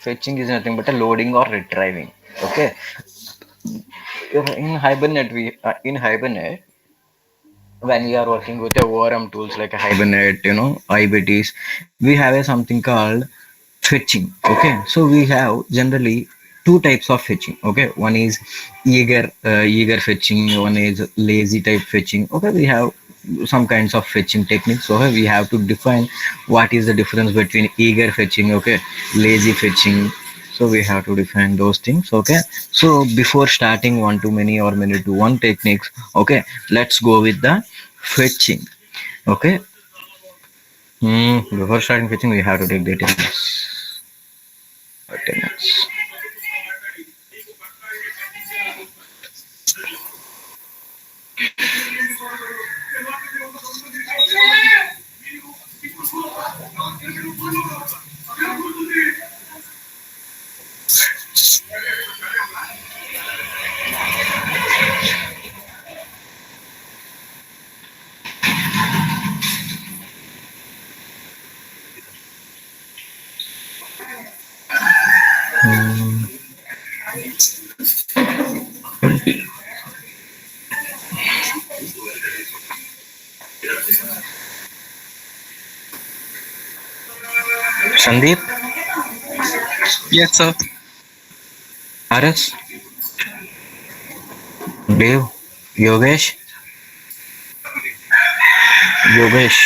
Fetching is nothing but a loading or retrieving. Okay. In Hibernate, when we are working with a ORM tools like a Hibernate, IBTs, we have a something called fetching. Okay, so we have generally two types of fetching. Okay, one is eager fetching, one is lazy type fetching. Okay, we have some kinds of fetching techniques. So we have to define what is the difference between eager fetching, okay, lazy fetching. So we have to define those things. Okay, so before starting one to many or many to one techniques, okay, let's go with the fetching. Okay. Before starting fetching, we have to take the attendance. Attendance. Sandeep, Yes, sir. RS, Dev, Yogesh, Yogesh.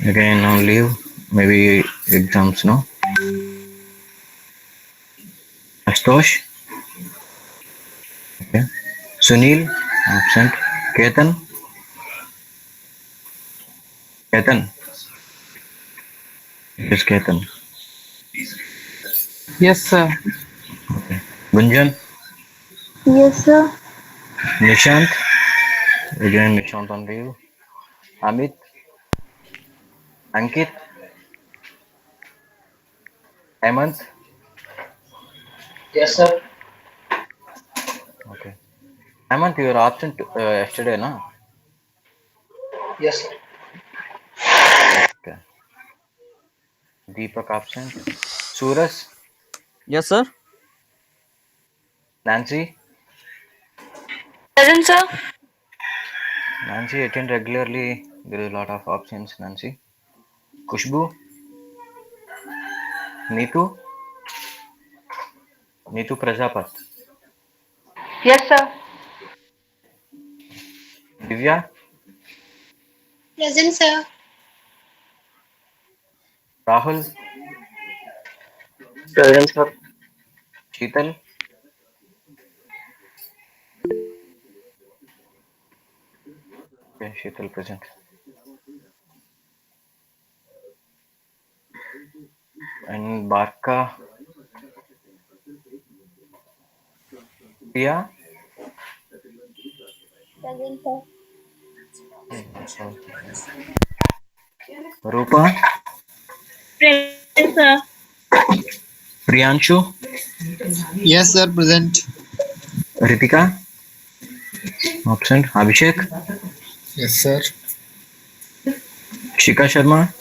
Again, on leave. Maybe exams, no? Astosh. Okay. Sunil, absent. Ketan, Ketan. It is Ketan. Yes, sir. Okay. Gunjan, Yes, sir. Nishant. Again, Nishant on leave. Amit, Ankit, Hemant. Yes, sir. Okay. Hemant, you were absent yesterday, no? Yes, sir. Okay. Deepak absent. Suras, Yes, sir. Nancy. Present, sir. Nancy attend regularly. There is a lot of options, Nancy. Kushbu, Neetu, Neetu Prajapat, Yes, sir. Divya, Present, sir. Rahul, Present, sir. Sheetal, okay, Sheetal present, and Barka, Priya, Present, sir. Rupa, Present, sir. Priyanshu, Yes, sir. Present. Ritika, absent, Abhishek, Yes, sir. Shika Sharma,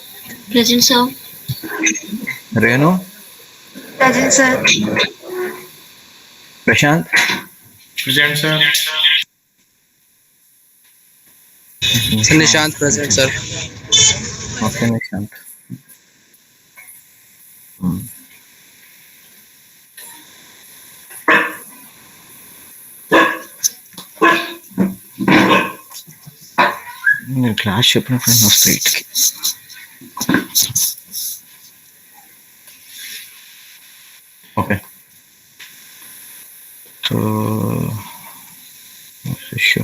Present, sir. Renu, Present, sir. Prashant, Present, sir. Nishant, Nishant present, sir. okay, Nishant. Class చెప్పినప్పుడు నేను వస్తా ఇటుకి okay so issue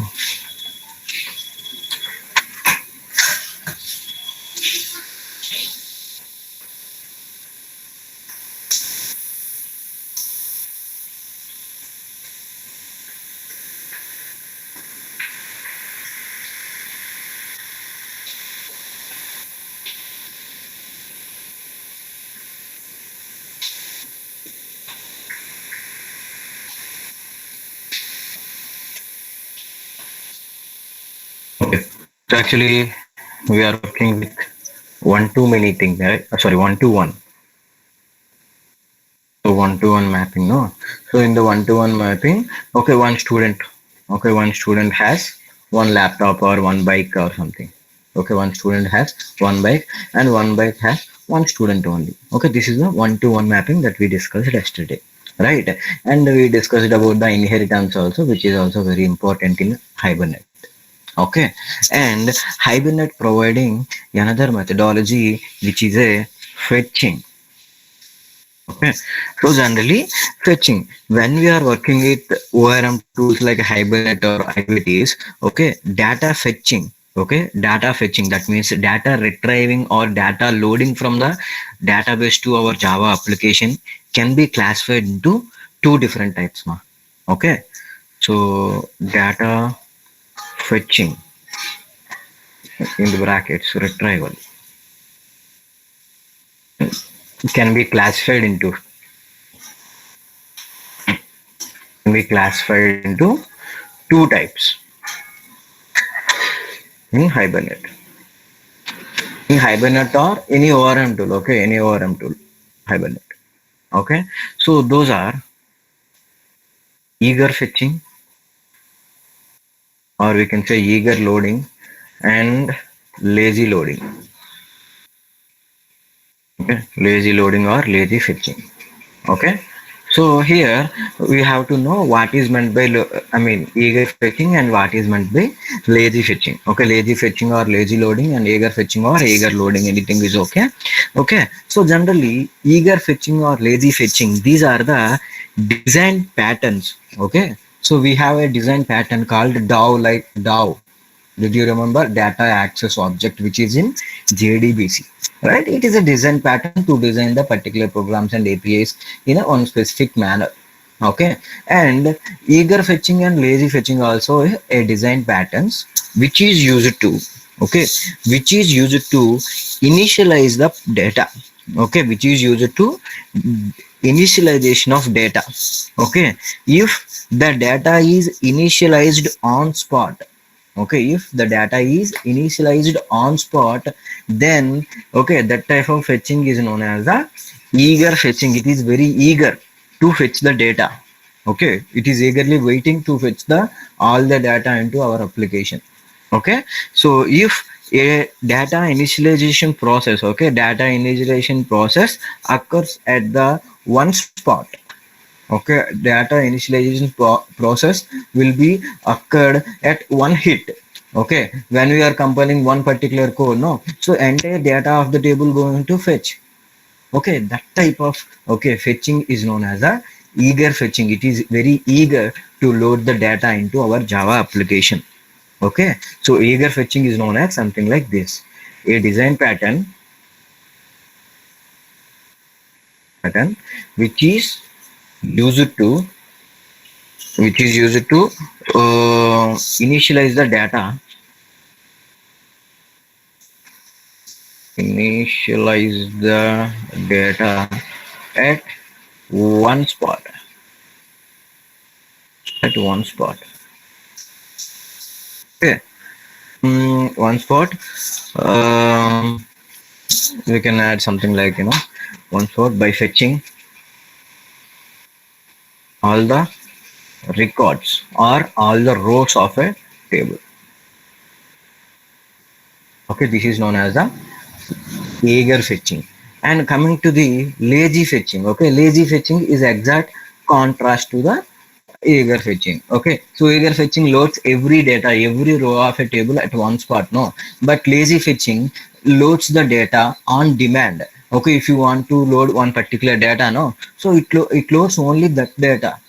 okay. So actually we are working with one to many thing, right? Sorry, one to one. So one-to-one mapping, no? So in the one-to-one mapping, okay, one student has one laptop or one bike or something. Okay, one student has one bike and one bike has one student only. Okay, this is the one-to-one mapping that we discussed yesterday, right? And we discussed about the inheritance also, which is also very important in Hibernate. Okay, and Hibernate providing another methodology which is a fetching. Okay, so generally fetching, when we are working with ORM tools like Hibernate or IVTs, okay, data fetching, okay, data fetching, that means data retrieving or data loading from the database to our Java application can be classified into two different types. Okay, so data fetching in the brackets retrieval can be classified into two types in Hibernate. In Hibernate or any ORM tool, okay, any ORM tool, Hibernate. Okay, so those are eager fetching, or we can say eager loading, and lazy loading. Okay, lazy loading or lazy fetching. Okay, so here we have to know what is meant by eager fetching and what is meant by lazy fetching. Okay, lazy fetching or lazy loading and eager fetching or eager loading, anything is okay. Okay, so generally eager fetching or lazy fetching, these are the design patterns. Okay, so we have a design pattern called DAO, like DAO. Did you remember data access object, which is in JDBC, right? It is a design pattern to design the particular programs and APIs in a one specific manner. Okay, and eager fetching and lazy fetching also a design patterns which is used to, okay, which is used to initialize the data. Okay, which is used to initialization of data. Okay, if the data is initialized on spot, okay, if the data is initialized on spot, then okay, that type of fetching is known as the eager fetching. It is very eager to fetch the data. Okay, it is eagerly waiting to fetch the all the data into our application. Okay, so if a data initialization process, okay, data initialization process occurs at the one spot, okay, data initialization process will be occurred at one hit. Okay, when we are compiling one particular code, no, so entire data of the table going to fetch. Okay, that type of, okay, fetching is known as a eager fetching. It is very eager to load the data into our Java application. Okay, so eager fetching is known as something like this: a design pattern which is used to initialize the data, at one spot, okay. One spot, we can add something like, one spot by fetching all the records or all the rows of a table. Okay, this is known as the eager fetching. And coming to the lazy fetching, okay, lazy fetching is exact contrast to the eager fetching. Okay, so eager fetching loads every data, every row of a table at one spot, no, but lazy fetching loads the data on demand. Okay, if you want to load one particular data, no, so it loads only that data.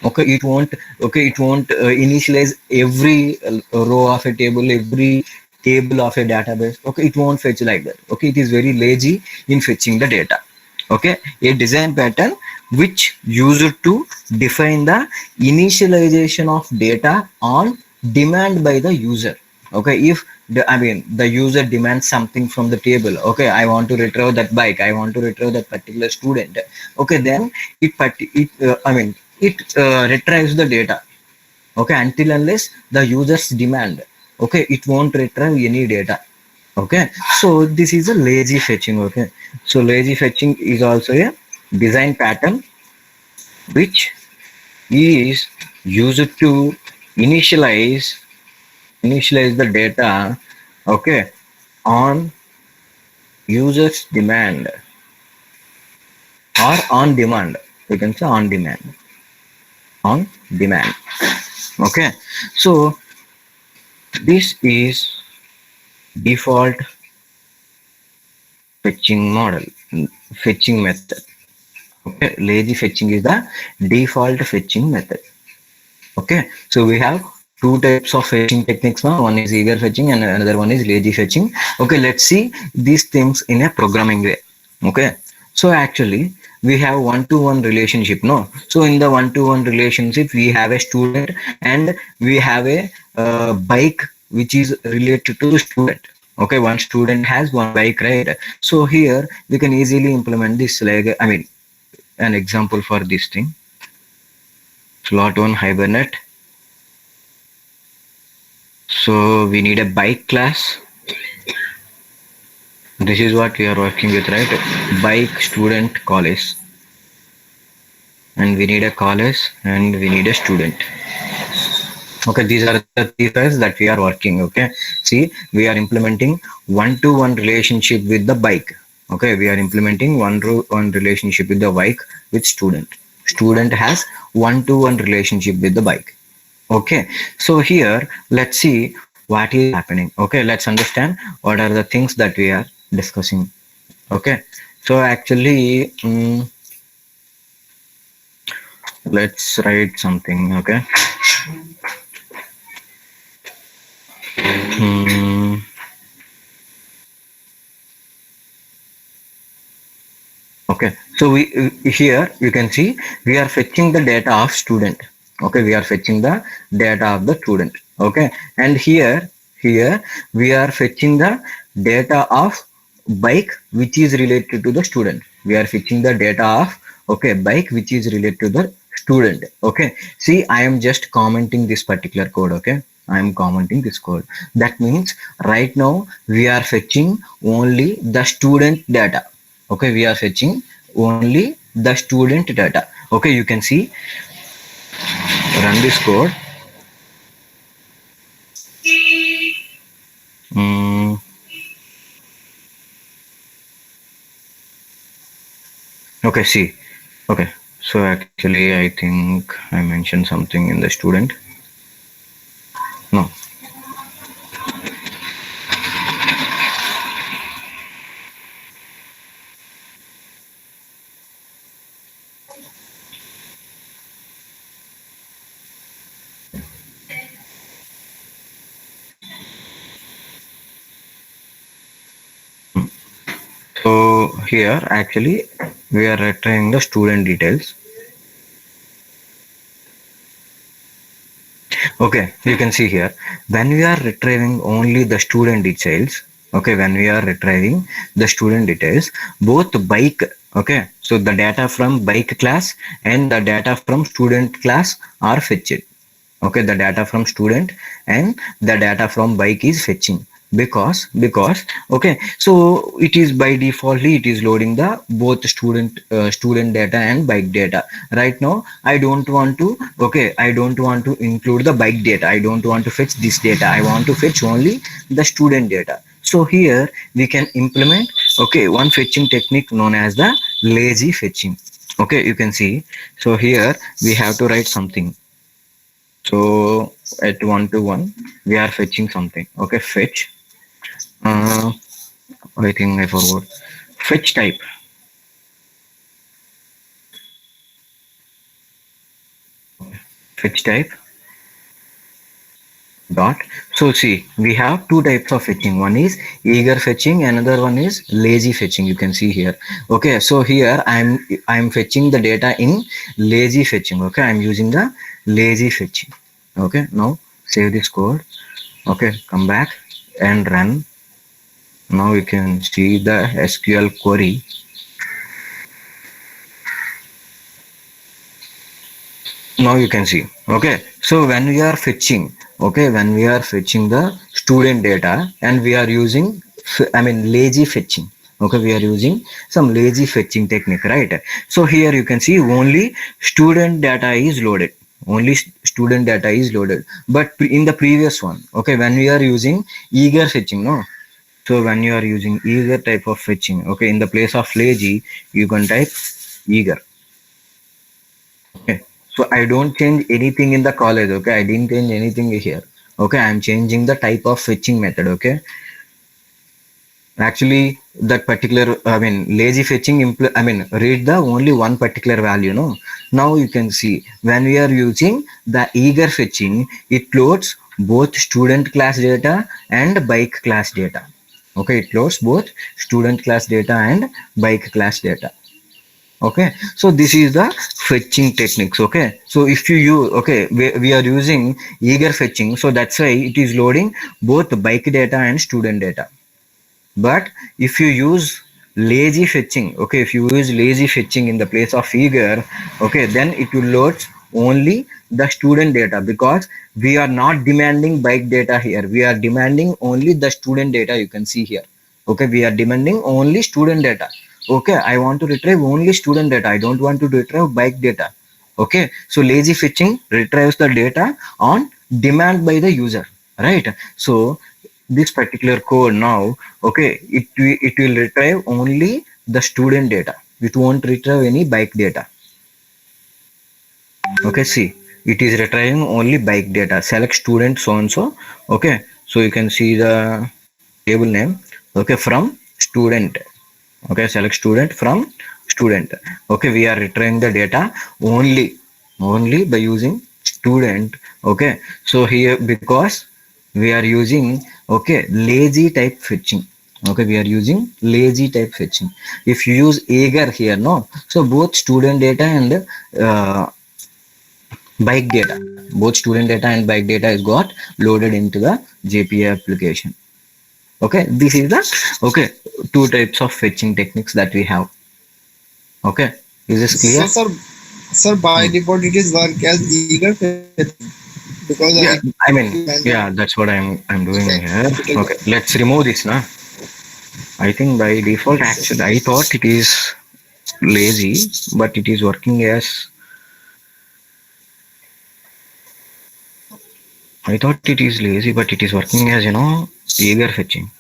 Okay, it won't initialize every row of a table, every table of a database. Okay, it won't fetch like that. Okay, it is very lazy in fetching the data. Okay, a design pattern which used to define the initialization of data on demand by the user. Okay, if the user demands something from the table, okay, I want to retrieve that bike, I want to retrieve that particular student, okay, then it retrieves the data. Okay, until unless the user's demand, okay, it won't retrieve any data. Okay, so this is a lazy fetching. Okay, so lazy fetching is also a design pattern which is used to initialize the data, okay, on user's demand or on demand. You can say on demand. Okay, so this is default fetching model, fetching method. Okay, lazy fetching is the default fetching method. Okay, so we have two types of fetching techniques now. One is eager fetching and another one is lazy fetching. Okay, let's see these things in a programming way. Okay, so actually we have one-to-one relationship, no? So in the one-to-one relationship, we have a student and we have a bike which is related to the student. Okay, one student has one bike, right? So here we can easily implement this, like, I mean, an example for this thing. Slot one Hibernate. So we need a bike class. This is what we are working with, right? Bike student college. And we need a college and we need a student. Okay, these are the three files that we are working. Okay, see, we are implementing one-to-one relationship with the bike. Okay, we are implementing one relationship with the bike with student. Student has one-to-one relationship with the bike. Okay, so here let's see what is happening. Okay, let's understand what are the things that we are discussing. Okay, so actually let's write something. Okay. Okay, so we here you can see we are fetching the data of student. Okay, we are fetching the data of the student. Okay, and here we are fetching the data of bike which is related to the student. We are fetching the data of, okay, bike which is related to the student. Okay, see, I am just commenting this particular code. Okay, I am commenting this code. That means right now we are fetching only the student data. Okay, we are fetching only the student data. Okay, you can see, run this code. Okay, see, okay, so actually I think I mentioned something in the student. No. So here actually we are retrieving the student details. Okay, you can see here when we are retrieving only the student details. Okay, when we are retrieving the student details, both bike, okay, so the data from bike class and the data from student class are fetched. Okay, the data from student and the data from bike is fetching because okay, so it is by defaultly it is loading the both student data and bike data. Right now I don't want to, okay, I don't want to include the bike data. I don't want to fetch this data. I want to fetch only the student data. So here we can implement, okay, one fetching technique known as the lazy fetching. Okay, you can see, so here we have to write something. So at one-to-one we are fetching something. Okay, fetch, I think I forgot, fetch type. Fetch type dot. So see, we have two types of fetching. One is eager fetching, another one is lazy fetching. You can see here. Okay, so here I'm fetching the data in lazy fetching. Okay, I'm using the lazy fetching. Okay, now save this code. Okay, come back and run. Now you can see the SQL query. Now you can see. Okay, so when we are fetching, okay, when we are fetching the student data and we are using, I mean, lazy fetching. Okay, we are using some lazy fetching technique, right? So here you can see only student data is loaded, only student data is loaded. But in the previous one, okay, when we are using eager fetching, no, so when you are using eager type of fetching, okay, in the place of lazy you can type eager. Okay, so I don't change anything in the college, okay, I didn't change anything here. Okay, I'm changing the type of fetching method. Okay, actually that particular, I mean, lazy fetching I mean, read the only one particular value, no. Now you can see when we are using the eager fetching, it loads both student class data and bike class data. Okay, it loads both student class data and bike class data. Okay, so this is the fetching techniques. Okay, so if you use, okay, we are using eager fetching, so that's why it is loading both bike data and student data. But if you use lazy fetching, okay, if you use lazy fetching in the place of eager, okay, then it will load only the student data, because we are not demanding bike data here, we are demanding only the student data. You can see here, okay, we are demanding only student data. Okay, I want to retrieve only student data, I don't want to retrieve bike data. Okay, so lazy fetching retrieves the data on demand by the user, right? So this particular code now, okay, it will retrieve only the student data, it won't retrieve any bike data. Okay, see, it is retrieving only bike data. Select student so and so. Okay, so you can see the table name. Okay, from student. Okay, select student from student. Okay, we are retrieving the data only by using student. Okay, so here, because we are using, okay, lazy type fetching. Okay, we are using lazy type fetching. If you use eager here, no, so both student data and uh, bike data, both student data and bike data is got loaded into the JPA application. Okay, this is the, okay, two types of fetching techniques that we have. Okay, is this clear? So, sir, by default it is work as eager fetching because Yeah, I mean, mentioned yeah, that's what I'm doing okay. here. Okay, let's remove this now. I think by default, actually, I thought it is lazy, but it is working as, I thought it is lazy, but it is working as, eager fetching.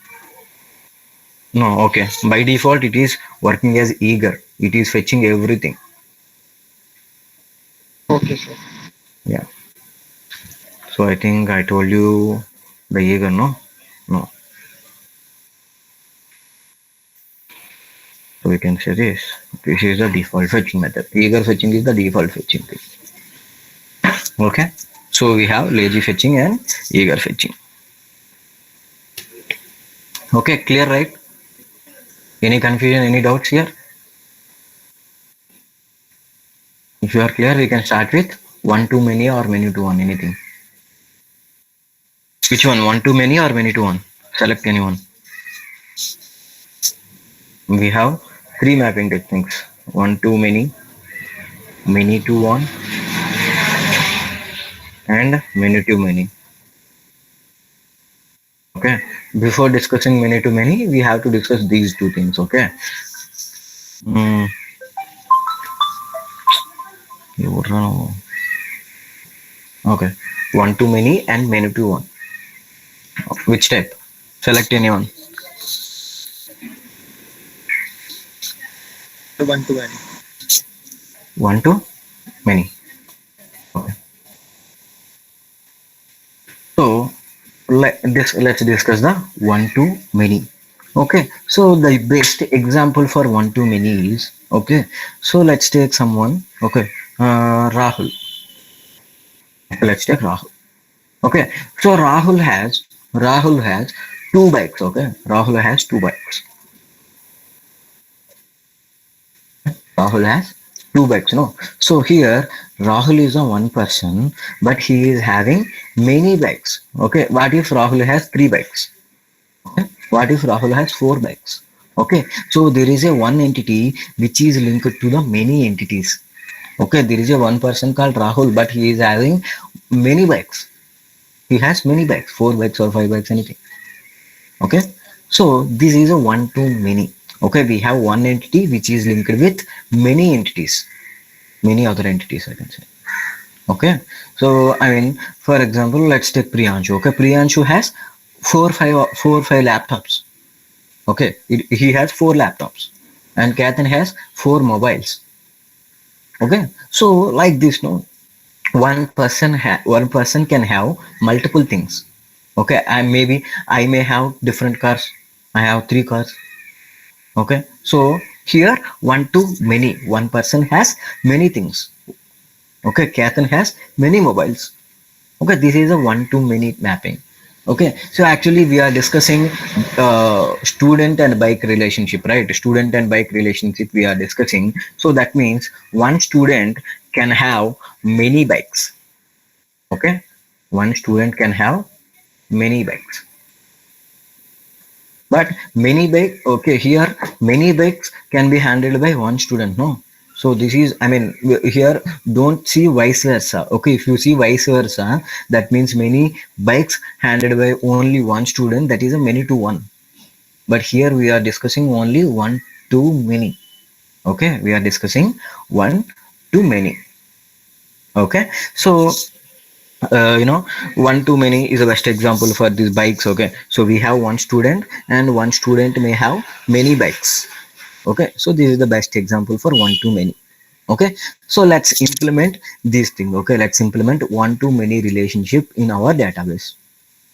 No, okay. By default, it is working as eager. It is fetching everything. Okay, sir. Yeah. So I think I told you the eager, no? No. So we can say this. This is the default fetching method. Eager fetching is the default fetching thing. Okay. So we have lazy fetching and eager fetching. Okay, clear, right? Any confusion, any doubts here? If you are clear, we can start with one to many or many to one, anything. Which one? One to many or many to one? Select anyone. We have three mapping techniques: one to many, many to one, and many to many. Okay. Before discussing many to many, we have to discuss these two things. Okay. Mm, okay. One to many and many to one. Which type? Select anyone. One to many. One to many. Okay. So let's discuss the one to many. Okay, so the best example for one to many is, okay, so let's take someone. Okay, Rahul. Let's take Rahul. Okay, so Rahul has two bikes. Okay, Rahul has two bikes. Rahul has two bikes. No, so here Rahul is a one person, but he is having many bikes. Okay, what if Rahul has three bikes? Okay, what if Rahul has four bikes? Okay, so there is a one entity which is linked to the many entities. Okay, there is a one person called Rahul, but he is having many bikes. He has many bikes, four bikes or five bikes, anything. Okay, so this is a one to many. Okay, we have one entity which is linked with many entities, many other entities, I can say. Okay, so I mean, for example, let's take Priyanshu. Okay, Priyanshu has four, five laptops. Okay, he has four laptops, and Kathan has four mobiles. Okay, so like this, no, one person can have multiple things. Okay, and maybe I may have different cars. I have three cars. Okay, so here one to many. One person has many things. Okay, Kathan has many mobiles. Okay, this is a one to many mapping. Okay, so actually we are discussing student and bike relationship, right? Student and bike relationship we are discussing. So that means one student can have many bikes. Okay, one student can have many bikes, but many bike. Okay, here many bikes can be handled by one student. No, so this is, I mean, here don't see vice versa. Okay, if you see vice versa, that means many bikes handled by only one student. That is a many to one. But here we are discussing only one to many. Okay, we are discussing one to many. Okay, so you know, one too many is the best example for these bikes. Okay, so we have one student and one student may have many bikes. Okay, so this is the best example for one too many. Okay, so let's implement this thing. Okay, let's implement one to many relationship in our database.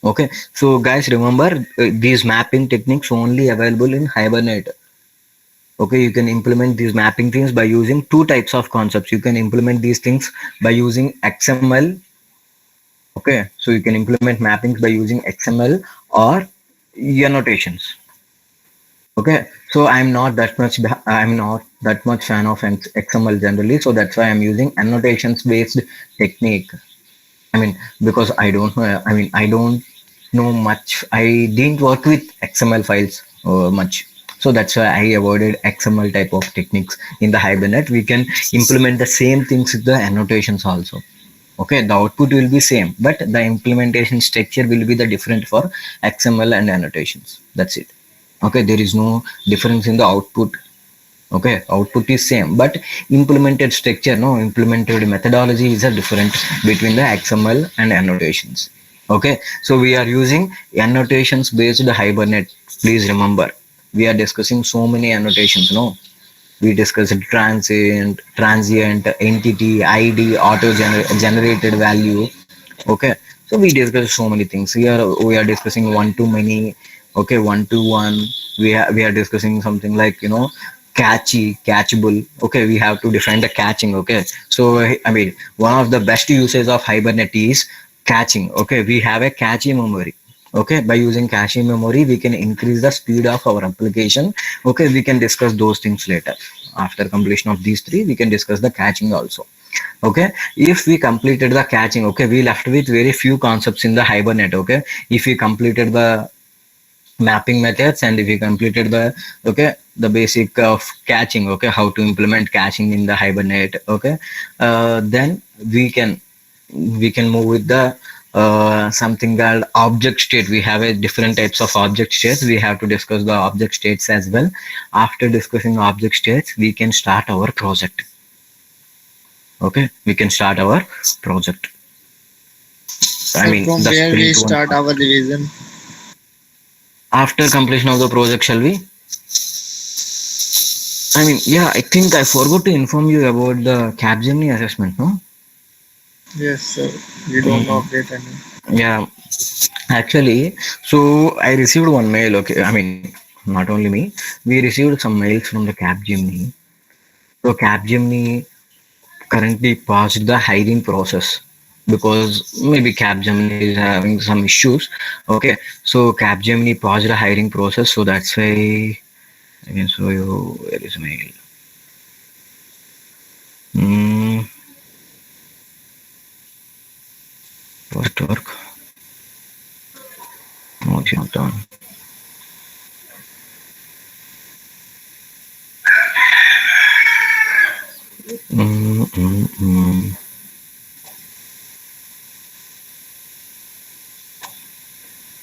Okay, so guys, remember, these mapping techniques only available in Hibernate. Okay, you can implement these mapping things by using two types of concepts. You can implement these things by using XML. Okay, so you can implement mappings by using XML or annotations. Okay, so I'm not that much fan of XML generally, so that's why I'm using annotations based technique. I mean, because I don't know, I mean, I don't know much. I didn't work with XML files much. So that's why I avoided XML type of techniques in the Hibernate. We can implement the same things with the annotations also. Okay, the output will be same, but the implementation structure will be the different for XML and annotations. That's it. Okay, there is no difference in the output. Okay, output is same, but implemented structure, no, implemented methodology is a different between the XML and annotations. Okay, so we are using annotations based Hibernate. Please remember, we are discussing so many annotations. No, we discussed transient, entity, ID, generated value. Okay, so we discussed so many things. Here we are discussing one to many. Okay, one to one. We are discussing something like, catchable. Okay, we have to define the catching. Okay, so I mean, one of the best uses of Hibernate is catching. Okay, we have a cache memory. Okay, by using cache memory we can increase the speed of our application. Okay, we can discuss those things later. After completion of these three, we can discuss the catching also. Okay, if we completed the catching, okay, we left with very few concepts in the Hibernate. Okay, if we completed the mapping methods and if we completed the, okay, the basic of catching, okay, how to implement catching in the Hibernate. Okay, then we can move with the something called object state. We have a different types of object states. We have to discuss the object states as well. After discussing object states, we can start our project. Okay, we can start our project. I So mean, from the where we sprint one. start our revision? After completion of the project, shall we? I mean, yeah, I think I forgot to inform you about the Capgemini assessment, no? Yes, sir. We don't Mhm. update any. Yeah, actually, so I received one mail. Okay, I mean, not only me, we received some mails from the Capgemini. So Capgemini currently paused the hiring process because maybe Capgemini is having some issues. Okay, so Capgemini paused the hiring process, so that's why I can show you where is mail. Mm, first work. No, it's not done. Mm, mm, mm.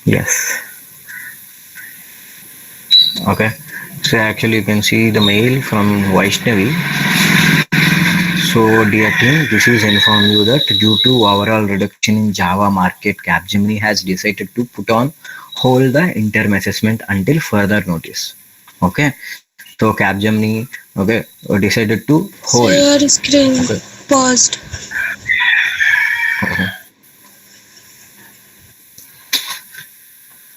Yes. Okay. So actually you can see the mail from Vaishnavi. So dear team, this is inform you that due to overall reduction in Java market, Capgemini has decided to put on hold the interim assessment until further notice. Okay, so Capgemini, okay, decided to hold. Share screen Okay. paused. Okay.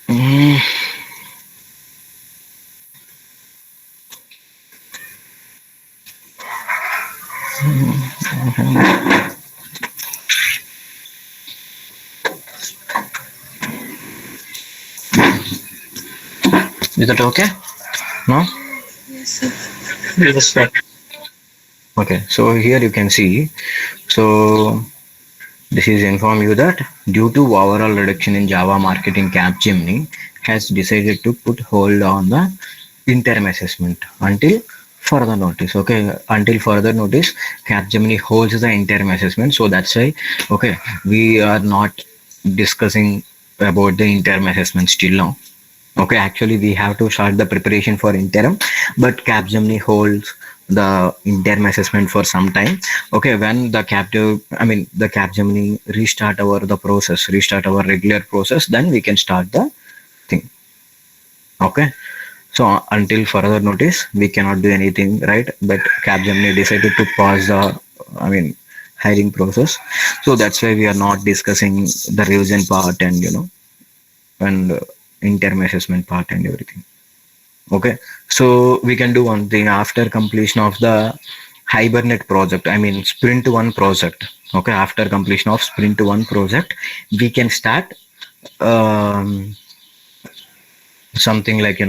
Mm, is that okay? No? Yes, sir. Yes, sir. Okay, so here you can see. So this is inform you that due to overall reduction in Java marketing, Capgemini has decided to put hold on the interim assessment until further notice. Okay, until further notice, Capgemini holds the interim assessment. So that's why, okay, we are not discussing about the interim assessment still now. Okay, actually we have to start the preparation for interim, but Capgemini holds the interim assessment for some time. Okay, when the the Capgemini restart our regular process, then we can start the thing. Okay, so until further notice, we cannot do anything, right? But Capgemini decided to pause the, I mean, hiring process. So that's why we are not discussing the revision part and and interim assessment part and everything. Okay, so we can do one thing after completion of the Hibernate project. I mean, Sprint One project. Okay, after completion of Sprint One project, we can start um, something like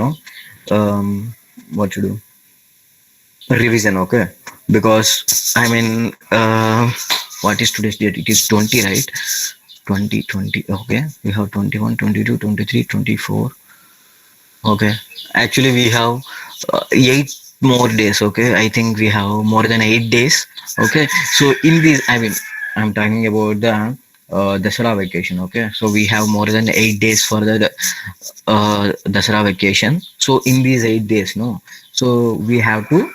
what to do revision. Okay, because what is today's date? It is 20, right? 2020. Okay, we have 21, 22, 23, 24. Okay, actually we have 8 more days. Okay, I think we have more than 8 days. Okay, so in these, I'm talking about the Dasara vacation. Okay, so we have more than 8 days for the Dasara vacation. So in these 8 days, no, so we have to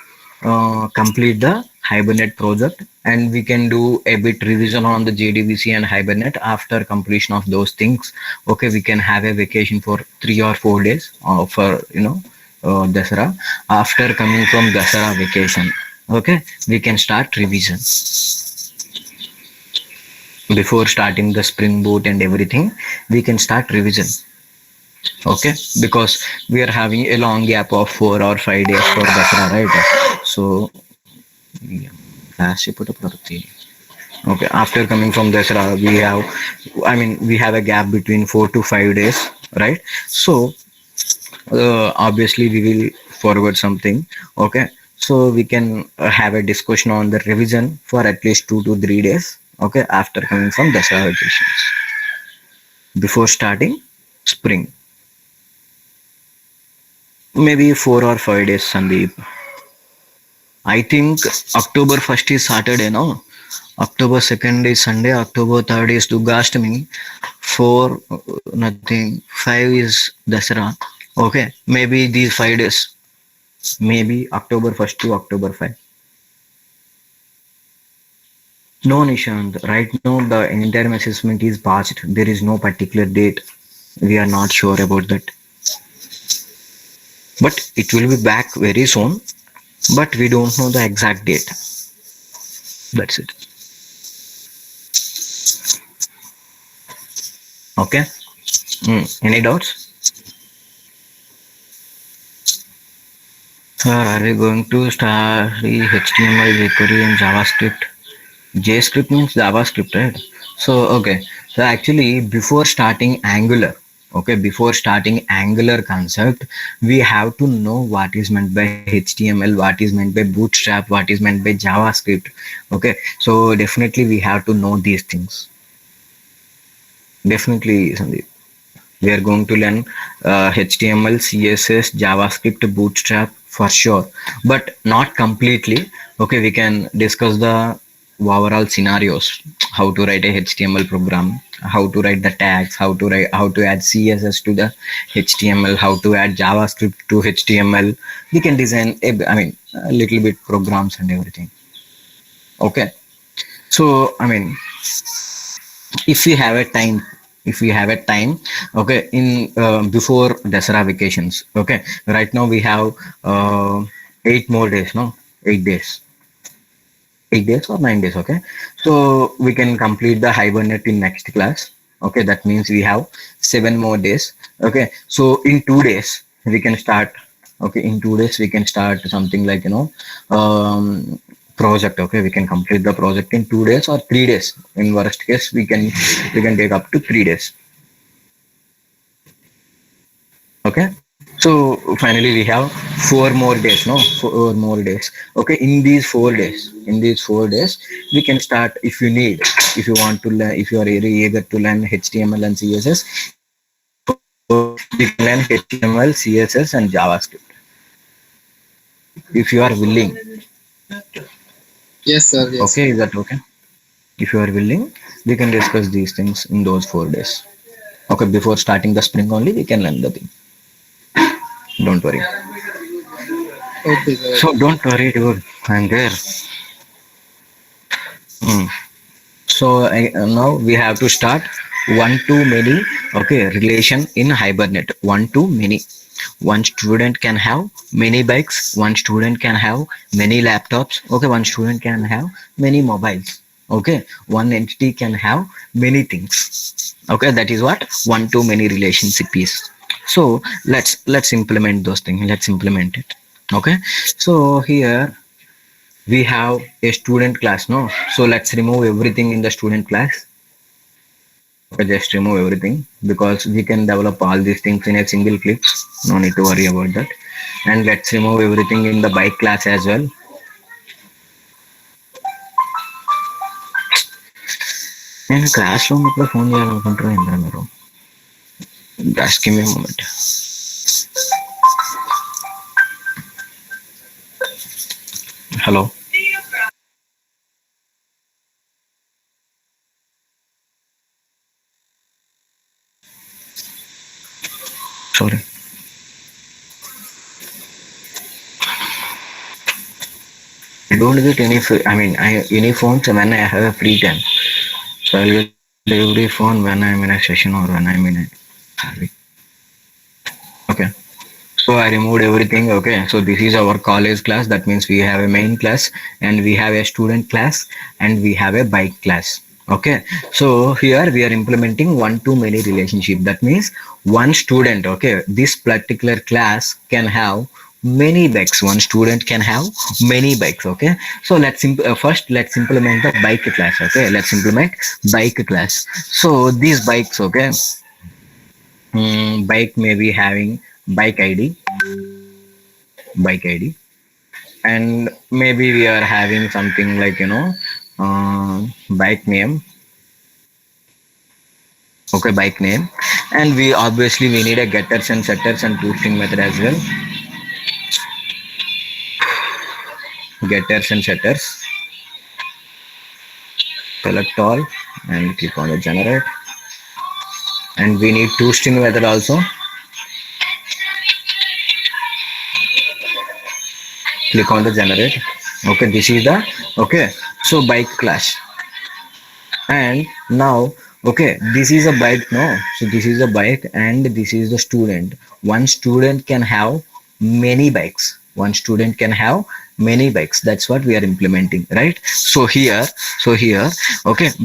complete the Hibernate project, and we can do a bit revision on the JDBC and Hibernate after completion of those things. Okay, we can have a vacation for 3 or 4 days for Dasara. After coming from Dasara vacation, okay, we can start revision before starting the Spring Boot and everything. We can start revision. Okay, because we are having a long gap of 4 or 5 days for Dasara, right? So yeah, last put a product. Okay, after coming from Dasara, we have a gap between 4 to 5 days, right? So obviously we will forward something. Okay, so we can have a discussion on the revision for at least 2 to 3 days. Okay, after coming from Dasara vacations, before starting spring, maybe 4 or 5 days, Sandeep. I think October 1st is Saturday, no? October 2nd is Sunday, October 3rd is Dugashtami, 4 nothing, 5 is Dasara. Okay, maybe these 5 days, maybe October 1st to October 5th. No, Nishant, right now the interim assessment is passed. There is no particular date. We are not sure about that. But it will be back very soon. But we don't know the exact date. That's it. Okay. Any doubts? Sir, are we going to study HTML, jQuery, and JavaScript? JScript means JavaScript, right? So, okay. So, actually, before starting Angular, okay, before starting Angular concept, we have to know what is meant by HTML, what is meant by Bootstrap, what is meant by JavaScript. Okay, so definitely we have to know these things. Definitely, Sandeep. We are going to learn HTML, CSS, JavaScript, Bootstrap for sure, but not completely. Okay, we can discuss the overall scenarios, how to write a HTML program, how to write the tags, how to add CSS to the HTML, how to add JavaScript to HTML. We can design a little bit programs and everything. Okay. So if we have a time, if we have a time, okay, in before Dasara vacations, okay, right now we have 8 more days, no, 8 days, 8 days or 9 days, okay. So we can complete the hibernate in next class. Okay, that means we have 7 more days. Okay, so in 2 days we can start. Okay, in 2 days we can start something like project. Okay, we can complete the project in 2 days or 3 days. In worst case, we can take up to 3 days. Okay, so finally we have 4 more days, no, 4 more days. Okay, in these 4 days we can start. If you need, if you want to learn, if you are very eager to learn HTML and CSS, we can learn HTML, CSS and JavaScript. If you are willing. Yes, sir. Yes. Okay, is that okay? If you are willing, we can discuss these things in those 4 days. Okay, before starting the spring only we can learn the thing. Don't worry. Okay, sir. So don't worry, dude. I'm there. Hmm. So now we have to start one to many. Okay, relation in Hibernate. One to many. One student can have many bikes. One student can have many laptops. Okay, one student can have many mobiles. Okay, one entity can have many things. Okay, that is what one to many relationship is. So let's implement those things. Let's implement it. Okay, so here we have a student class, no, so let's remove everything in the student class. Okay, just remove everything because we can develop all these things in a single clip. No need to worry about that. And let's remove everything in the bike class as well. నేను class room ఇప్పుడు phone చేయాలనుకుంటారా ఏంద్రా మీరు? Just give me a moment. Hello. Sorry. I don't get any. Any phones when I have a free time. So I'll get every phone when I'm in a session or when I'm in a hurry. Okay. So I removed everything. Okay. So this is our college class. That means we have a main class and we have a student class and we have a bike class. Okay. So here we are implementing one to many relationship. That means one student. Okay. This particular class can have many bikes. One student can have many bikes. Okay. So first let's implement the bike class. Okay. Let's implement bike class. So these bikes. Okay. Bike may be having bike ID, and maybe we are having something like bike name. Okay, bike name, and we obviously we need a getters and setters and toString method as well. Getters and setters. Select all and click on the generate, and we need toString method also. Click on the generate. Okay, this is the so bike class. And now this is a bike, no, so this is a bike and this is the student. One student can have many bikes. One student can have many bikes. That's what we are implementing, right? So here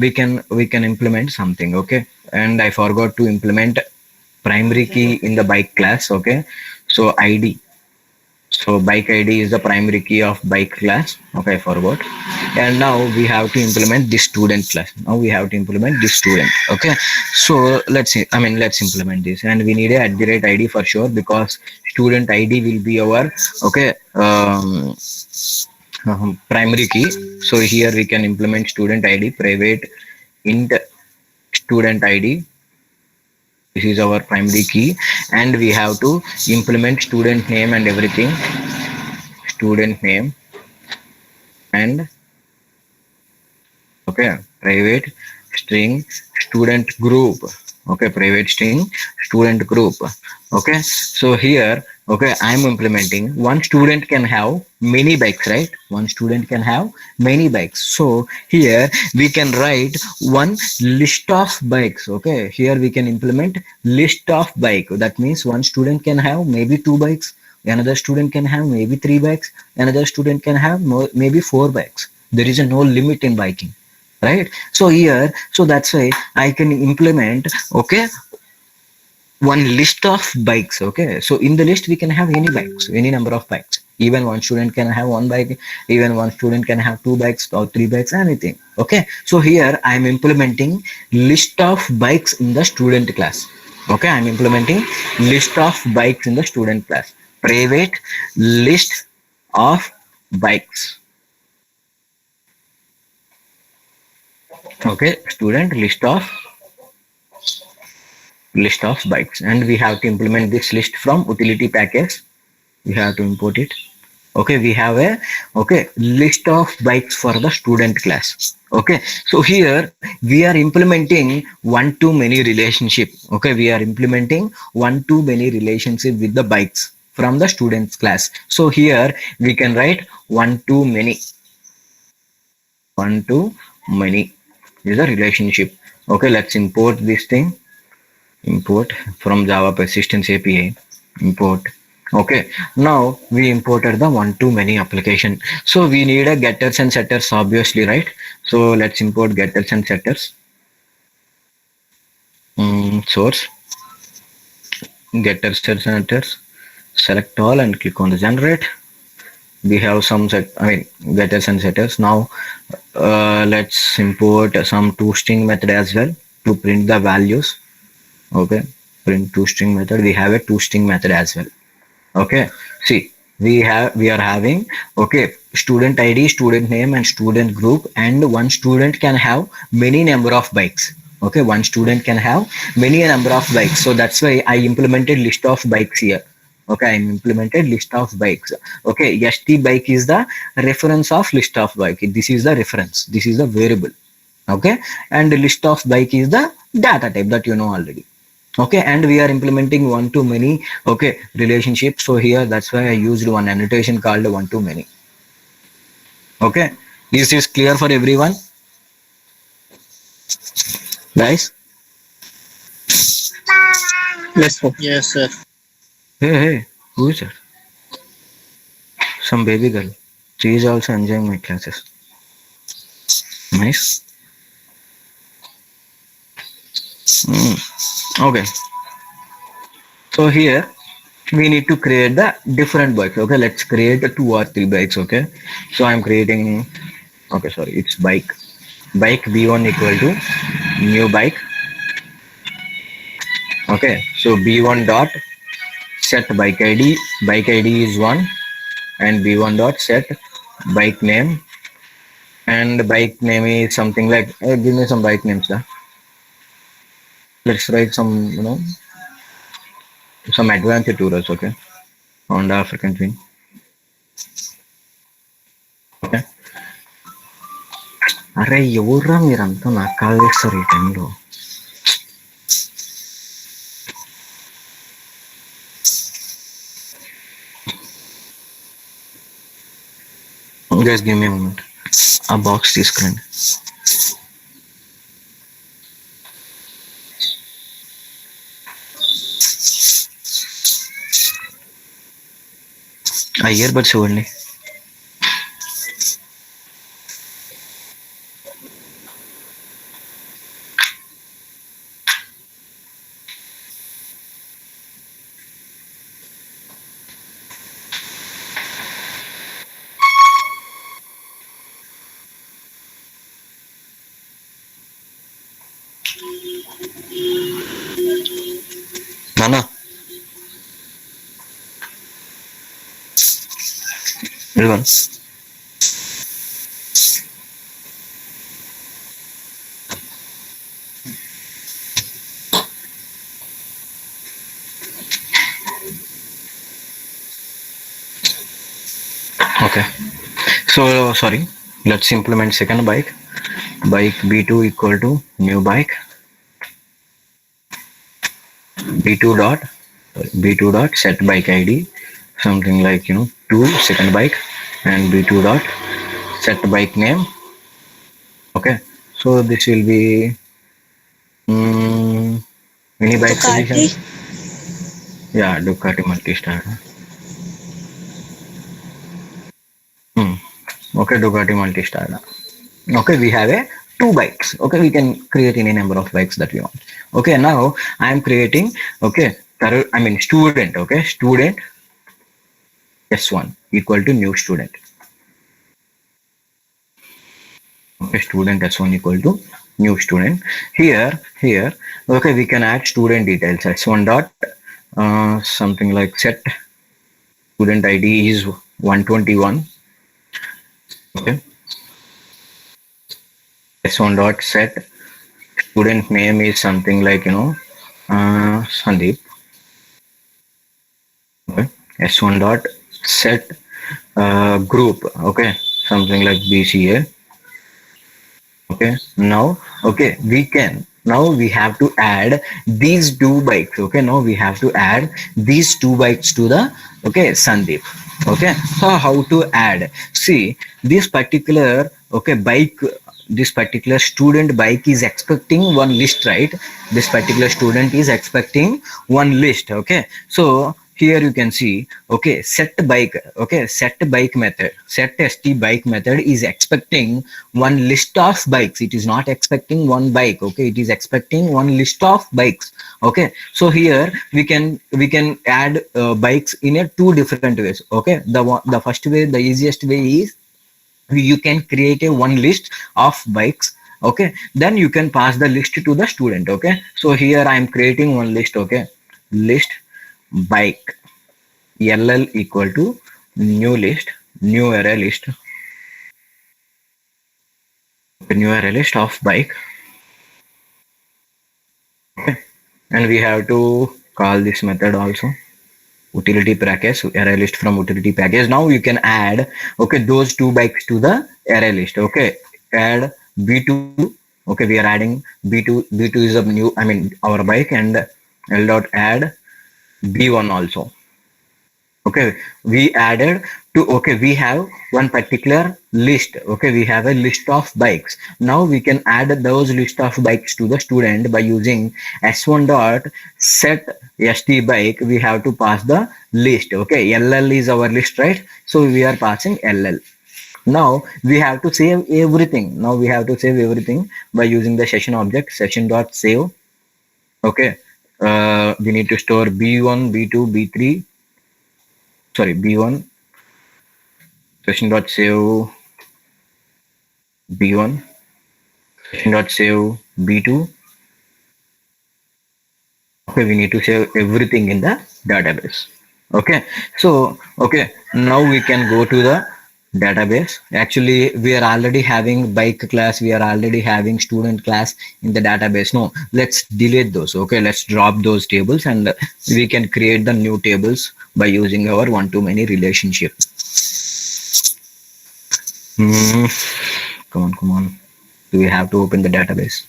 we can implement something. Okay, and I forgot to implement primary key in the bike class. Okay, so ID. So bike ID is the primary key of bike class. Okay, I forgot. And now we have to implement this student class. Now we have to implement this student. Okay, so let's see. Let's implement this, and we need a @ID for sure because student ID will be our primary key. So here we can implement student ID private int student ID. This is our primary key, and we have to implement student name and everything. Student name and private string student group. Okay, private string student group. Okay, so here, okay, I'm implementing one student can have many bikes, right? One student can have many bikes. So here we can write one list of bikes. Okay, here we can implement list of bike. That means one student can have maybe two bikes, another student can have maybe three bikes, another student can have maybe four bikes. There is a no limit in biking, right? So here, so that's why I can implement, okay, one list of bikes. Okay, so in the list we can have any bikes, any number of bikes. Even one student can have one bike, even one student can have two bikes or three bikes, anything. Okay, so here I am implementing list of bikes in the student class. Okay, I'm implementing list of bikes in the student class. Private list of bikes. Okay, student list of bikes, and we have to implement this list from utility package. We have to import it. Okay, we have a, okay, list of bikes for the student class. Okay, so here we are implementing one to many relationship. Okay, we are implementing one to many relationship with the bikes from the students class. So here we can write one to many. One to many is a relationship. Okay, let's import this thing. Import from Java Persistence API. Import. Okay, now we imported the one to many application. So we need a getters and setters, obviously, right? So let's import getters and setters. Source, getters and setters. Select all and click on the generate. We have some getters and setters. Now let's import some toString method as well to print the values. Okay, print toString method. We have a toString method as well. Okay, see, we are having, okay, student ID, student name, and student group, and one student can have many number of bikes. Okay, one student can have many number of bikes. So that's why I implemented list of bikes here. Okay, I implemented list of bikes. Okay, st bike is the reference of list of bike. This is the reference. This is the variable. Okay, and the list of bike is the data type that you know already. Okay, and we are implementing one to many, okay, relationship. So here, that's why I used one annotation called one to many. Okay, is this clear for everyone, guys? Yes, sir. Yes, sir. Hey, who is that? Some baby girl. She is also enjoying my classes. Nice. Okay, so here we need to create the different bikes. Okay, let's create two or three bikes. Okay, so I'm creating, okay, sorry, it's bike b1 equal to new bike. Okay, so b1 dot set bike id is 1, and b1 dot set bike name, and bike name is something like, give me some bike names. Let's write some, some advanced tours. Okay, Honda African Twin. Okay, అరే ఎవర్రా మీరంతా నాకు call చేస్తారు ఈ టైంలో. Guys, give me a moment. ఆ box తీసుకురండి. ఆ ఇయర్ బడ్స్ ఇవ్వండి. నానా ఇదిగోండి. Okay, so sorry, let's implement second bike b2 equal to new bike. b2 dot b2 dot set bike id, something like 2 second bike, and b2 dot set bike name. Okay, so this will be mini bike Ducati. solution. Yeah, Ducati multi-star. Okay, Ducati multi-star. Okay, we have a two bikes. Okay, we can create any number of bikes that we want. Okay, now I am creating. Okay, student. Okay, student s1 equal to new student. Okay, student s1 equal to new student. Here, okay, we can add student details. S1 dot something like set student id is 121. Okay, s1 dot set student name is something like Sandeep. Okay, s1 dot set group. Okay, something like bca. Okay, now we have to add these two bikes. Okay, now we have to add these two bikes to the Sandeep. Okay, so how to add? See, this particular bike, this particular student bike is expecting one list, right? This particular student is expecting one list. Okay, so here you can see, set bike, set bike method, set st bike method is expecting one list of bikes. It is not expecting one bike. Okay, it is expecting one list of bikes. Okay, so here we can add bikes in a two different ways. Okay, the first way, the easiest way is you can create a one list of bikes. Okay, then you can pass the list to the student. Okay, so here I am creating one list. Okay, list bike ll equal to new list, new array list, new array list of bike. Okay, and we have to call this method also utility package, array list from utility package. Now you can add those two bikes to the array list. Okay, add b2. Okay, we are adding b2 is a new, our bike, and l dot add b1 also. Okay, we added to, we have one particular list. Okay, we have a list of bikes. Now we can add those list of bikes to the student by using s1 dot set st bike. We have to pass the list. Okay, ll is our list, right? So we are passing ll. Now we have to save everything. By using the session object, session dot save. Okay, we need to store b1, b2, b3. Sorry, b1 session dot save b1, session dot save b2. Okay, we need to save everything in the database. Okay, so now we can go to the database. Actually, we are already having bike class, we are already having student class in the database. No, let's delete those. Okay, let's drop those tables, and we can create the new tables by using our one-to-many relationship. Come on. Do we have to open the database?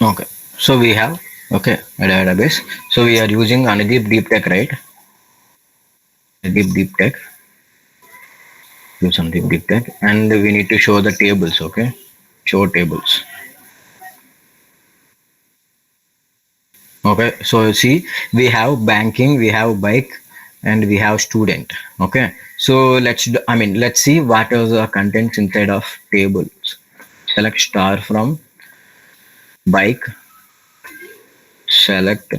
Okay, so we have a database. So we are using Anideep Deep Tech, right? Deep Tech. Use Anideep Deep Tech, and we need to show the tables. Okay, show tables. Okay, so see, we have banking, we have bike, and we have student. Okay, so let's see what are the contents inside of tables. Select star from bike, select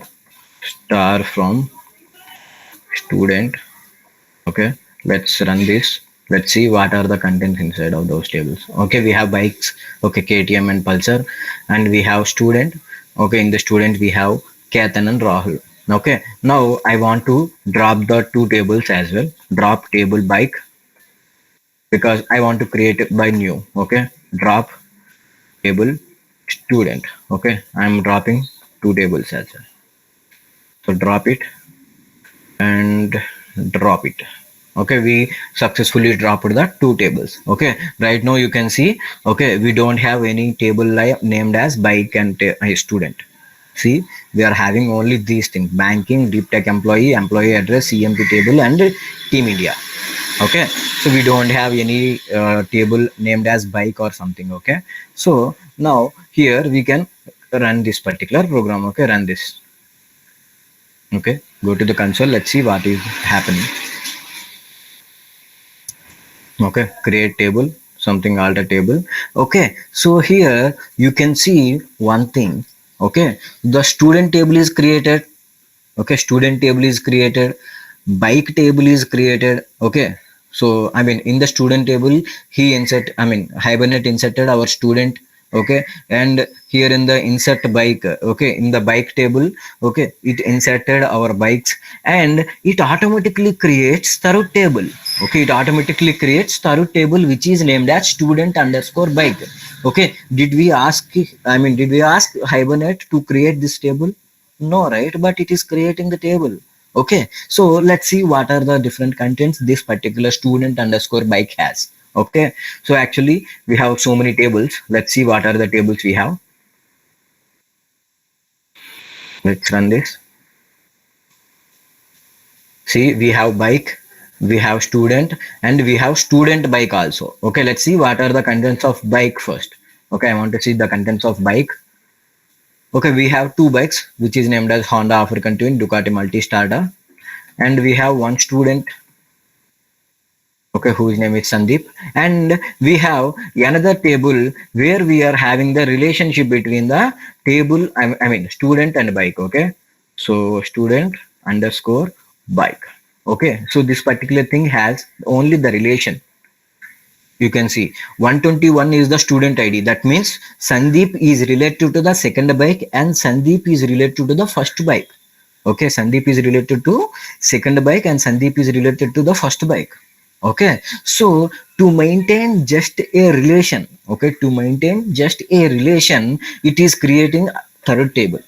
star from student. Okay, let's run this. Let's see what are the contents inside of those tables. Okay, we have bikes, KTM and Pulsar, and we have student. Okay, in the student we have Ketan and Rahul. Okay, now I want to drop the two tables as well. Drop table bike, because I want to create it by new. Okay, drop table student. Okay, I'm dropping two tables as well. So drop it and drop it. Okay, we successfully dropped the two tables. Okay, right now you can see, okay, we don't have any table named as bike and student. See, we are having only these things: banking, deep tech employee, employee address, CMP table, and team India. Okay, so we don't have any table named as bike or something. Okay, so now here we can run this particular program. Okay, run this. Okay, go to the console. Let's see what is happening. Okay, create table, something alter table. Okay, so here you can see one thing. Okay, the student table is created. Okay, student table is created, bike table is created. Okay, so I mean, in the student table he Hibernate inserted our student. Okay, and here in the insert bike, okay, in the bike table, okay, it inserted our bikes, and it automatically creates third table. Okay, it automatically creates third table which is named as student underscore bike. Okay, did we ask Hibernate to create this table? No, right? But it is creating the table. Okay, so let's see what are the different contents this particular student underscore bike has. Okay, so actually we have so many tables. Let's see what are the tables we have. Let's run this. See, we have bike, we have student, and we have student bike also. Okay, let's see what are the contents of bike first. Okay, I want to see the contents of bike. Okay, we have two bikes which is named as Honda African Twin, Ducati Multistrada, and we have one student, okay, whose name is Sandeep, and we have another table where we are having the relationship between the table, student and bike. Okay, so student underscore bike. Okay, so this particular thing has only the relation. You can see 121 is the student ID. That means Sandeep is related to the second bike and Sandeep is related to the first bike. Okay, Sandeep is related to second bike and Sandeep is related to the first bike. Okay, so to maintain just a relation, okay, to maintain just a relation, it is creating third table.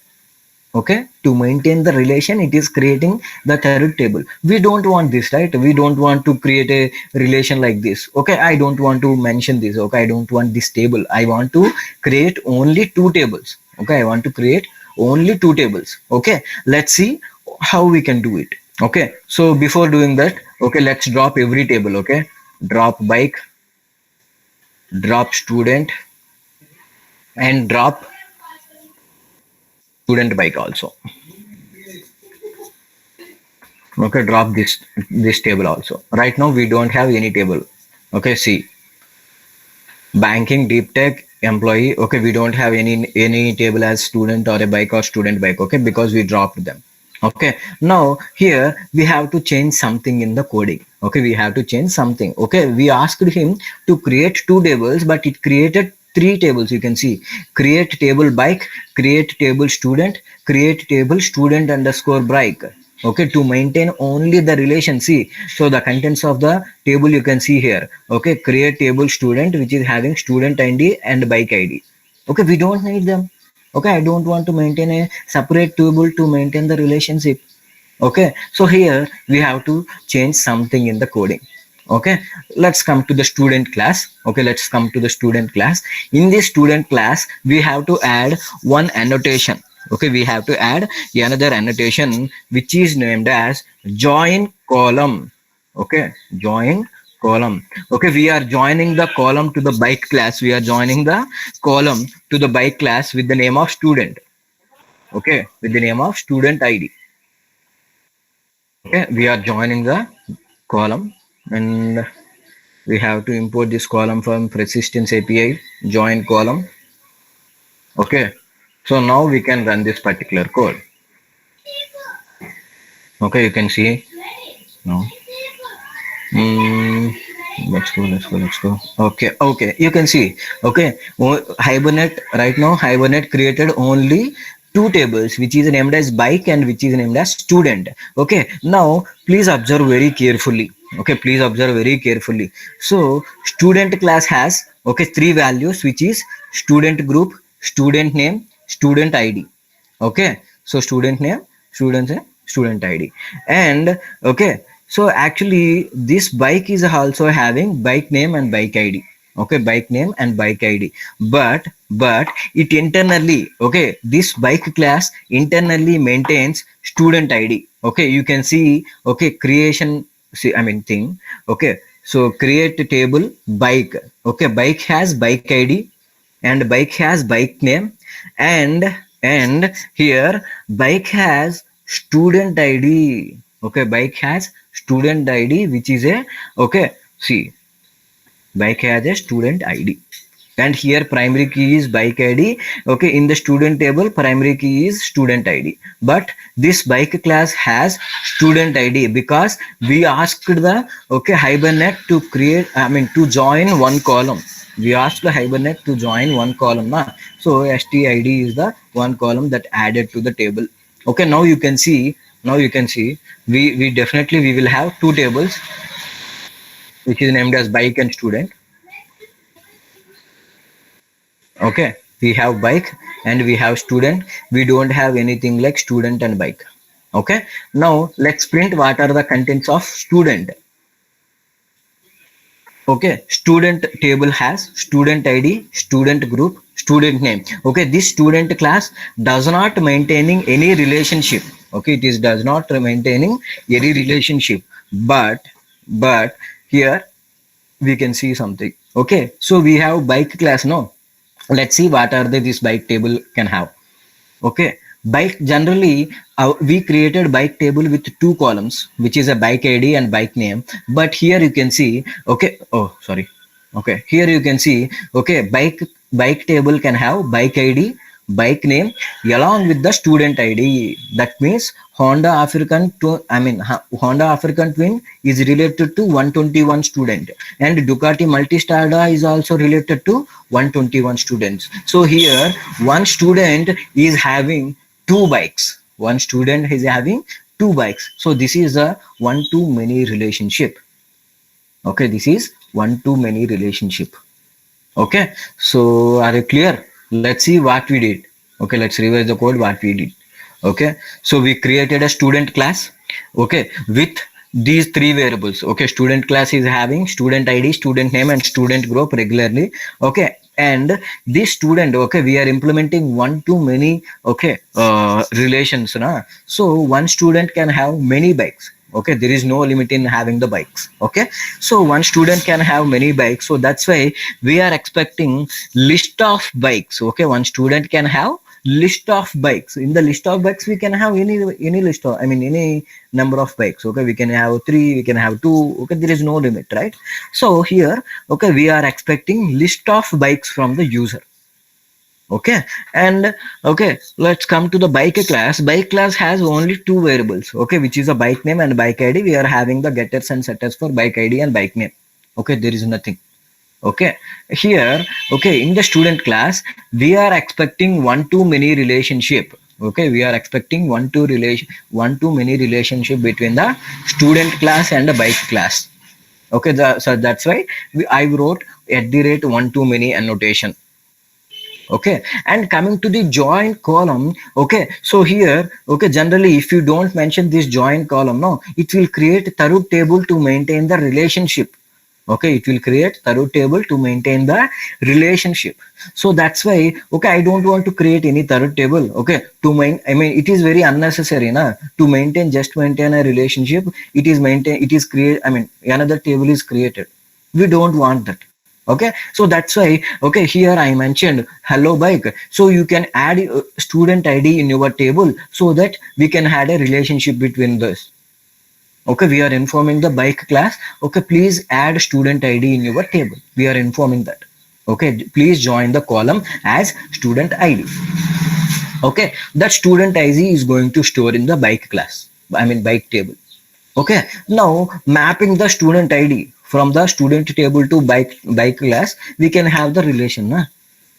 Okay, to maintain the relation, it is creating the third table. We don't want this, right? We don't want to create a relation like this. Okay, I don't want to mention this. Okay, I don't want this table. I want to create only two tables. Okay, I want to create only two tables. Okay, let's see how we can do it. Okay, so before doing that, okay, let's drop every table. Okay, drop bike, drop student, and drop student bike also. Okay, drop this table also. Right now we don't have any table. Okay, see, banking, deep tech, employee. Okay, we don't have any table as student or a bike or student bike. Okay, because we dropped them. Okay, now here we have to change something in the coding. Okay, we have to change something. Okay, we asked him to create two tables, but it created three tables. You can see create table bike, create table student, create table student underscore bike. Okay, to maintain only the relation. See, so the contents of the table you can see here. Okay, create table student which is having student ID and bike ID. Okay, we don't need them. Okay, I don't want to maintain a separate table to maintain the relationship. Okay, so here we have to change something in the coding. Okay, let's come to the student class. Okay, let's come to the student class. In this student class we have to add one annotation. Okay, we have to add another annotation which is named as join column. Okay, join column. Okay, we are joining the column to the bike class. We are joining the column to the bike class with the name of student. Okay, with the name of student ID. Okay, we are joining the column, and we have to import this column from persistence API join column. Okay, so now we can run this particular code. Okay, you can see now. Let's go. Okay, you can see. Okay, Hibernate right now. Hibernate created only two tables, which is named as bike and which is named as student. Okay, now please observe very carefully. Okay, please observe very carefully. So student class has, okay, three values, which is student group, student name, student id. Okay, so student name, student id. And okay, so actually this bike is also having bike name and bike id. Okay, bike name and bike id. But it internally, okay, this bike class internally maintains student id. Okay, you can see, okay, creation, see, I mean thing. Okay, so create table bike. Okay, bike has bike id and bike has bike name. And here bike has student id. Okay, bike has student id, which is a, okay, see, bike has a student id. And here primary key is bike id. Okay, in the student table primary key is student id. But this bike class has student id because we asked the, okay, hibernate to create, I mean to join one column. We asked the hibernate to join one column na. So stid is the one column that added to the table. Okay, now you can see, we definitely we will have two tables, which is named as bike and student. Okay, we have bike and we have student. We don't have anything like student and bike. Okay, now let's print what are the contents of student. Okay, student table has student id, student group, student name. Okay, this student class does not maintaining any relationship. Okay, it is does not maintaining any relationship. But here we can see something. Okay, so we have bike class. No, let's see what are this bike table can have. Okay, bike generally, we created bike table with two columns, which is a bike id and bike name. But here you can see, okay, oh sorry, okay, here you can see, okay, bike table can have bike id, bike name along with the student id. That means Honda African Honda African Twin is related to 121 student, and Ducati Multistrada is also related to 121 students. So here one student is having two bikes. One student is having two bikes. So this is a one to many relationship. Okay, this is one to many relationship. Okay, so are you clear? Let's see what we did. Okay, let's revise the code what we did. Okay, so we created a student class, okay, with these three variables. Okay, student class is having student id, student name, and student group regularly. Okay, and this student, okay, we are implementing one to many, okay, relations na. So one student can have many bikes. Okay, there is no limit in having the bikes. Okay, so one student can have many bikes, so that's why we are expecting list of bikes. Okay, one student can have list of bikes. In the list of bikes we can have any list of, I mean any number of bikes. Okay, we can have 3, we can have 2. Okay, there is no limit, right? So here, okay, we are expecting list of bikes from the user. Okay, and okay, let's come to the bike class. Bike class has only two variables, okay, which is a bike name and bike id. We are having the getters and setters for bike id and bike name. Okay, there is nothing. Okay, here, okay, in the student class we are expecting one to many relationship. Okay, we are expecting one to many relationship between the student class and the bike class. Okay, so that's why I wrote @one to many annotation. Okay, and coming to the join column. Okay, so here, okay, generally if you don't mention this join column, no, it will create thorough table to maintain the relationship. Okay, it will create thorough table to maintain the relationship. So that's why, okay, I don't want to create any thorough table. Okay, to main, I mean it is very unnecessary na, to maintain, just maintain a relationship. It is create, I mean another table is created. We don't want that. Okay, so that's why, okay, here I mentioned hello bike, so you can add student id in your table so that we can add a relationship between this. Okay, we are informing the bike class, okay, please add student id in your table. We are informing that. Okay, please join the column as student id. Okay, that student id is going to store in the bike class, I mean bike table. Okay, now mapping the student id from the student table to bike class, we can have the relation na?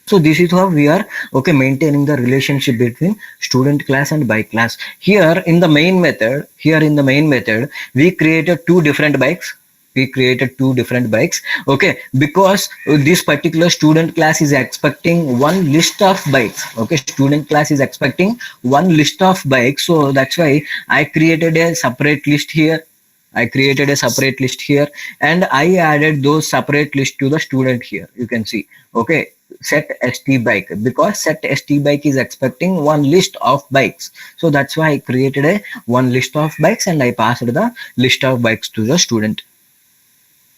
So this is how we are, okay, maintaining the relationship between student class and bike class. Here in the main method, we created two different bikes. we created two different bikes. Okay, because this particular student class is expecting one list of bikes. Okay, student class is expecting one list of bikes, so that's why I created a separate list here. I created a separate list here, and I added those separate list to the student here. You can see. Okay, set st bike, because set st bike is expecting one list of bikes, so that's why I created a one list of bikes and I passed the list of bikes to the student.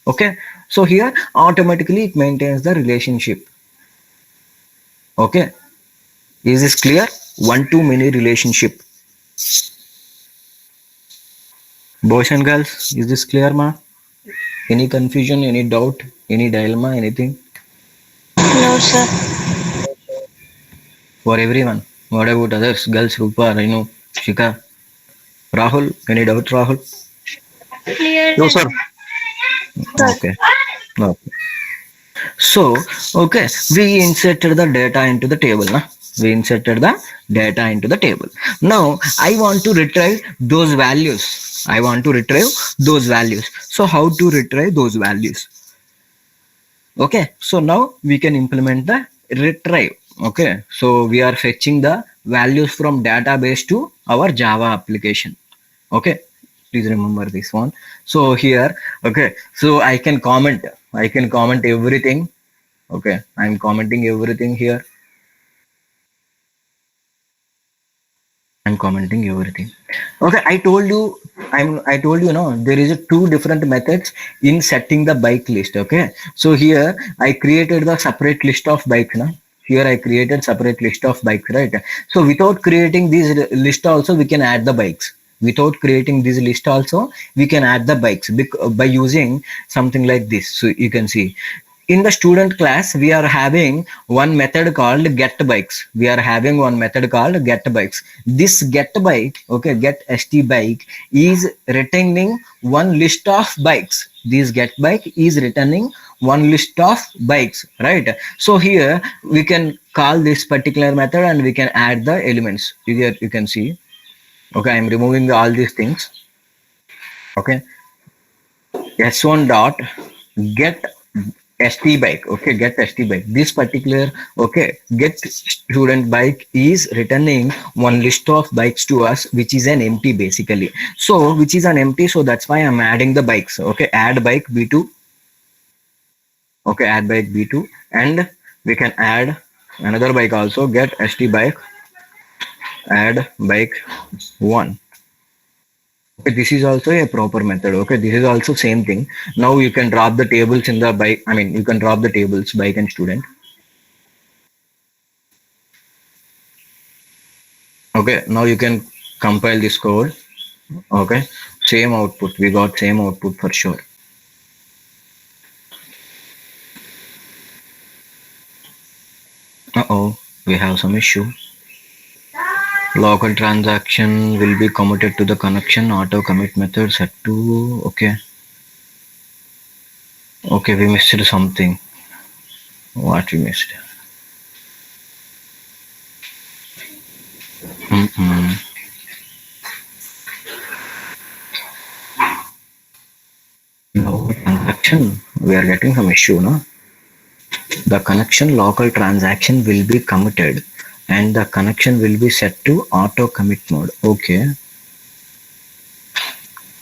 Okay, so here automatically it maintains the relationship. Okay, is this clear? One to many relationship. Boys and girls, is this clear, ma? Any confusion, any doubt, any dilemma, anything? No, sir. For everyone. What about others? Girls, Rupa, Renu, Shika, Rahul? Any doubt, Rahul? Clear. No, sir. Okay. Okay. So, okay, we inserted the data into the table. Na? We inserted the data into the table. Now, I want to retrieve those values. I want to retrieve those values. So, how to retrieve those values? Okay, so now we can implement the retrieve. Okay, so we are fetching the values from database to our Java application. Okay, please remember this one. So here, okay, so I can comment everything. Okay, I'm commenting everything here. I'm commenting everything. Okay, I told you, there is a two different methods in setting the bike list. Okay, so here I created the separate list of bikes. Na? Here I created separate list of bikes, right? So without creating this list also, we can add the bikes. Without creating this list also, we can add the bikes by using something like this. So you can see in the student class, we are having one method called get bikes. We are having one method called get bikes. This get bike, okay, get st bike is returning one list of bikes. This get bike is returning one list of bikes, right? So here we can call this particular method and we can add the elements. Here you can see. Okay, I'm removing all these things. Okay, s1 dot get st bike. Okay, get st bike. This particular, okay, get student bike is returning one list of bikes to us, which is an empty basically. So which is an empty, so that's why I'm adding the bikes. Okay, add bike b2. Okay, add bike b2, and we can add another bike also, get st bike, add bike 1. Okay, this is also a proper method. Okay, this is also same thing. Now you can drop the tables in the bike. I mean, you can drop the tables bike and student. Okay, now you can compile this code. Okay, same output. We got same output for sure. Uh-oh, we have some issue. Local transaction will be committed to the connection auto commit method set to. Okay, we missed something. What we missed? Local transaction, we are getting some issue, no? The connection local transaction will be committed and the connection will be set to auto commit mode. Okay.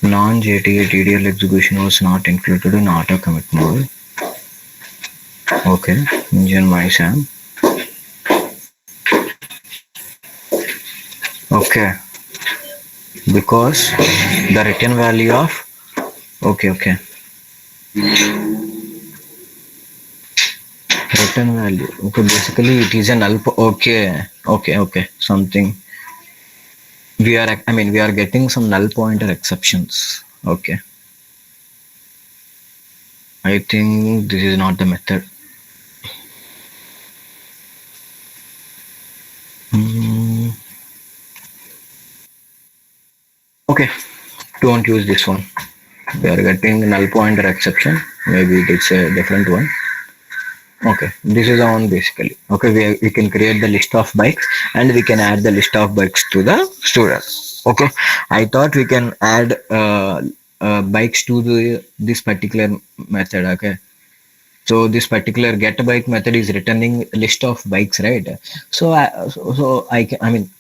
Non-JTA TDL execution was not included in auto commit mode. Okay. Engine MySam. Okay. Because the return value of okay. Return value. Okay, basically it is a null. Okay. Something. We are getting some null pointer exceptions. Okay. I think this is not the method. Okay, don't use this one. We are getting null pointer exception. Maybe it's a different one. Okay, this is the one basically. Okay, we can create the list of bikes and we can add the list of bikes to the students. Okay, I thought we can add bikes to this particular method. Okay, so this particular get bike method is returning list of bikes, right? So I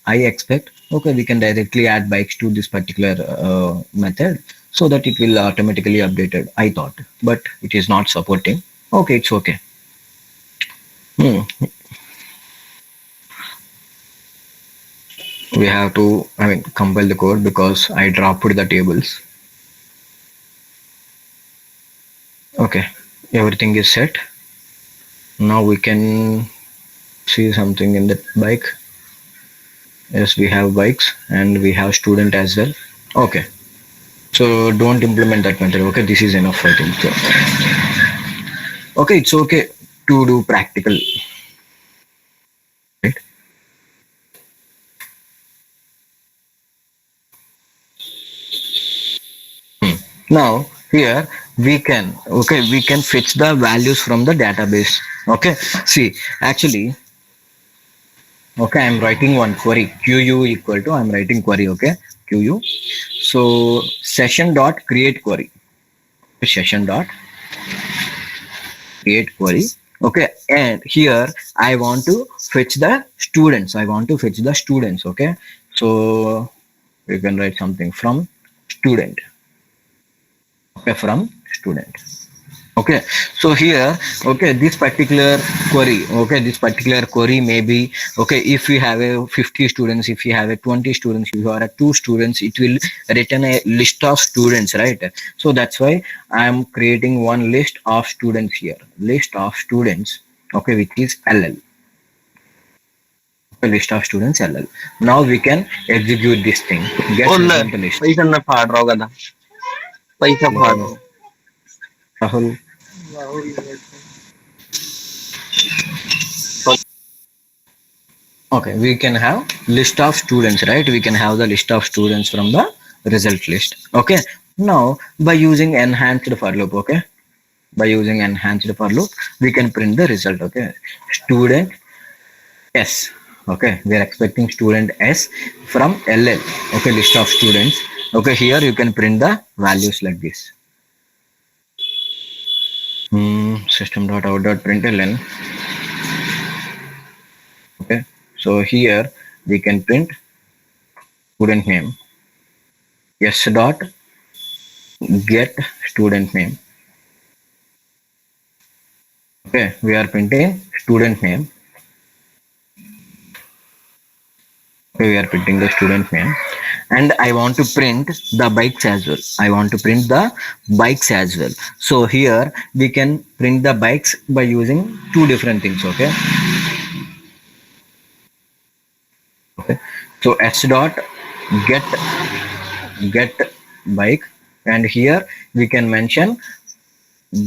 expect, okay, we can directly add bikes to this particular method so that it will automatically updated, I thought, but it is not supporting. Okay, it's okay. Hmm. We have to, compile the code because I dropped the tables. Okay, everything is set. Now we can see something in the bike. Yes, we have bikes and we have student as well. Okay, so don't implement that method. Okay, this is enough, I think. So, okay, it's okay to do practical, right? Now here we can fetch the values from the database. Okay, see, actually, okay, I'm writing one query, QU equal to, I'm writing query, okay, QU. So session dot create query, session dot create query. Okay, and here I want to fetch the students. I want to fetch the students. Okay, so you can write something from student. Okay, from student. Okay, so here, okay, this particular query, okay, this particular query may be, okay, if we have a 50 students, if you have a 20 students, if you are a 2 students, it will return a list of students, right? So that's why I'm creating one list of students here, list of students, okay, which is LL, a list of students LL. Now we can execute this thing, get Olle, result list. पैसा न फाड़ रहा होगा था पैसा फाड़ रहा हूँ। Rahul, okay, we can have list of students, right? We can have the list of students from the result list. Okay, now by using enhanced for loop, okay, by using enhanced for loop, we can print the result. Okay, student S. Okay, we are expecting student S from LL. Okay, list of students. Okay, here you can print the values like this. System.out.println. Okay, so here we can print student name. S dot get student name. Okay, we are printing student name. Okay, we are printing the student name, and I want to print the bikes as well. I want to print the bikes as well. So here we can print the bikes by using two different things. Okay. Okay. So s dot get get bike, and here we can mention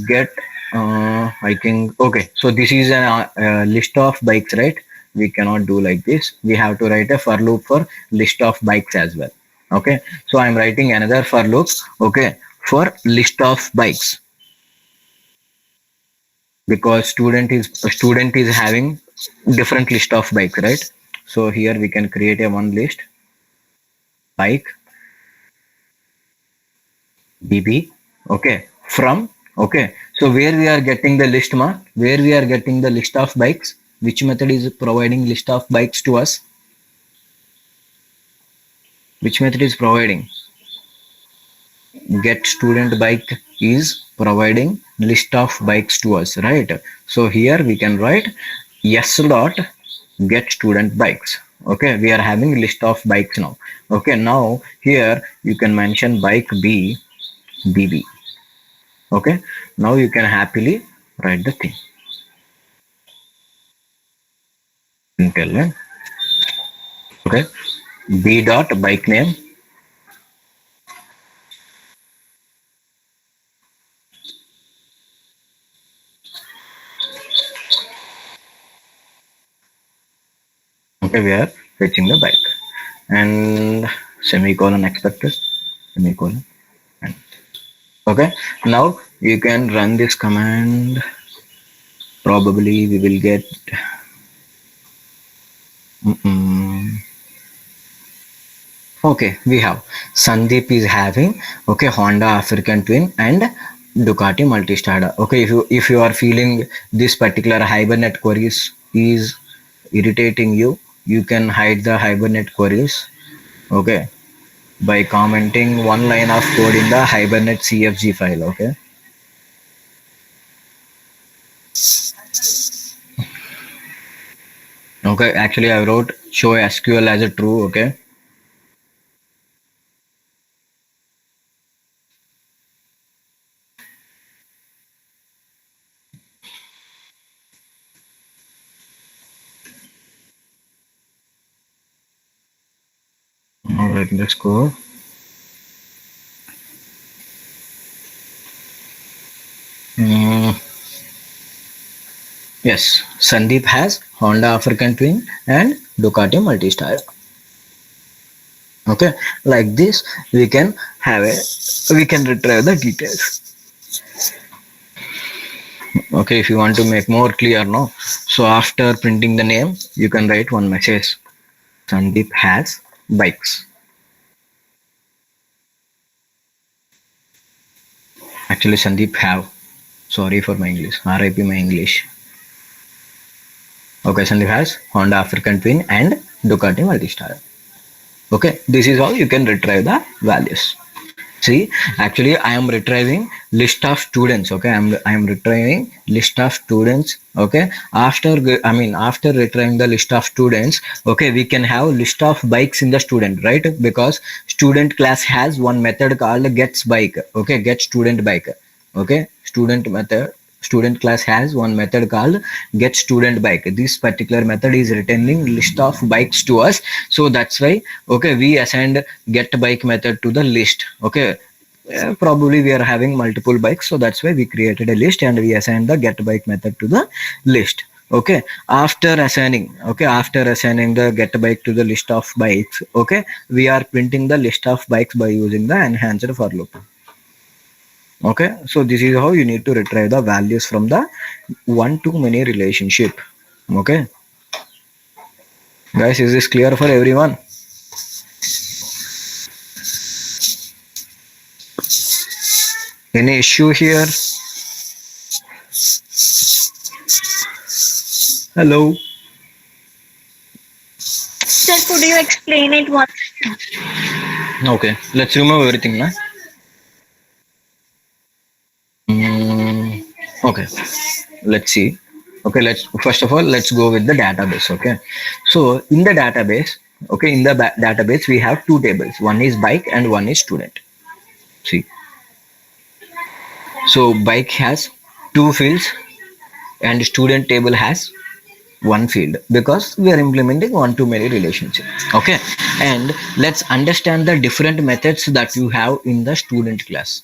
get I think, okay, so this is a list of bikes, right? We cannot do like this. We have to write a for loop for list of bikes as well. Okay, so I'm writing another for loop, okay, for list of bikes, because student is having different list of bikes, right? So here we can create a one list bike bb, okay, from, okay, so where we are getting the list, where we are getting the list of bikes, which method is providing list of bikes to us, which method is providing, get student bike is providing list of bikes to us, right? So here we can write s dot get student bikes. Okay, we are having list of bikes now. Okay, now here you can mention bike b bb. Okay, now you can happily write the thing. Println. Okay, b dot bike name. Okay, we are fetching the bike, and semicolon expected, semicolon. And okay, now you can run this command. Probably we will get Okay, we have Sandeep is having okay Honda African Twin and Ducati Multistrada. Okay, if you are feeling this particular Hibernate queries is irritating you, you can hide the Hibernate queries. Okay, by commenting one line of code in the Hibernate CFG file. Okay. Okay, actually I wrote show SQL as a true. Okay. All right, let's go. Mm, yes, Sandeep has Honda African Twin and Ducati Multistrada. Okay, like this we can retrieve the details. Okay, if you want to make more clear, no, so after printing the name you can write one message. Sandeep has bikes. Actually Sandeep have, sorry for my English, RIP my English. Okay, Sandeep has Honda African Twin and Ducati Multistrada. Okay, this is how you can retrieve the values. See, actually I am retrieving list of students. Okay, I am retrieving list of students. Okay, after retrieving the list of students, okay, we can have list of bikes in the student, right? Because student class has one method called gets bike. Okay, get student bike. Okay, student class has one method called get student bike. This particular method is returning list of bikes to us, so that's why okay we assigned get bike method to the list. Okay, probably we are having multiple bikes, so that's why we created a list and we assigned the get bike method to the list. Okay, after assigning the get bike to the list of bikes, okay, we are printing the list of bikes by using the enhanced for loop. Okay, so this is how you need to retrieve the values from the one to many relationship. Okay, guys, is this clear for everyone? Any issue here? Hello. Sir, could you explain it once? Okay, let's remove everything now. Okay, let's see. Okay, let's first of all let's go with the database. Okay, so in the database, okay, in the database we have two tables. One is bike and one is student. See, so bike has two fields and student table has one field because we are implementing one to many relationship. Okay, and let's understand the different methods that you have in the student class.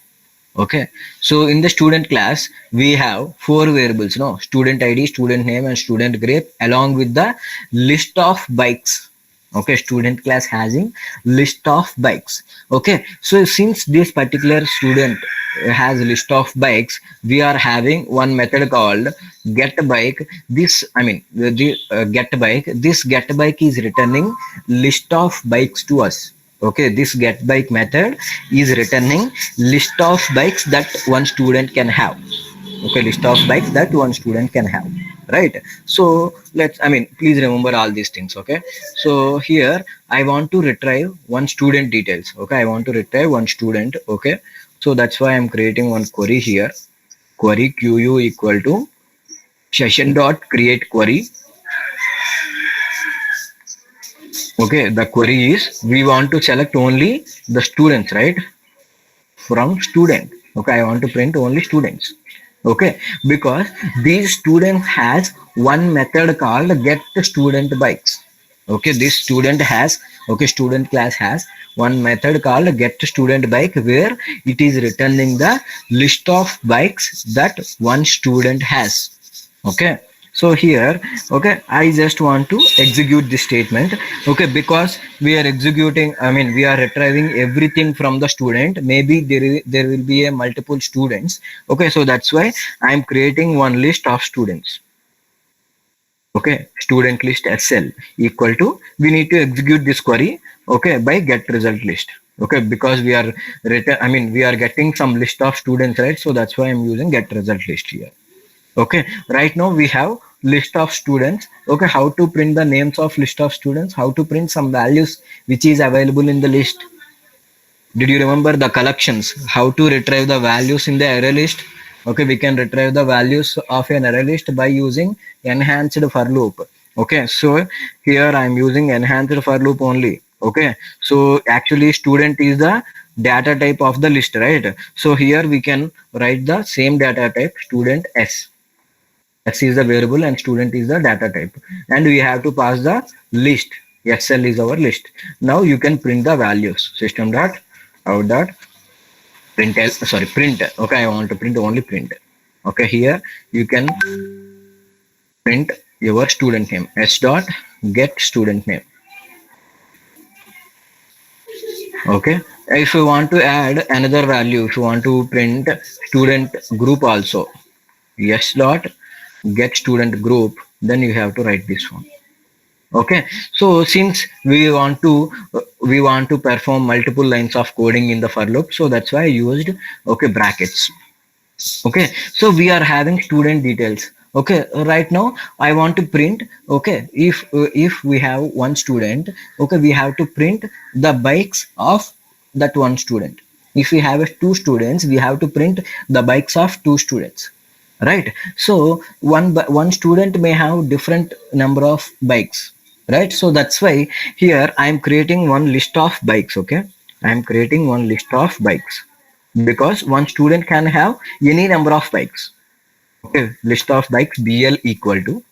Okay, so in the student class we have four variables, no, student id, student name and student grade along with the list of bikes. Okay, student class having list of bikes. Okay, so since this particular student has a list of bikes, we are having one method called get bike. This get bike, this get bike is returning list of bikes to us. Okay, this get bike method is returning list of bikes that one student can have. Okay, list of bikes that one student can have, right? So please remember all these things. Okay, so here I want to retrieve one student details. Okay, I want to retrieve one student. Okay, so that's why I'm creating one query here. Query qu equal to session dot create query. Okay, the query is we want to select only the students, right? From student. Okay, I want to print only students. Okay, because these students has one method called get student bikes. Okay, this student has, okay, student class has one method called get student bike where it is returning the list of bikes that one student has. Okay, so here, okay, I just want to execute this statement. Okay, because we are executing, we are retrieving everything from the student. Maybe there will be a multiple students. Okay, so that's why I am creating one list of students. Okay, student list SL equal to, we need to execute this query, okay, by get result list. Okay, because we are we are getting some list of students, right? So that's why I'm using get result list here. Okay, right now we have list of students. Okay, how to print the names of list of students, how to print some values which is available in the list. Did you remember the collections, how to retrieve the values in the array list? Okay, we can retrieve the values of an array list by using enhanced for loop. Okay, so here I'm using enhanced for loop only. Okay, so actually student is the data type of the list, right? So here we can write the same data type, student S is the variable and student is the data type, and we have to pass the list. SL is our list. Now you can print the values. System dot out dot print print. Okay, I want to print only print. Okay, here you can print your student name. S dot get student name. Okay, if you want to add another value, if you want to print student group also, S dot get student group, then you have to write this one. Okay, so since we want to perform multiple lines of coding in the for loop, so that's why I used, okay, brackets. Okay, so we are having student details. Okay, right now I want to print, okay, if we have one student, okay, we have to print the bikes of that one student. If we have two students, we have to print the bikes of two students, right? So one student may have different number of bikes, right? So that's why here I'm creating one list of bikes. Okay, I'm creating one list of bikes because one student can have any number of bikes. Okay, list of bikes BL equal to,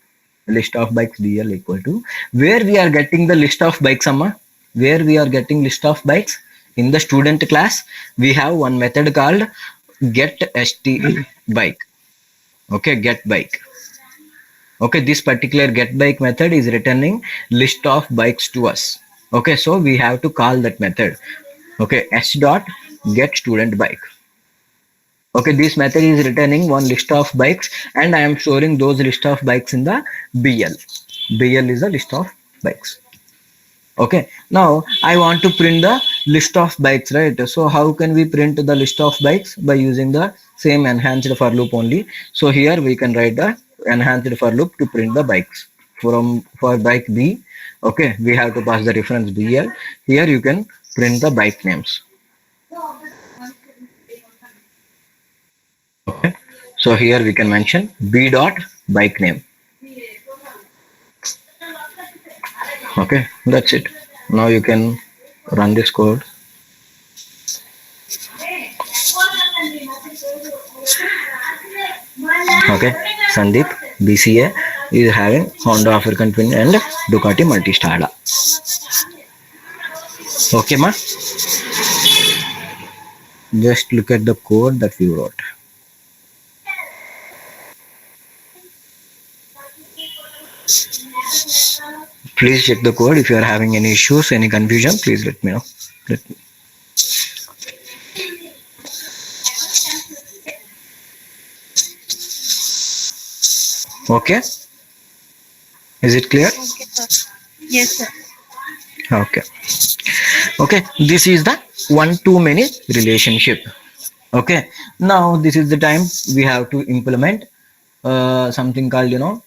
list of bikes BL equal to, where we are getting the list of bikes, Amma? Where we are getting list of bikes? In the student class, we have one method called get st bike. Okay, get bike. Okay, this particular get bike method is returning list of bikes to us. Okay, so we have to call that method. Okay, s dot get student bike. Okay, this method is returning one list of bikes and I am storing those list of bikes in the BL. BL is a list of bikes. Okay, now I want to print the list of bikes, right? So how can we print the list of bikes? By using the same enhanced for loop only. So here we can write the enhanced for loop to print the bikes. For bike B, okay, we have to pass the reference BL. Here you can print the bike names. Okay, so here we can mention B dot bike name. Okay, that's it. Now you can run this code. Okay, Sandeep BCA is having Honda African Twin and Ducati Multistrada. Okay, ma. Just look at the code that we wrote. Please check the code. If you are having any issues, any confusion, please let me know. Okay. Is it clear? Okay, sir. Yes, sir. Okay. Okay. This is the one-to-many relationship. Okay. Now this is the time we have to implement something called,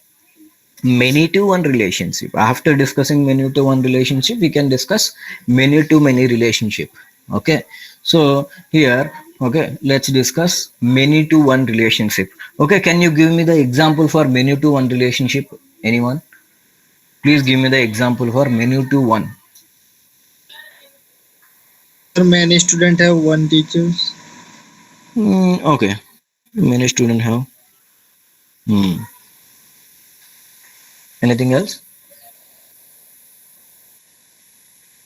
many to one relationship. After discussing many to one relationship, we can discuss many to many relationship. Okay, so here, okay, let's discuss many to one relationship. Okay, can you give me the example for many to one relationship? Anyone? Please give me the example for many to one. Many students have one teacher. Okay, many student have. Anything else?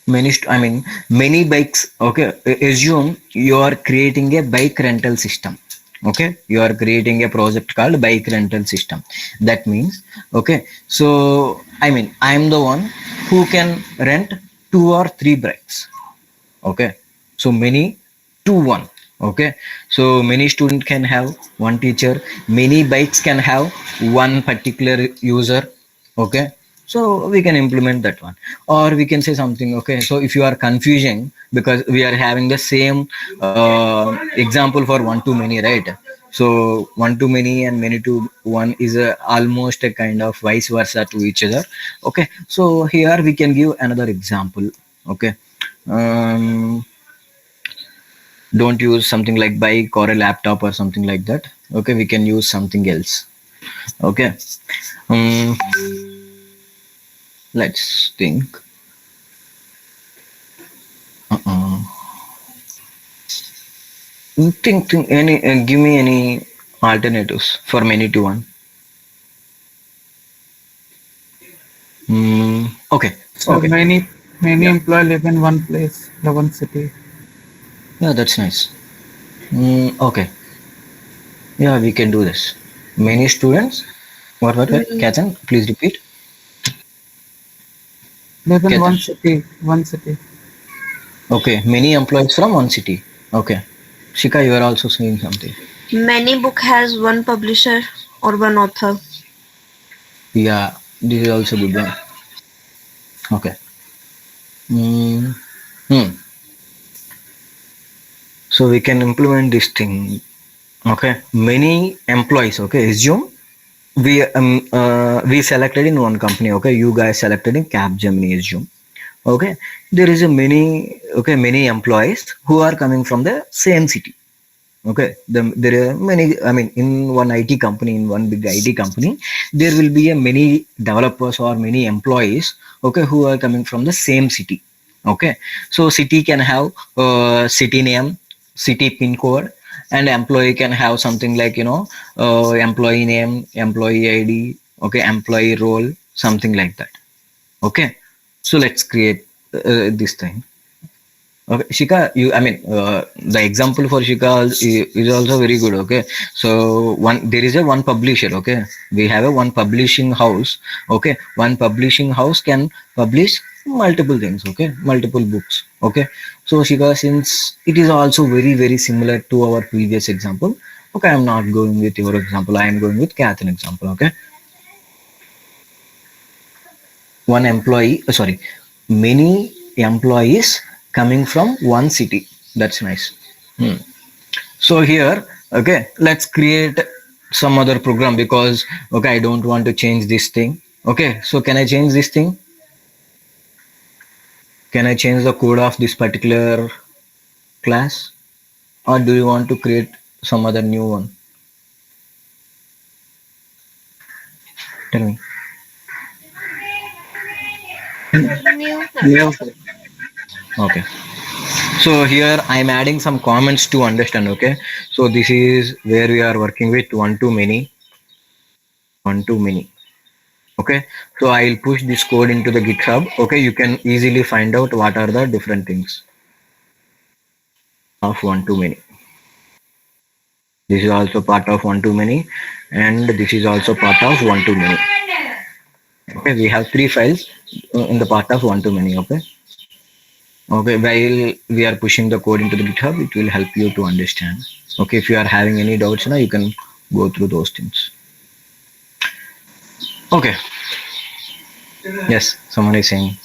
Many bikes. Okay, assume you are creating a bike rental system. Okay, you are creating a project called bike rental system. That means, okay, so I am the one who can rent 2 or 3 bikes. Okay, so many to one. Okay, so many students can have one teacher, many bikes can have one particular user. Okay, so we can implement that one, or we can say something. Okay, so if you are confusing because we are having the same example for one to many, right? So one to many and many to one is almost a kind of vice versa to each other. Okay, so here we can give another example. Okay, um, don't use something like bike or a laptop or something like that. Okay, we can use something else. Okay, um, let's think. Uh-uh. Think any. Give me any alternatives for many to one. Okay, So okay, many yeah, employees live in one place, the one city. yeah, that's nice. Okay, yeah, we can do this. Many students. What? Mm, Catherine, please repeat. Live in one Catherine. city, one city. Okay, many employees from one city. Okay, Shika, you are also saying something. Many book has one publisher or one author. Yeah, this is also good one. Okay. Mm, hmm. So we can implement this thing. Okay, many employees. Okay, assume we selected in one company. Okay, you guys selected in Capgemini. Assume. Okay, there is a many employees who are coming from the same city. Okay, there are many. I mean, in one IT company, in one big IT company, there will be a many developers or many employees. Okay, who are coming from the same city. Okay, so city can have city name, city pin code, and employee can have something like employee name, employee ID. Okay, employee role, something like that. Okay, so let's create this thing. Okay, Shika, the example for Shika is also very good. Okay, so there is a one publisher. Okay, we have a one publishing house. Okay, one publishing house can publish multiple things. Okay, multiple books. Okay, so Shika, since it is also very similar to our previous example. Okay, I'm not going with your example. I am going with Catherine example. Okay, one employee. Sorry, many employees coming from one city. That's nice. Hmm. So here, okay, let's create some other program because okay, I don't want to change this thing. Okay, so can I change this thing? Can I change the code of this particular class, or do you want to create some other new one? Tell me. New sir. New, sir. Okay. So here I'm adding some comments to understand. Okay. So this is where we are working with one to many, one to many. Okay, so I'll push this code into the GitHub. Okay, you can easily find out what are the different things of one to many. This is also part of one to many, and this is also part of one to many. Okay, we have three files in the part of one to many. Okay, while we are pushing the code into the GitHub, it will help you to understand. Okay, if you are having any doubts now, you can go through those things. Okay, yes, someone is saying.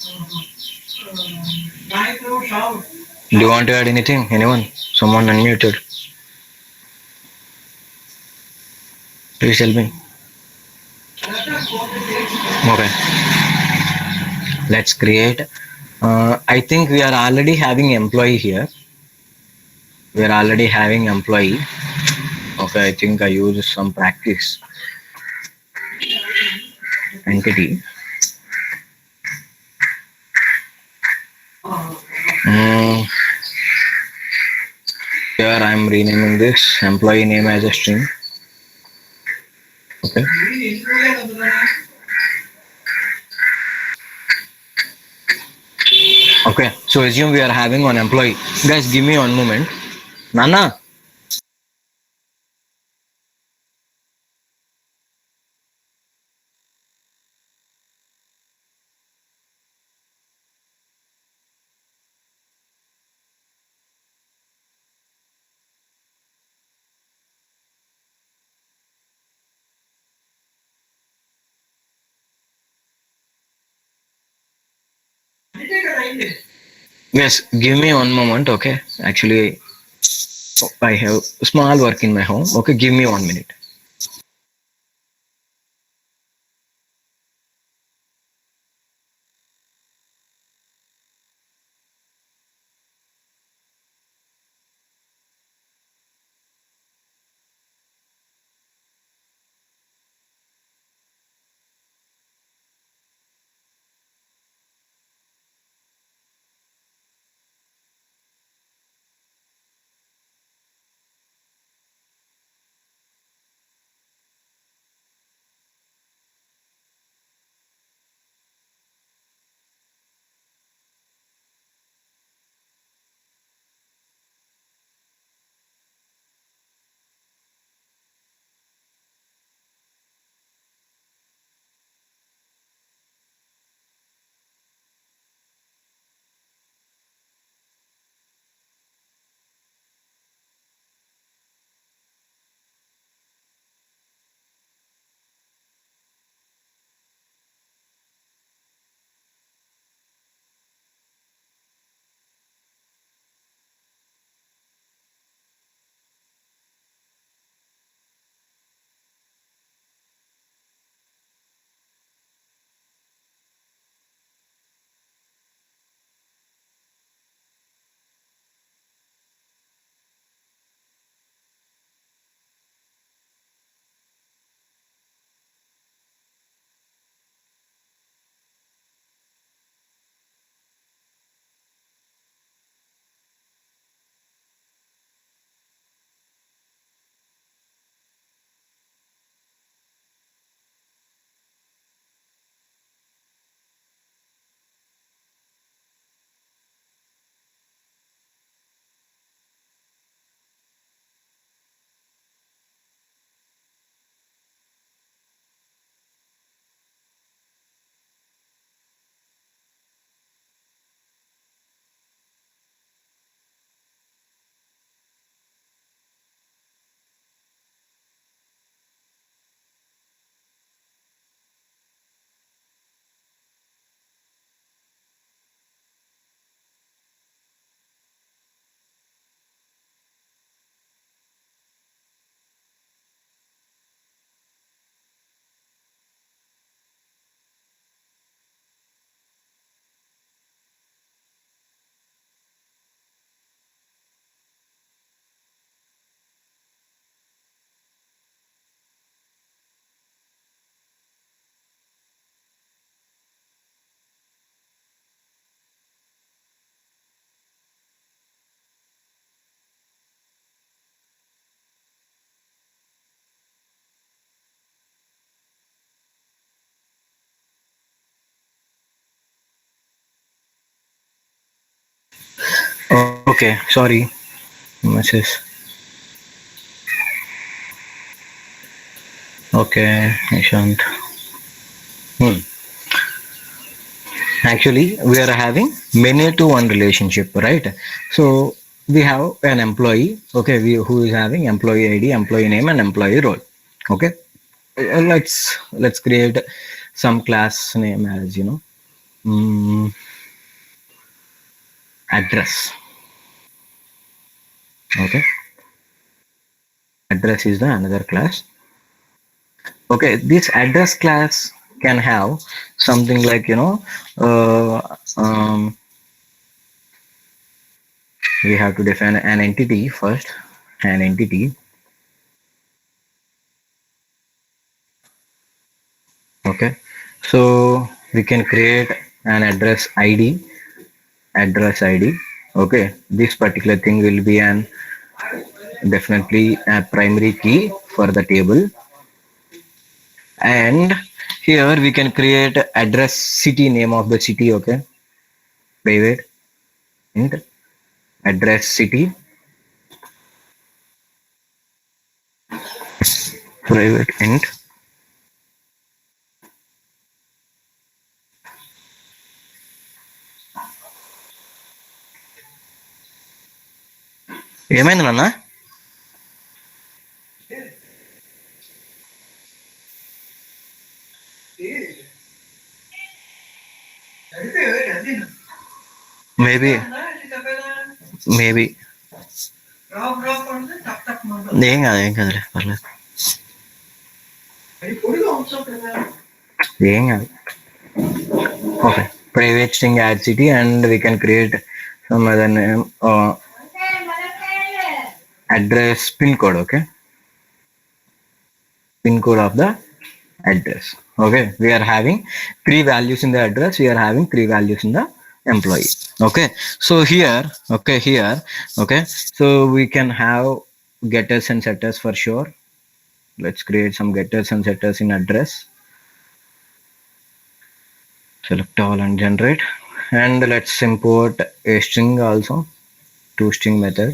Do you want to add anything? Anyone? Someone unmuted. Please tell me. Okay, let's create. I think we are already having employee here. We are already having employee. Okay, I think I use some practice entity. Mm, here I am renaming this employee name as a string. Okay. Okay. So assume we are having one employee. Guys, give me one moment. Nana. Yes, give me one moment, okay? Actually, I have small work in my home. Okay, give me 1 minute. Okay, sorry, Mrs. Okay, Nishant. Hmm. Actually, we are having many to one relationship, right? So we have an employee, okay, who is having employee ID, employee name, and employee role. Okay, let's create some class name as address. Okay, address is the another class. Okay, this address class can have something like uh, um, we have to define an entity first, an entity. Okay, so we can create an address id. Okay, this particular thing will be an definitely a primary key for the table, and here we can create address city, name of the city. Okay, private int address city, private int. ఏమైంది నాన్న? Maybe maybe ఏం కాదులే పర్లేదు. ఏం కాదు. Okay, private string add city and we can create some other name, address pin code. Okay, pin code of the address. Okay, we are having 3 values in the address, we are having 3 values in the employee. Okay, so here, okay, so we can have getters and setters for sure. Let's create some getters and setters in address. Select all and generate, and let's import a string also, toString method.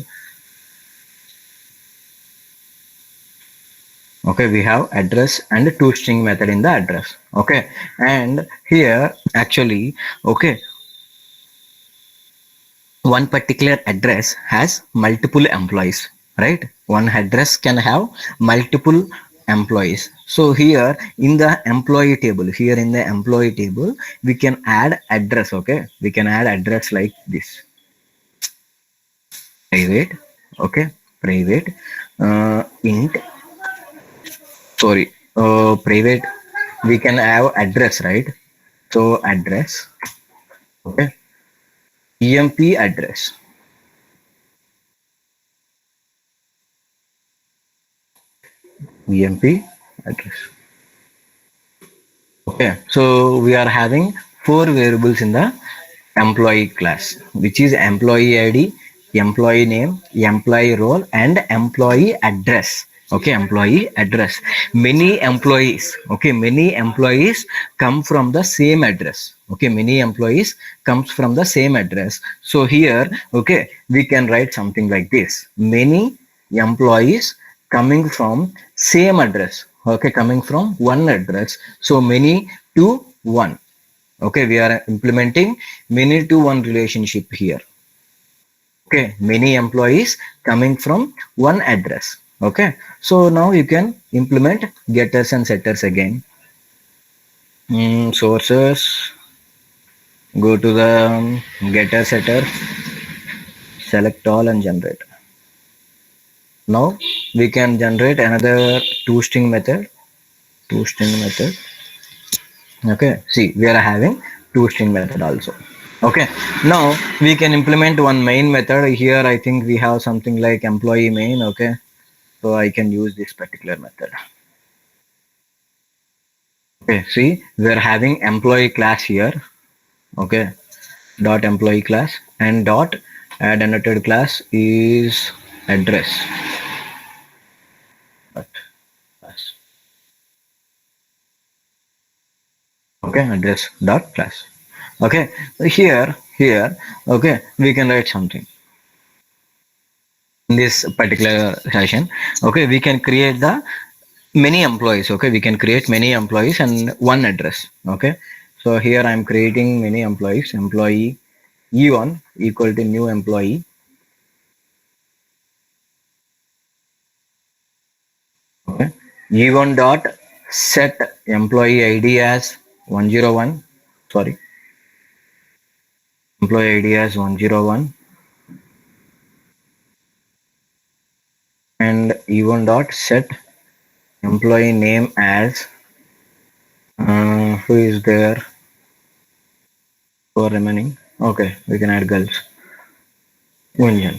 Okay, we have address and toString method in the address. Okay, and here actually, okay, one particular address has multiple employees, right? One address can have multiple employees. So here in the employee table, we can add address. Okay, we can add address like this: private, okay, private, int, sorry, private, we can have address, right? So address, okay, emp address, emp address. Okay, so we are having 4 variables in the employee class, which is employee id, employee name, employee role, and employee address. Okay, employee address. Many employees, okay, many employees come from the same address. Okay, many employees comes from the same address. So here, okay, we can write something like this: many employees coming from same address. Okay, coming from one address. So many to one. Okay, we are implementing many to one relationship here. Okay, many employees coming from one address. Okay, so now you can implement getters and setters again. Sources, go to the getter setter, select all and generate. Now we can generate another toString method. Okay, see, we are having toString method also. Okay, now we can implement one main method here. I think we have something like employee main. Okay, so I can use this particular method. Okay, see, we are having employee class here. Okay, dot employee class, and dot add annotated class is address. Okay, address dot class. Okay, so here, okay, we can write something in this particular session. Okay, we can create the many employees. Okay, we can create many employees and one address. Okay, so here I'm creating many employees. Employee e1 equal to new employee. Okay, e1 dot set employee id as 101. Sorry, employee id as 101, and e1 dot set employee name as who is there for remaining. Okay, we can add girls, Gunjan.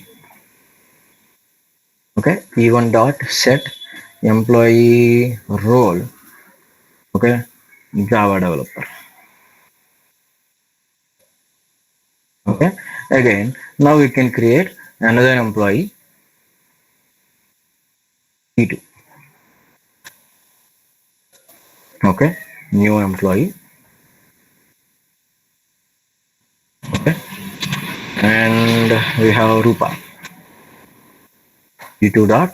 Okay, e1 dot set employee role. Okay, Java developer. Okay, again, now we can create another employee, e2. Okay, new employee. Okay, and we have Rupa. e2 dot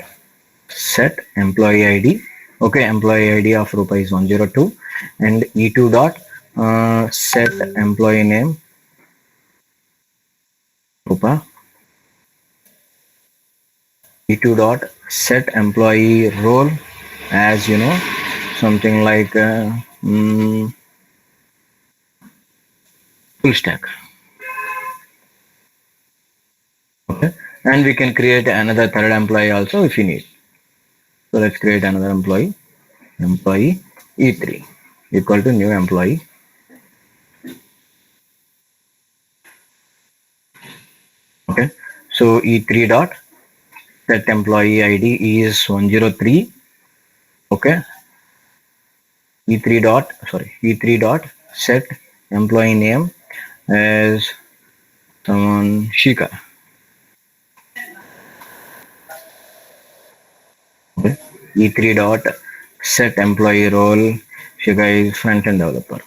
set employee id. Okay, employee id of Rupa is 102, and e2 dot set employee name Rupa. e2 dot set employee role as something like full stack. Okay, and we can create another third employee also if you need. So let's create another employee, employee E3 equal to new employee. Okay, so E3 dot set employee ID is 103. Okay, E3 dot set employee name as someone Shika. Okay, E3 dot set employee role Shika is front end developer.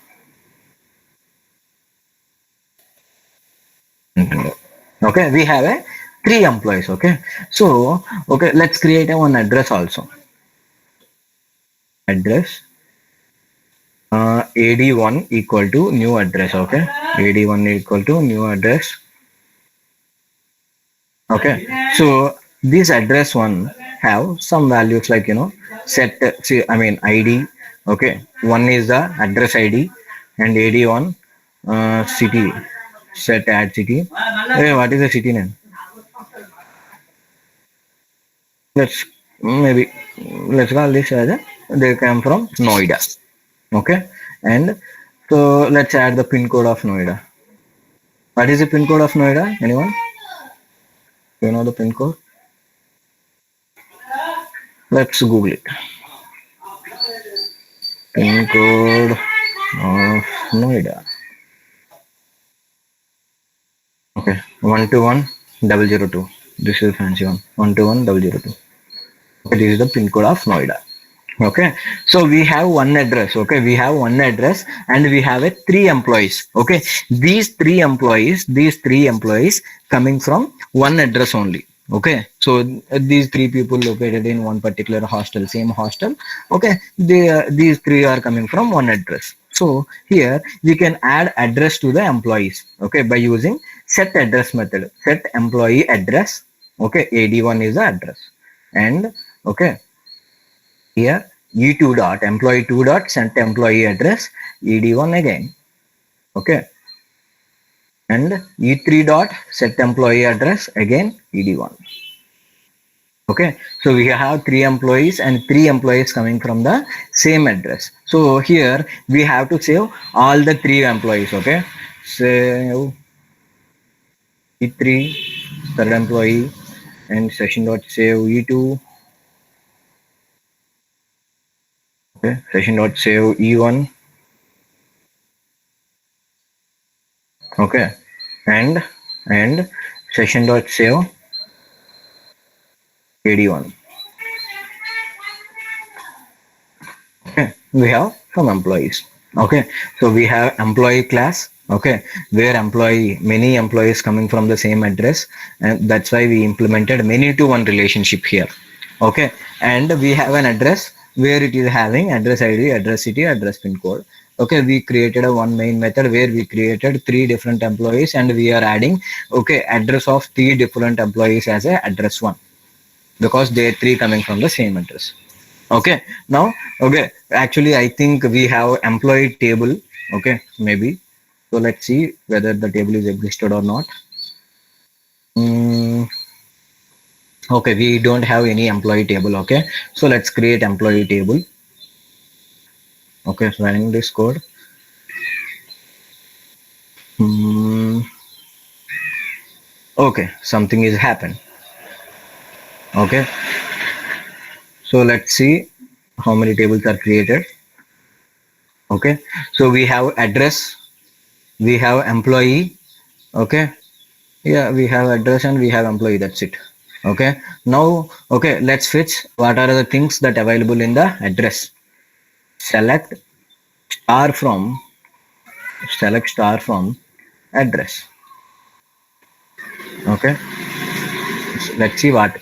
Okay, we have a three employees. Okay, so okay, let's create a one address also. Address AD1 equal to new address. Okay, AD1 equal to new address. Okay, so this address one have some values like set ID. Okay, one is the address ID and AD1 city set add city. Hey, what is the city name? Let's maybe let's call this as they come from Noida. Okay, and so let's add the pin code of Noida. What is the pin code of Noida? Anyone? You know the pin code? Let's Google it. Pin code of Noida. Okay, 121002. This is fancy one. 121002. Okay, this is the pin code of Noida. Okay, so we have one address. Okay, we have one address and we have a three employees. Okay, these three employees coming from one address only. Okay, so these three people located in one particular hostel, same hostel. Okay, these three are coming from one address. So here we can add address to the employees. Okay, by using set address method. Set employee address. Okay, AD1 is the address, and okay, here E2 dot employee 2 dot set employee address ED1 again. Okay, and E3 dot set employee address again ED1. Okay, so we have three employees and three employees coming from the same address. So here we have to save all the three employees. Okay, save E3 third employee and session dot save E2. Okay, session dot save E1. Okay, and session dot save AD1. Okay, we have some employees. Okay, so we have employee class. Okay, where many employees coming from the same address, and that's why we implemented many to one relationship here. Okay, and we have an address where it is having address ID, address city, address pin code. Okay, we created a one main method where we created three different employees and we are adding address of three different employees as a address one, because they are three coming from the same address. Okay, now actually I think we have employee table. Okay, maybe, so let's see whether the table is existed or not. Okay, we don't have any employee table. Okay, so let's create employee table. Okay, so running this code. Okay, something is happened. Okay, so let's see how many tables are created. Okay, so we have address, we have employee. Okay, yeah, we have address and we have employee. That's it. Okay, now let's fetch what are the things that available in the address. Select star from address. Okay, so let's see what.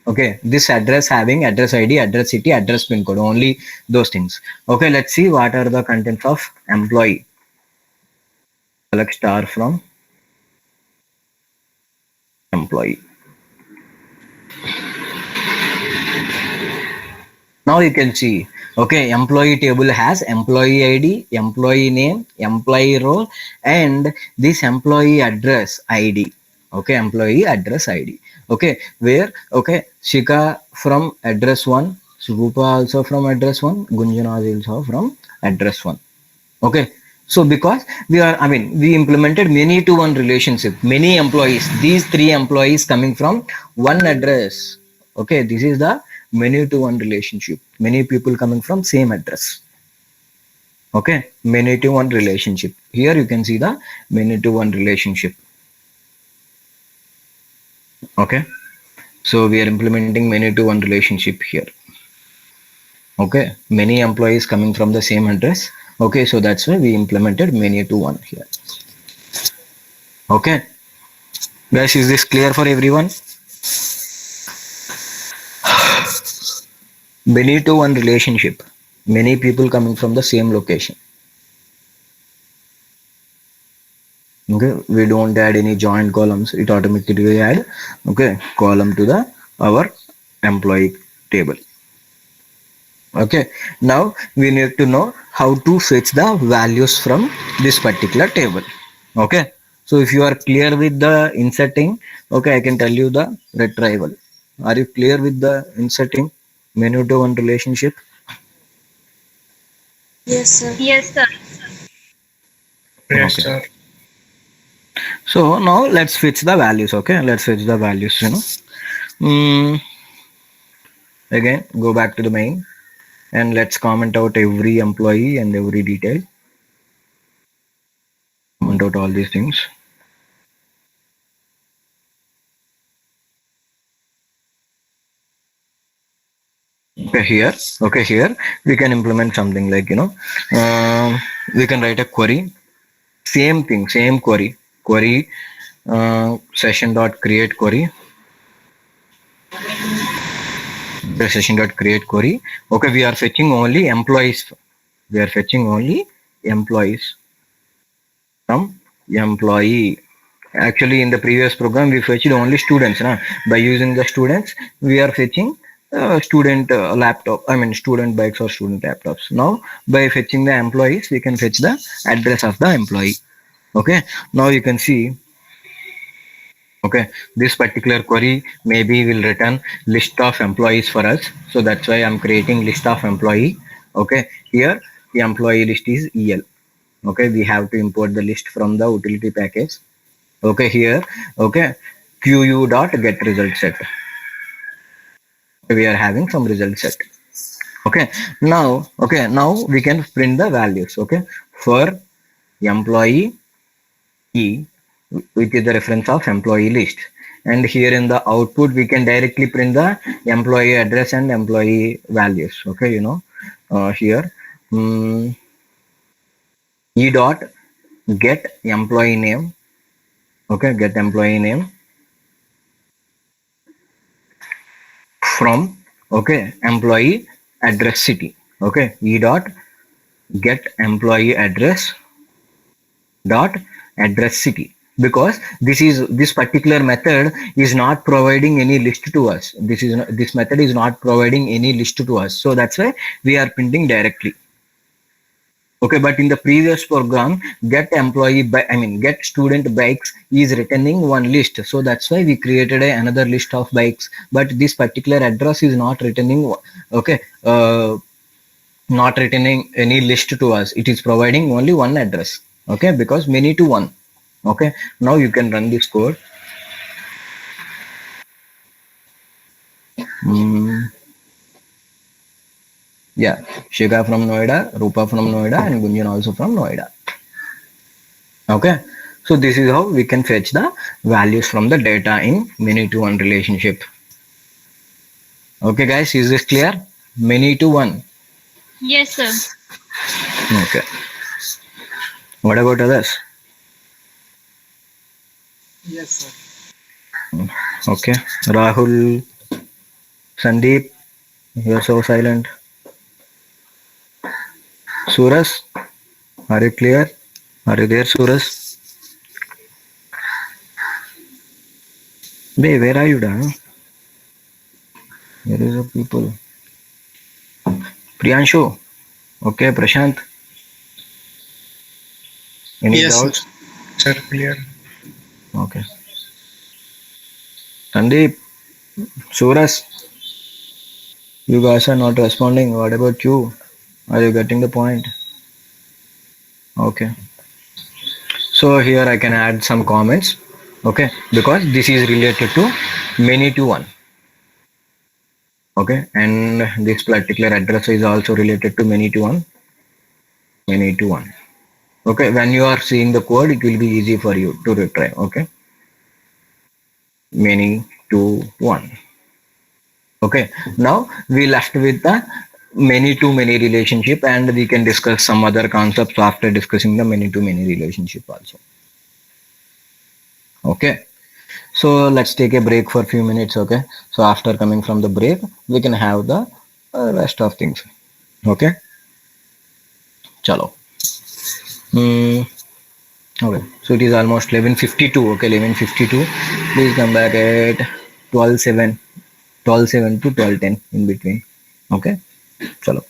Okay, this address having address ID, address city, address pin code, only those things. Okay, let's see what are the contents of employee. Select star from employee. Now you can see, employee table has employee ID, employee name, employee role, and this employee address ID. Okay, employee address ID. Okay, where okay, Shika from address 1, Sugupa also from address 1, Gunjana is also from address 1. Okay, so because we implemented many to one relationship, many employees, these three employees coming from one address. Okay, this is the many to one relationship, many people coming from same address. Okay, many to one relationship. Here you can see the many to one relationship. Okay, so we are implementing many to one relationship here. Okay, many employees coming from the same address. Okay, so that's why we implemented many to one here. Okay, guys, is this clear for everyone? Many to one relationship, many people coming from the same location. Okay, we don't add any joint columns, it automatically add okay column to the our employee table. Okay, now we need to know how to fetch the values from this particular table. Okay, so if you are clear with the inserting, okay, I can tell you the retrieval. Are you clear with the inserting menu to one relationship? Yes, sir. Yes, sir. Yes, Okay, sir. so now let's fetch the values. Okay, let's fetch the values, again go back to the main and let's comment out every employee and every detail, comment out all these things. Okay, here we can implement something like we can write a query, same thing, same query session dot create query, the session dot create query. Okay, we are fetching only employees, from employee. Actually, in the previous program, we fetched only students. By using the students, we are fetching student laptop. Student bikes or student laptops. Now, by fetching the employees, we can fetch the address of the employee. Okay. Now you can see. Okay, this particular query maybe will return list of employees for us. So that's why I'm creating list of employee. Okay, here the employee list is EL. Okay, we have to import the list from the utility package. Okay, here okay qu dot get result set, we are having some result set. Okay, now we can print the values. Okay, for employee e, which is the reference of employee list, and here in the output we can directly print the employee address and employee values. Okay, here e dot get employee name. Okay, get employee name from okay employee address city. Okay, e dot get employee address dot address city, because this particular method is not providing any list to us. This method is not providing any list to us, so that's why we are printing directly. Okay, but in the previous program, get employee by get student bikes is returning one list, so that's why we created another list of bikes. But this particular address is not returning. Okay, not returning any list to us. It is providing only one address. Okay, because many to one. Okay, now you can run this code. Yeah, Shika from Noida, Rupa from Noida, and Gunjan also from Noida. Okay, so this is how we can fetch the values from the data in many to one relationship. Okay, guys, is this clear? Many to one. Yes, sir. Okay. What about others? Yes, sir. Okay, Rahul, Sandeep, you're so silent. Suras, are you clear? Are you there, Suras? Hey, where are you, Dan? Where is the people? Priyanshu. Okay, Prashant. Any Yes, doubts? sir. Clear. Okay. Sandeep, Suras, you guys are not responding. What about you? Are you getting the point? Okay. So here I can add some comments. Okay, because this is related to many to one. Okay, and this particular address is also related to many to one, many to one. Okay, when you are seeing the code, it will be easy for you to retrieve. Okay, many to one. Okay, now we left with the many to many relationship, and we can discuss some other concepts after discussing the many to many relationship also. Okay, so let's take a break for a few minutes. Okay, so after coming from the break, we can have the rest of things. Okay, chalo. Hmm. Okay, so it is almost 11:52. Okay, 11:52. Please come back at 12:07, 12:07 to 12:10 in between. Okay, chalo.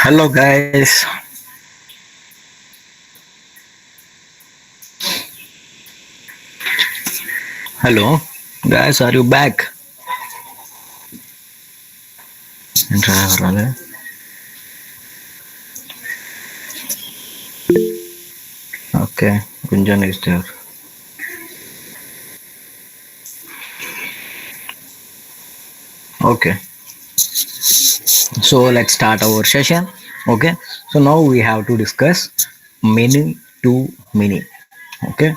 Hello, guys. Hello, guys. Are you back? Okay, Gunjan is there. Okay, so let's start our session. Okay, so now we have to discuss many to many. Okay,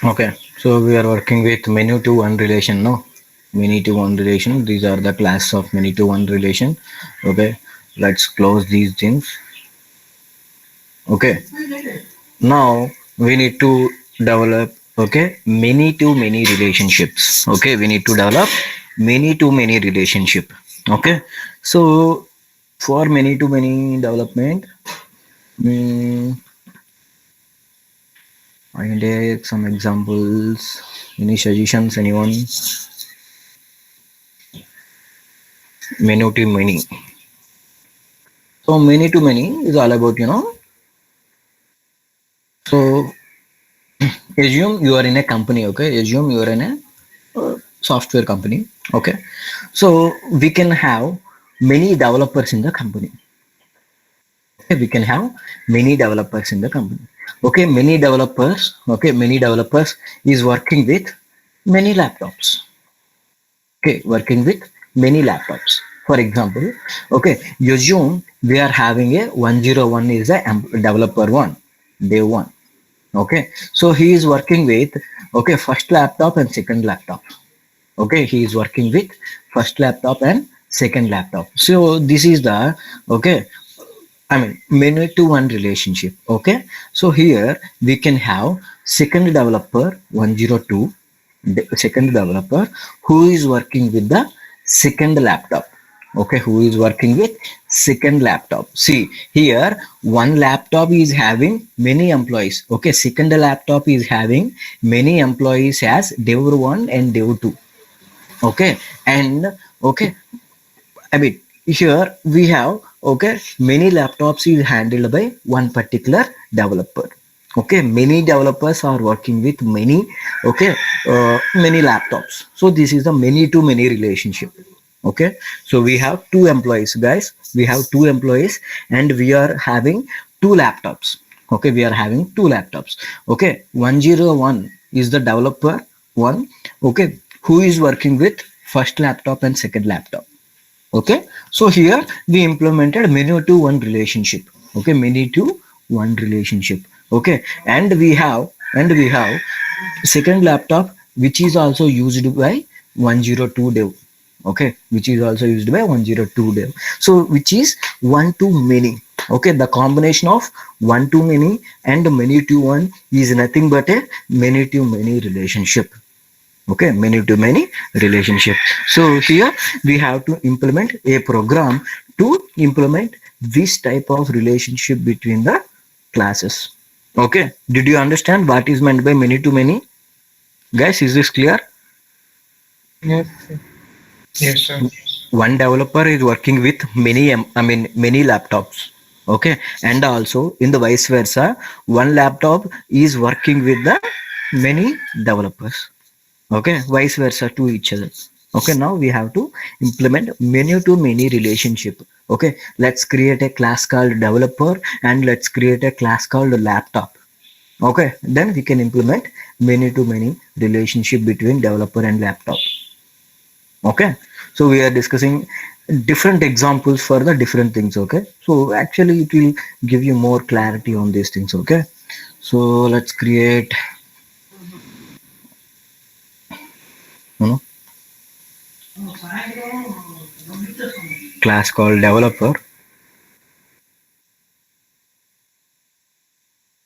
okay. So we are working with many to one relation. No, many to one relation. These are the class of many to one relation. Okay, let's close these things. Okay, now we need to develop, okay, many to many relationships. Okay, we need to develop many to many relationship. Okay, so for many to many development, mm, I can take some examples. Any suggestions, anyone? Many to many. So many to many is all about, so assume you are in a company. Okay, assume you are in a software company. Okay, so we can have many developers in the company. Okay, we can have many developers in the company. Okay, many developers. Okay, many developers is working with many laptops. Okay, working with many laptops. For example, okay, assume we are having a 101 is a developer one, day one. Okay, so he is working with, okay, first laptop and second laptop. Okay, he is working with first laptop and second laptop. So this is the, okay, I mean, many to one relationship. Okay, so here we can have second developer 102, second developer who is working with the second laptop. Okay, who is working with second laptop. See here, one laptop is having many employees. Okay, second laptop is having many employees as dev 1 and dev 2. Okay, and okay, I mean, here we have, okay, many laptops is handled by one particular developer. Okay, many developers are working with many, okay, many laptops. So this is the many to many relationship. Okay, so we have two employees, guys. We have two employees, and we are having two laptops. Okay, we are having two laptops. Okay, 101 is the developer one. Okay, who is working with first laptop and second laptop. Okay, so here we implemented many to one relationship. Okay, many to one relationship. Okay, and we have second laptop which is also used by 102 dev. Okay, which is also used by 102 dev. So which is one to many. Okay, the combination of one to many and many to one is nothing but a many to many relationship. Okay, many to many relationship. So here we have to implement a program to implement this type of relationship between the classes. Okay, did you understand what is meant by many to many, guys? Is this clear? Yes. Yes, sir. One developer is working with many, many laptops. Okay, and also in the vice versa, one laptop is working with the many developers. Okay, vice versa to each other. Okay, now we have to implement many to many relationship. Okay, let's create a class called developer and let's create a class called laptop. Okay, then we can implement many to many relationship between developer and laptop. Okay, so we are discussing different examples for the different things. Okay, so actually it will give you more clarity on these things. Okay, so let's create, you know, class called developer.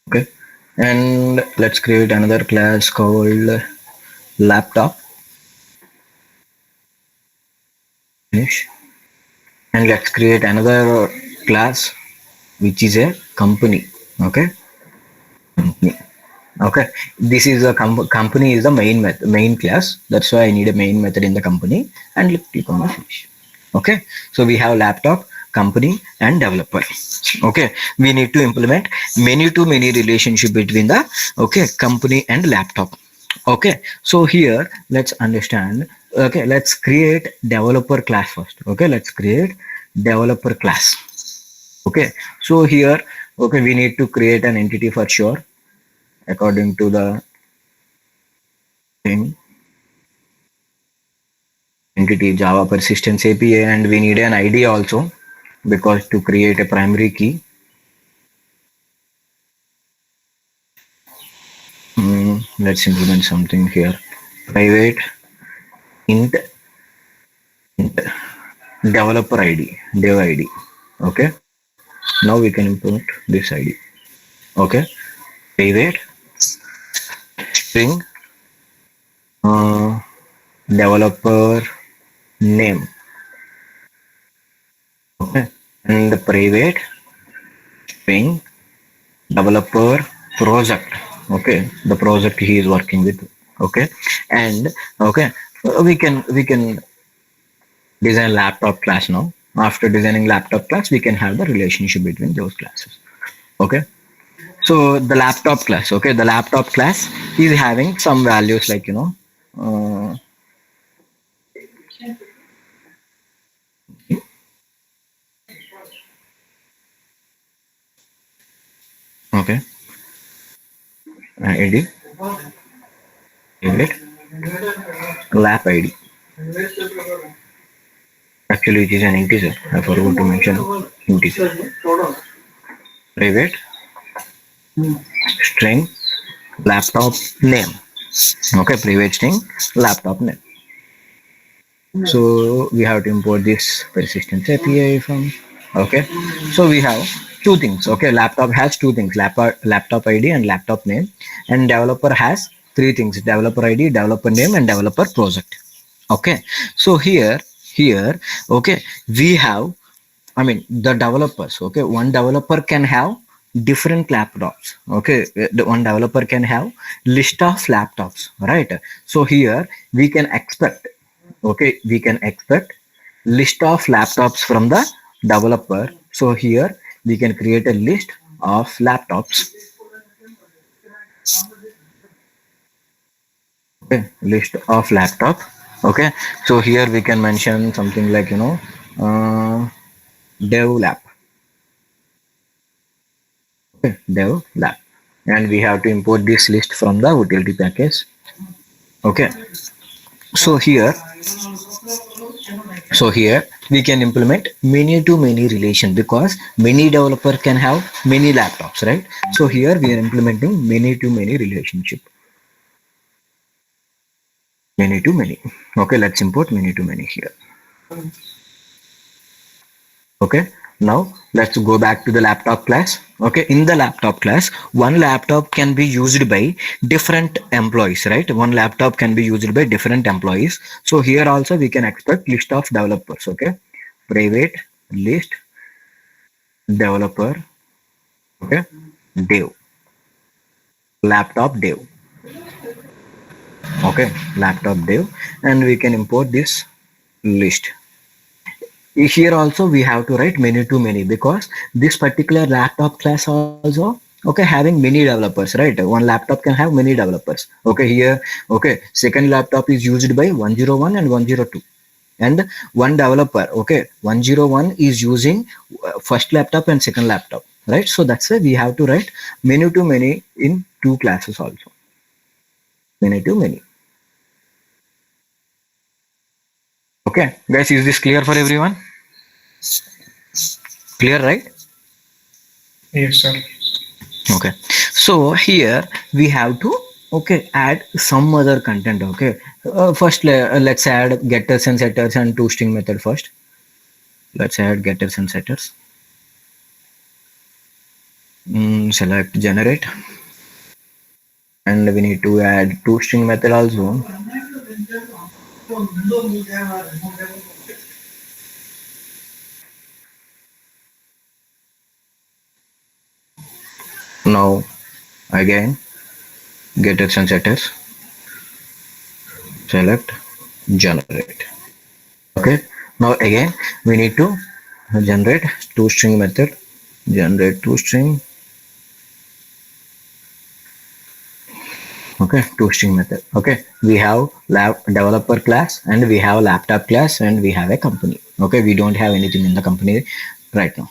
Okay, And let's create another class called laptop. Finish. And let's create another class which is a company. Okay. Company. Okay, this is a company is the main class. That's why I need a main method in the company, and click on the finish. Okay, so we have laptop, company, and developer. Okay, we need to implement many to many relationship between the company and laptop. Okay, so here let's understand. Okay, let's create developer class first. Okay, let's create developer class. Okay, so here we need to create an entity for sure according to the thing entity Java persistence API, and we need an ID also because to create a primary key. Let's implement something here. Private int, int developer ID, dev ID. Okay. Now we can implement this ID. Okay. Private string developer name. Okay. And the private string developer project. Okay, the project he is working with. Okay, and we can design laptop class now. After designing laptop class, we can have the relationship between those classes. Okay, so the laptop class. Okay, the laptop class is having some values like okay, ID, lap ID. Actually, it is an integer. I forgot to mention integer. Private string laptop name. Okay, private string laptop name. So we have to import this persistence API from. Okay, so we have two things. Okay, laptop has two things: laptop ID and laptop name, and developer has three things: developer ID, developer name, and developer project. Okay, so here okay, we have, I mean, the developers. Okay, one developer can have different laptops. Okay, the one developer can have list of laptops, right? So here we can expect, okay, we can expect list of laptops from the developer. So here we can create a list of laptops. Okay, list of laptop. Okay, so here we can mention something like dev lab. Okay, dev lab, and we have to import this list from the utility package. Okay, so here we can implement many to many relation because many developer can have many laptops, right? So here we are implementing many to many relationship. Many to many. Okay, let's import many to many here. Okay, now let's go back to the laptop class. Okay, in the laptop class, one laptop can be used by different employees, right? One laptop can be used by different employees. So here also we can expect list of developers. Okay, private list developer. Okay, dev laptop dev. Okay, laptop dev, and we can import this list. Here also we have to write many to many because this particular laptop class also, okay, having many developers, right? One laptop can have many developers. Okay, here, okay, second laptop is used by 101 and 102, and one developer, okay, 101 is using first laptop and second laptop, right? So that's why we have to write many to many in two classes also. Many to many. Okay, guys, is this clear for everyone? Clear, right? Yes, sir. Okay, so here we have to, okay, add some other content. Okay, first let's add getters and setters and toString method first. Let's add getters and setters. Select generate. and we need to add toString method also. Now again, getters and setters, select, generate. Okay, now again we need to generate toString method, generate toString. Okay, toString method. Okay, we have developer class and we have laptop class and we have a company. Okay, we don't have anything in the company right now.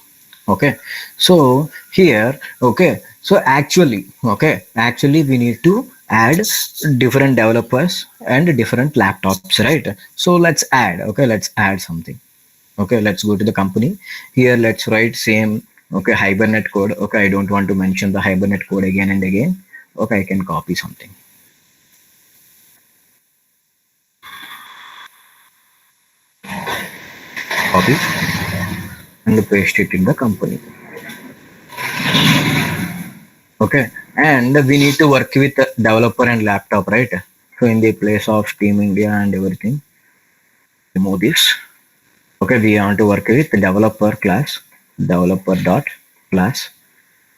Okay, so here, okay, so actually we need to add different developers and different laptops, right? So let's add, okay, let's add something. Okay, let's go to the company. Here let's write same, okay, Hibernate code. Okay, I don't want to mention the Hibernate code again and again. Okay, I can copy something. Copy and paste it in the company. Okay, and we need to work with developer and laptop, right? So in the place of Team India and everything, remove this. Okay, we want to work with developer class, developer dot class.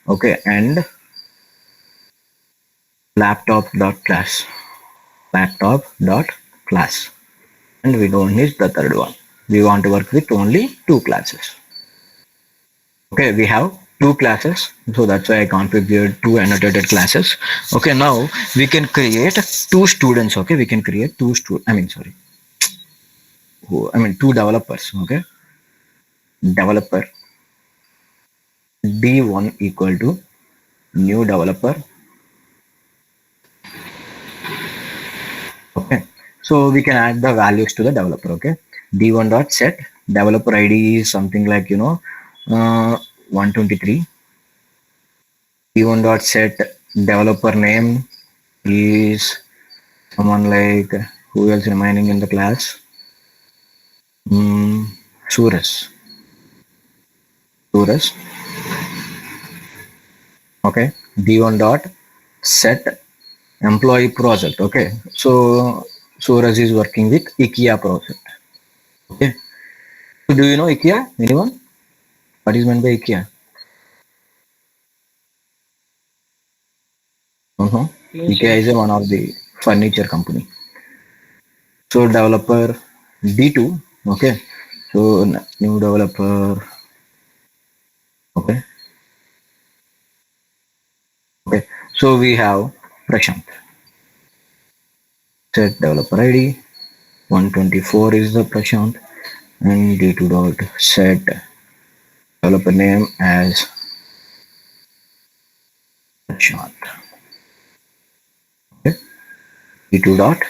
Okay, and laptop dot class, laptop dot class, and we don't need the third one. We want to work with only two classes. Okay, we have two classes, so that's why I configured two annotated classes. Okay, now we can create two students. Okay, we can create two two developers. Okay, developer d1 equal to new developer. Okay, so we can add the values to the developer. Okay, d1 dot set developer id is something like 123. d1 dot set developer name is someone like, who else remaining in the class? Suras. Okay, d1 dot set employee project. Okay, so Suras is working with IKEA project. Okay, so do you know IKEA? Anyone? What is meant by IKEA? IKEA is one of the furniture company. So developer D2. Okay, so new developer. Okay, so we have Prashant. Set developer ID 124 is the Prashant, and D2 dot set developer name as Prashant. Okay, D2 dot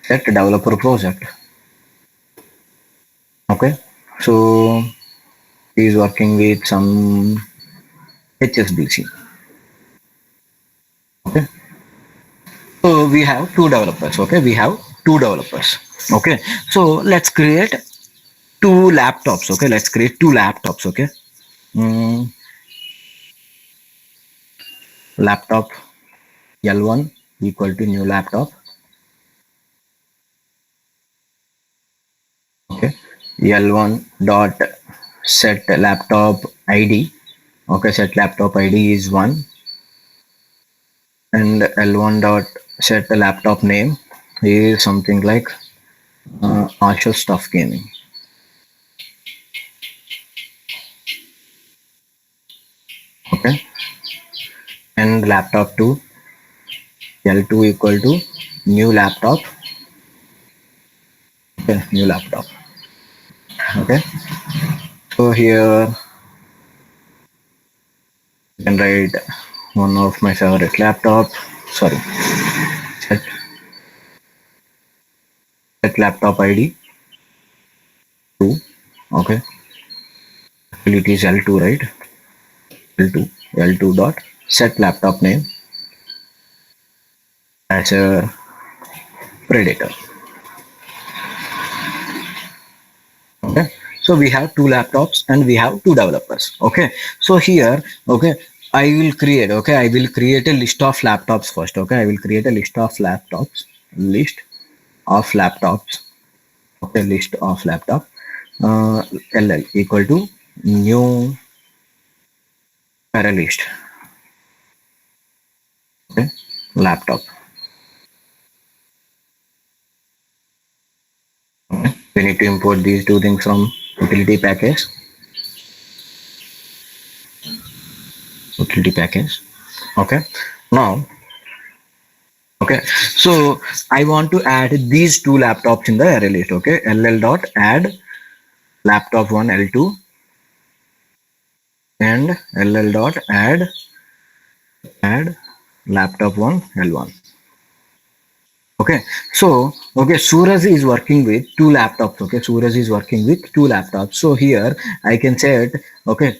set developer project. Okay, so he is working with some HSBC. Okay, so we have two developers. Okay, we have two developers. Okay, so let's create two laptops. Okay, let's create two laptops. Okay, laptop L1 equal to new laptop. Okay, L1 dot set laptop ID. Okay, set laptop ID is 1, and L1 dot set the laptop name is something like Asher Stuff Gaming. Okay, and laptop 2 L2 equal to new laptop. Okay, new laptop. Okay, so here you can write one of my favorite laptop. Sorry, set laptop ID 2. Okay, actually it is L2, right? L2 dot set laptop name as a Predator. Okay, so we have two laptops and we have two developers. Okay, so here, okay, I will create, okay, I will create a list of laptops first, okay, I will create a list of laptops, list of laptops, okay, list of laptop, ll equal to new array list, okay, laptop, okay. We need to import these two things from utility package, okay. Now, okay, so I want to add these two laptops in the array list, okay, ll dot add laptop 1 L2 and ll dot add laptop 1 L1. Okay, so okay, Suraj is working with two laptops. Okay, Suraj is working with two laptops. So here I can set, okay,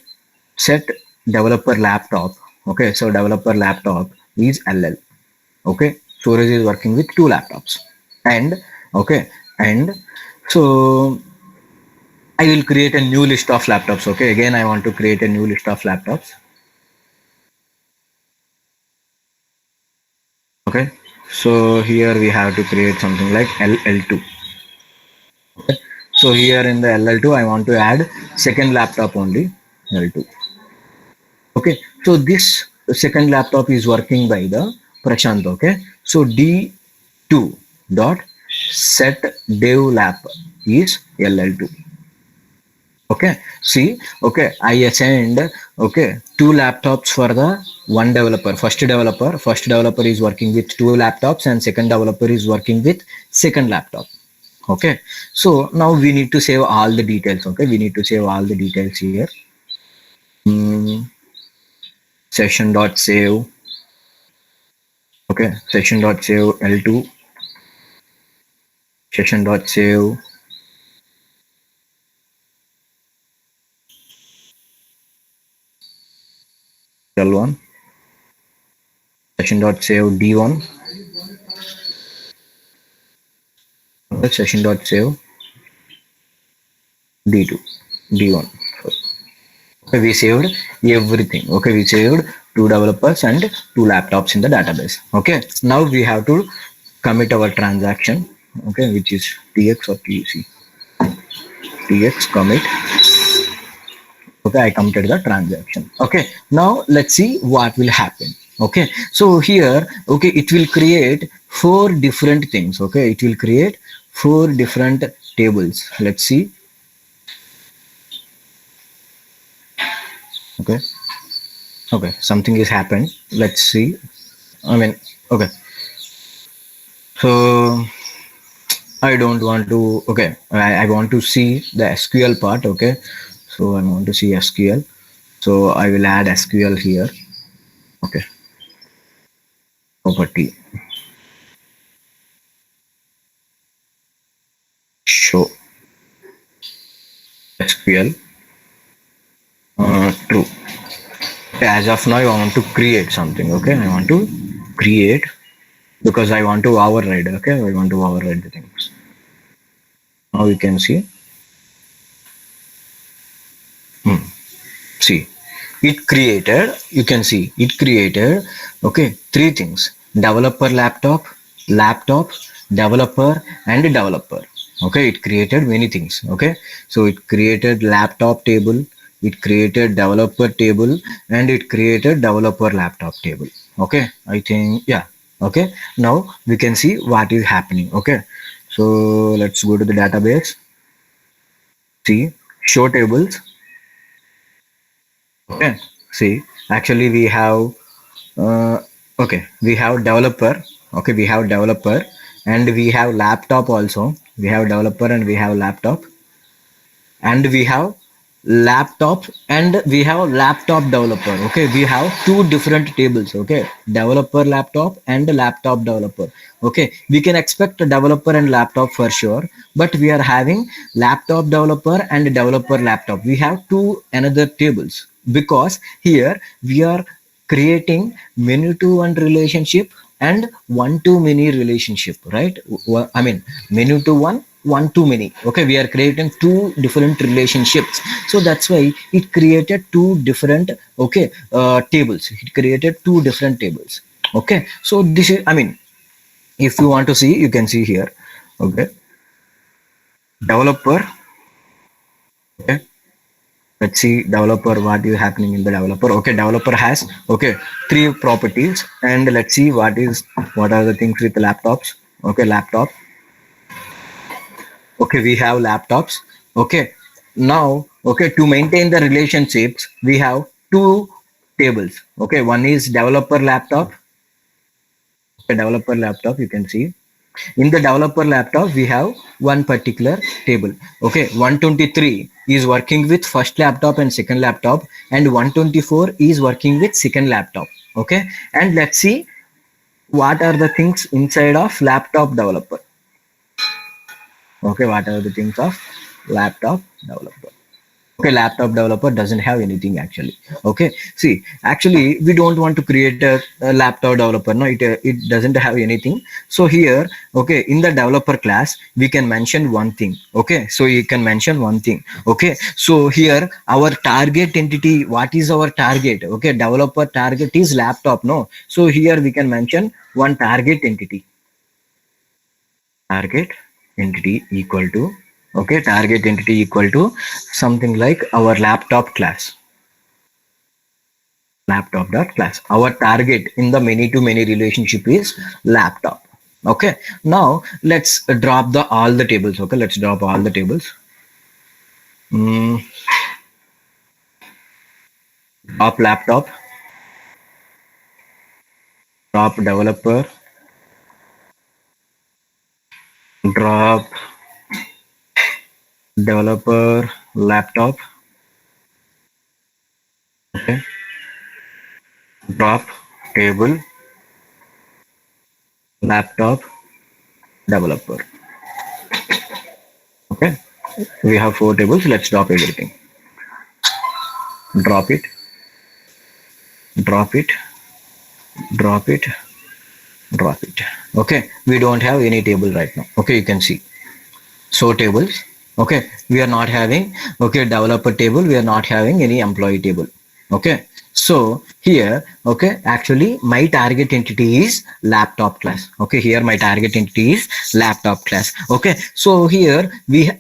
set developer laptop. Okay, so developer laptop is LL. Okay, Suraj is working with two laptops, and okay, and so I will create a new list of laptops. Okay, again I want to create a new list of laptops. Okay, so here we have to create something like LL2. Okay, so here in the LL2 I want to add second laptop only, L2. Okay, so this second laptop is working by the Prashant. Okay, so D2 dot set dev lap is LL2. Okay, see, okay, I assigned, okay, two laptops for the one developer. First developer is working with two laptops, and second developer is working with second laptop. Okay, so now we need to save all the details. Okay, we need to save all the details here. Session dot save. Okay, session dot save L2, session dot save L1, session dot save D1, okay, session dot save D2, D1. Okay, we saved everything. Okay, we saved two developers and two laptops in the database. Okay, now we have to commit our transaction. Okay, which is tx or tc. Tx commit. Okay, I committed the transaction. Okay, now let's see what will happen. Okay, so here, okay, it will create four different things. Okay, it will create four different tables. Let's see. Okay, okay, something has happened. Let's see. I mean, okay, so I don't want to, okay, I want to see the SQL part. Okay, so I want to see SQL, so I will add SQL here. Okay, property, show SQL true. Okay, as of now I want to create something. Okay, I want to create because I want to override. Okay, I want to override the things. Now you can see. See, it created, you can see it created, okay, three things: developer laptop, developer, and developer. Okay, it created many things. Okay, so it created laptop table, it created developer table, and it created developer laptop table. Okay, I think, yeah. Okay, now we can see what is happening. Okay, so let's go to the database, see, show tables. Okay, see, actually we have, okay, we have developer. Okay, we have developer, and we have laptop also. We have developer and we have laptop, and we have laptop, and we have laptop developer. Okay, we have two different tables. Okay, developer laptop and laptop developer. Okay, we can expect a developer and laptop for sure, but we are having laptop developer and developer laptop. We have two another tables because here we are creating many to one relationship and one to many relationship, right? I mean, many to one one too many. Okay, we are creating two different relationships. So that's why it created two different, okay, tables. It created two different tables. Okay, so this is, I mean, if you want to see, you can see here. Okay, developer. Okay, let's see developer, what is happening in the developer. Okay, developer has, okay, three properties, and let's see what are the things with laptops. Okay, laptop. Okay, we have laptops. Okay, now, okay, to maintain the relationships, we have two tables. Okay, one is developer laptop. Okay, developer laptop, you can see. In the developer laptop, we have one particular table. Okay, 123 is working with first laptop and second laptop, and 124 is working with second laptop. Okay, and let's see what are the things inside of laptop developer. Okay, what are the things of laptop developer? Okay, laptop developer doesn't have anything actually. Okay, see, actually we don't want to create a laptop developer. No, it doesn't have anything. So here, okay, in the developer class we can mention one thing. Okay, so you can mention one thing. Okay, so here our target entity, what is our target? Okay, developer target is laptop. No, so here we can mention one target entity. Target entity equal to, okay, target entity equal to something like our laptop class. Laptop dot class. Our target in the many to many relationship is laptop. Okay, now let's drop the all the tables. Okay, let's drop all the tables. Drop laptop, drop developer, drop developer laptop. Okay, drop table laptop developer. Okay, we have four tables. Let's drop everything. Drop it, drop it, drop it, drop it. Okay, we don't have any table right now. Okay, you can see. So tables. Okay, we are not having, okay, developer table. We are not having any employee table. Okay, so here, okay, actually my target entity is laptop class. Okay, here my target entity is laptop class. Okay, so here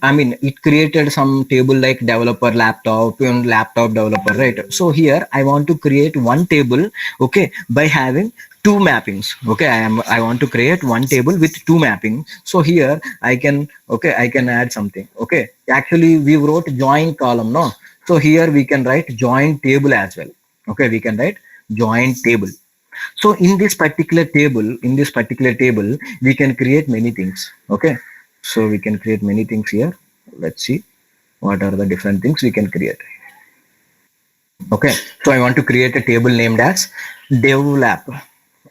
I mean, it created some table like developer laptop and laptop developer, right? So here I want to create one table, okay, by having two mappings. Okay, I want to create one table with two mapping. So here I can, okay, I can add something. Okay, actually we wrote join column. No, so here we can write join table as well. Okay, we can write join table. So in this particular table, we can create many things. Okay, so we can create many things here. Let's see what are the different things we can create. Okay, so I want to create a table named as devlap.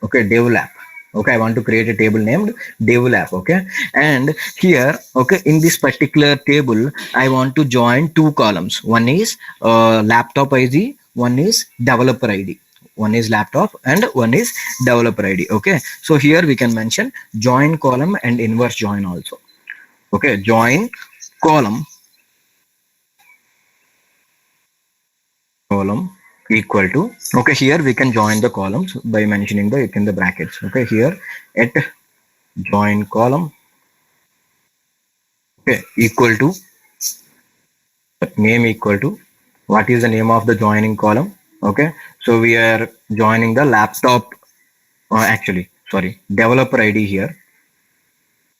Okay, devlap. Okay, I want to create a table named devlap. Okay, and here, okay, in this particular table I want to join two columns. One is laptop ID, one is developer ID. One is laptop and one is developer ID. Okay, so here we can mention join column and inverse join also. Okay, join column equal to, okay, here we can join the columns by mentioning the in the brackets. Okay, here at join column, okay, equal to name equal to, what is the name of the joining column? Okay, so we are joining the laptop, actually sorry, developer ID here.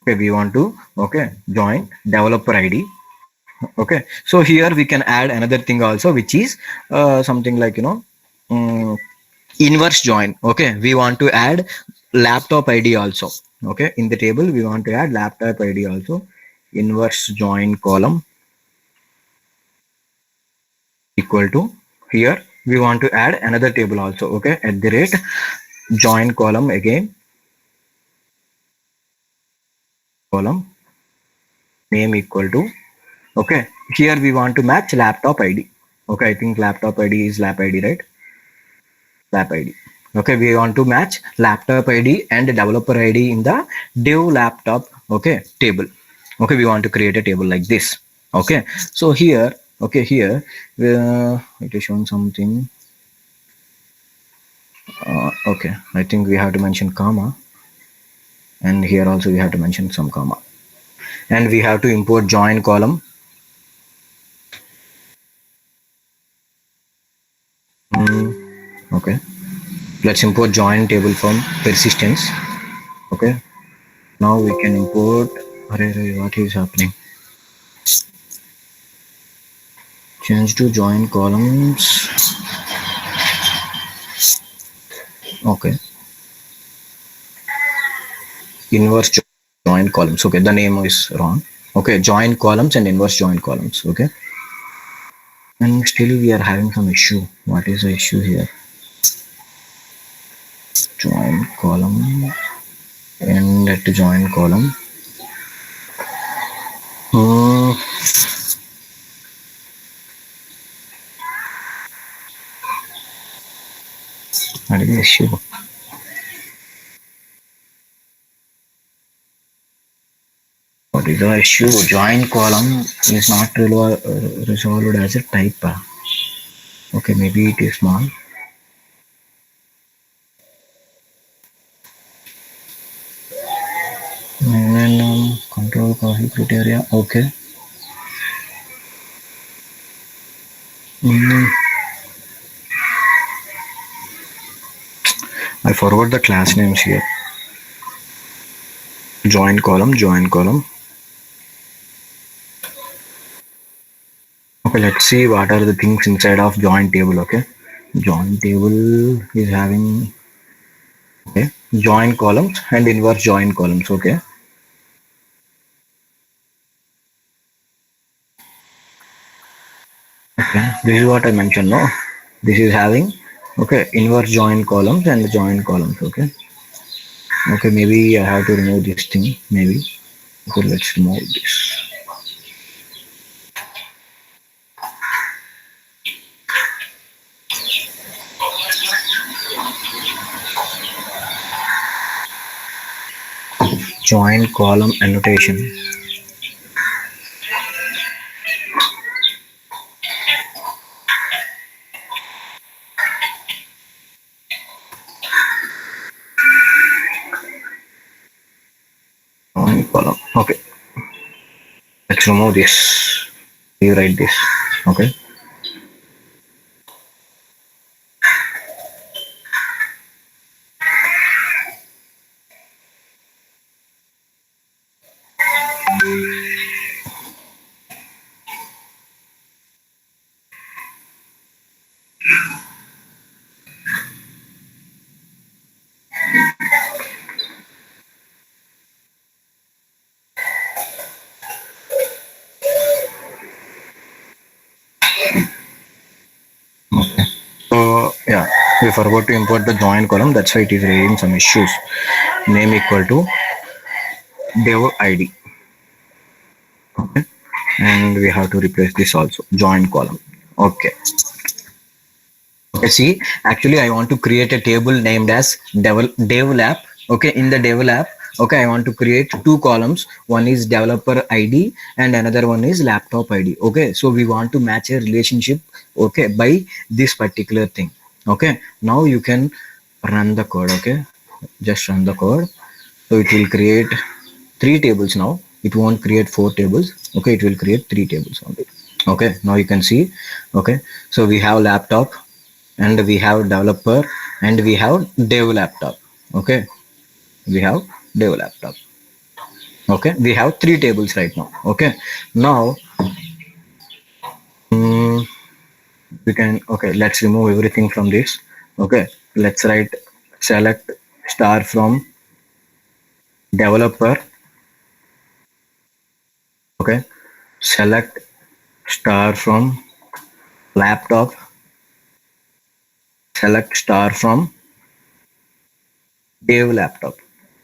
Okay, we want to, okay, join developer ID. Okay, so here we can add another thing also, which is something like, you know, inverse join. Okay, we want to add laptop ID also. Okay, in the table we want to add laptop ID also. Inverse join column equal to, here we want to add another table also. Okay, at the rate join column, again column name equal to, okay, here we want to match laptop ID. Okay, I think laptop ID is lap ID, right? Lap ID. Okay, we want to match laptop ID and developer ID in the dev laptop, okay, table. Okay, we want to create a table like this. Okay, so here, okay, here it is showing something. Okay, I think we have to mention comma, and here also we have to mention some comma, and we have to import join column. Okay, let's import join table from persistence. Okay, now we can import. What is happening? Change to join columns. Okay, inverse join columns. Okay, the name is wrong. Okay, join columns and inverse join columns. Okay, and still we are having some issue. What is the issue here? Join column and at join column. What is the issue? What is the issue? Join column is not resolved as a type. Okay, maybe it is small. And then control coffee criteria. Okay. I forgot the class names here. Join column, join column. Okay, let's see what are the things inside of join table. Okay, join table is having okay join columns and inverse join columns. Okay, okay, this is what I mentioned. No, this is having okay inverse join columns and join columns. Okay, okay, maybe I have to remove this thing. Maybe okay, let's remove this. Join column annotation. Join column. Okay, let's remove this. Rewrite this. Okay. So yeah, we forgot to import the join column. That's why it is raising some issues. Name equal to dev id. Okay, and we have to replace this also join column. Okay. Okay. See, actually, I want to create a table named as develap. Okay, in the develap. Okay, I want to create two columns. One is developer ID and another one is laptop ID. Okay, so we want to match a relationship. Okay, by this particular thing. Okay, now you can run the code. Okay, just run the code. So it will create three tables now. It won't create four tables. Okay, it will create three tables only. Okay, now you can see. Okay, so we have laptop and we have developer and we have dev laptop. Okay, we have dev laptop. Okay, we have three tables right now. Okay, now we can okay, let's remove everything from this. Okay, let's write select star from developer. Okay, select star from laptop, select star from dev laptop.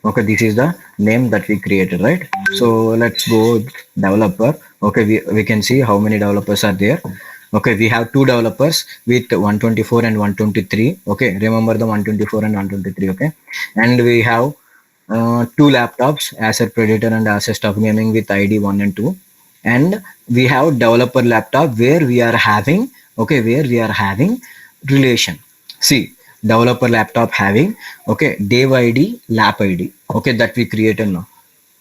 Okay, this is the name that we created, right? So let's go developer. Okay, we can see how many developers are there. Okay, we have two developers with 124 and 123. Okay, remember the 124 and 123. Okay, and we have two laptops, Acer Predator and Asus Tough Gaming with ID 1 and 2, and we have developer laptop where we are having, okay, where we are having relation. See, developer laptop having, okay, Dev ID, Lap ID, okay, that we created now,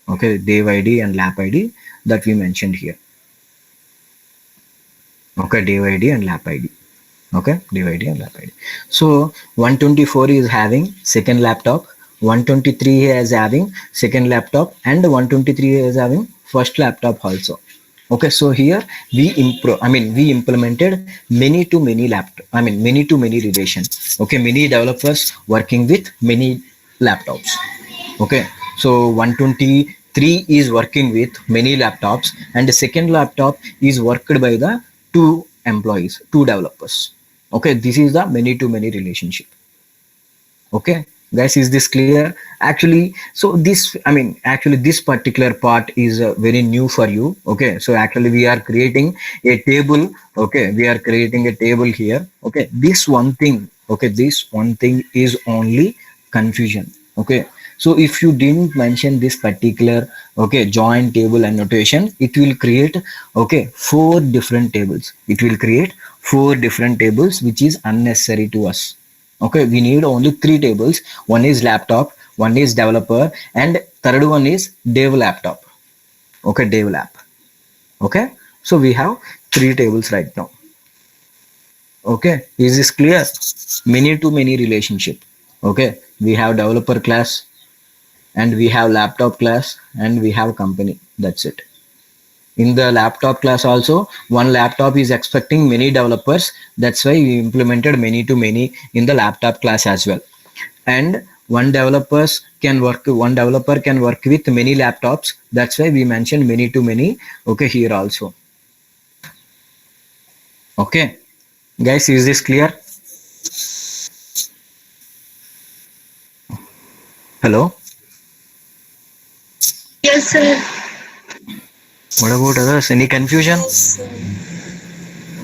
okay, Dev ID and Lap ID that we mentioned here, okay, Dev ID and Lap ID. Okay, divide and lap ID. So 124 is having second laptop, 123 is having second laptop, and 123 is having first laptop also. Okay, so here we implemented many to many laptop, many to many relation. Okay, many developers working with many laptops. Okay, so 123 is working with many laptops, and the second laptop is worked by the two employees, two developers. Okay, this is the many to many relationship. Okay, guys, is this clear? Actually, so this, actually this particular part is very new for you. Okay, so actually we are creating a table. Okay, we are creating a table here. Okay, this one thing, okay, this one thing is only confusion. Okay, so if you didn't mention this particular, okay, join table annotation, it will create, okay, four different tables. It will create four different tables, which is unnecessary to us. Okay, we need only three tables. One is laptop, one is developer, and third one is dev laptop. Okay, dev lap. Okay, so we have three tables right now. Okay, is this clear? Many to many relationship. Okay, we have developer class, and we have laptop class, and we have company. That's it. In the laptop class also, one laptop is expecting many developers. That's why we implemented many to many in the laptop class as well. And one developer can work with many laptops. That's why we mentioned many to many. Okay, here also. Okay, guys, is this clear? Hello. Yes, sir. What about others? Any confusion?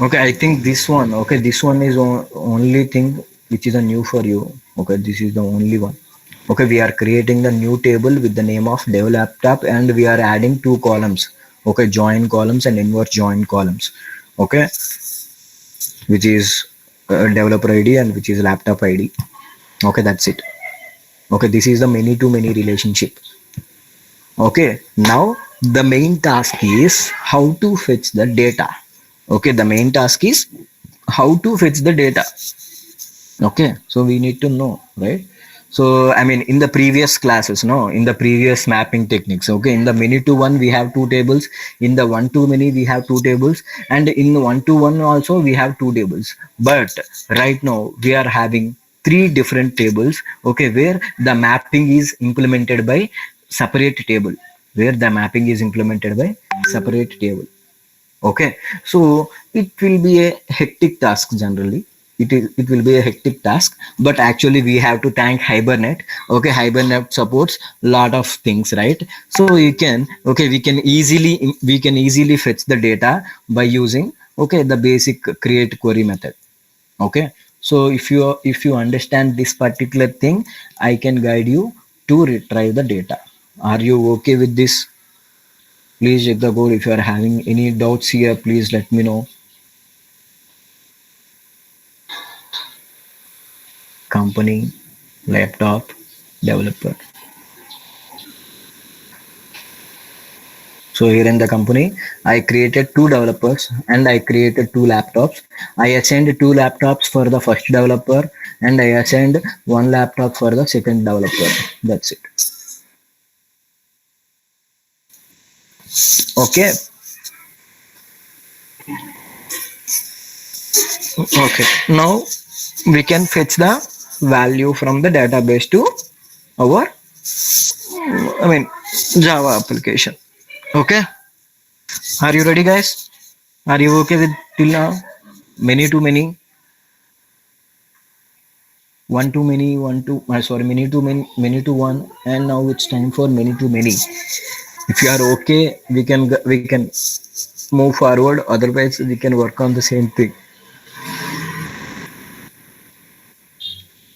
Okay, I think this one. Okay, this one is only thing which is a new for you. Okay, this is the only one. Okay, we are creating the new table with the name of dev laptop, and we are adding two columns. Okay, join columns and inverse join columns. Okay, which is developer ID and which is laptop ID. Okay, that's it. Okay, this is the many to many relationship. Okay, now the main task is how to fetch the data. Okay, the main task is how to fetch the data. Okay, so we need to know, right? So in the previous classes, no, in the previous mapping techniques, okay, in the many to one we have two tables, in the one to many we have two tables, and in the one to one also we have two tables. But right now we are having three different tables, okay, where the mapping is implemented by separate table, where the mapping is implemented by separate table. Okay, so it will be a hectic task generally. It will be a hectic task, but actually we have to thank Hibernate. Okay, Hibernate supports lot of things, right? So we can easily fetch the data by using, okay, the basic create query method. Okay, so if you understand this particular thing, I can guide you to retrieve the data. Are you okay with this? Please check the code. If you are having any doubts here, please let me know. Company, laptop, developer. So here in the company, I created two developers and I created two laptops. I assigned two laptops for the first developer and I assigned one laptop for the second developer. That's it. Okay. Okay. Now we can fetch the value from the database to our Java application. Okay, are you ready, guys? Are you okay with till now? Many to many, one to many, many to many, many to one, and now it's time for many to many. If you are okay, we can move forward. Otherwise, we can work on the same thing.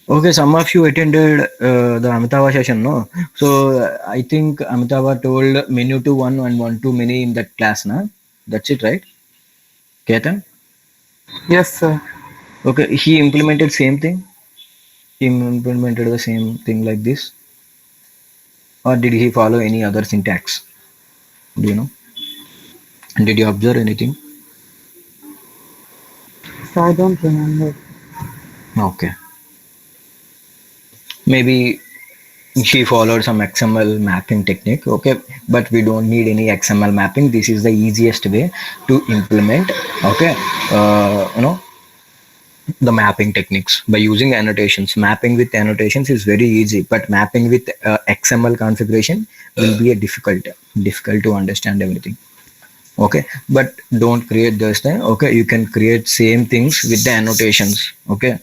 Okay, some of you attended the Amitabha session, no? So I think Amitabha told menu to one and one to many in that class, na? That's it, right? Ketan? Yes, sir. Okay, he implemented same thing. He implemented the same thing like this, or did he follow any other syntax? Do you know? Did you observe anything? So I don't remember. Okay, maybe she followed some XML mapping technique. Okay, but we don't need any XML mapping. This is the easiest way to implement. Okay, the mapping techniques by using annotations. Mapping with annotations is very easy, but mapping with XML configuration will be a difficult to understand everything. Okay, but don't create this thing. Okay, you can create same things with the annotations. Okay.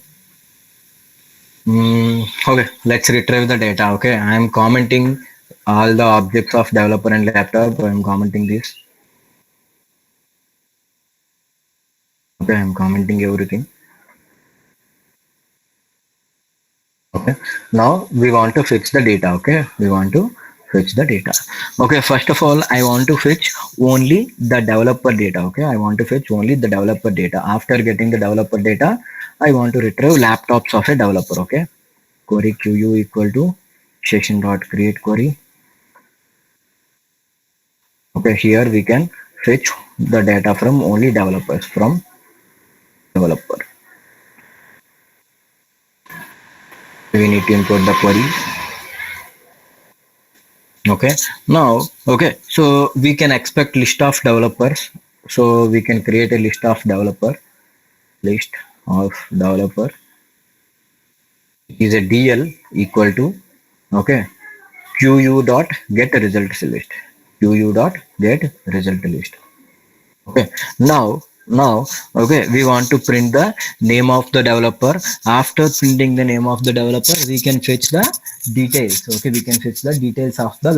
Okay, let's retrieve the data. Okay, I am commenting all the objects of developer and laptop. I am commenting this. Okay, I am commenting everything. Okay, now we want to fetch the data. Okay, we want to fetch the data. Okay, first of all, I want to fetch only the developer data. Okay, I want to fetch only the developer data. After getting the developer data, I want to retrieve laptops of a developer. Okay, query QU equal to session dot create query. Okay, here we can fetch the data from only developers from developer. We need to import the query. Okay, now, okay, so we can expect list of developers. So we can create a list of developer. It is a DL equal to, okay, QU dot get results list. QU dot get result list. Okay, now, okay, we want to print the name of the developer. After printing the name of the developer, we can fetch the details. Okay, we can fetch the details of the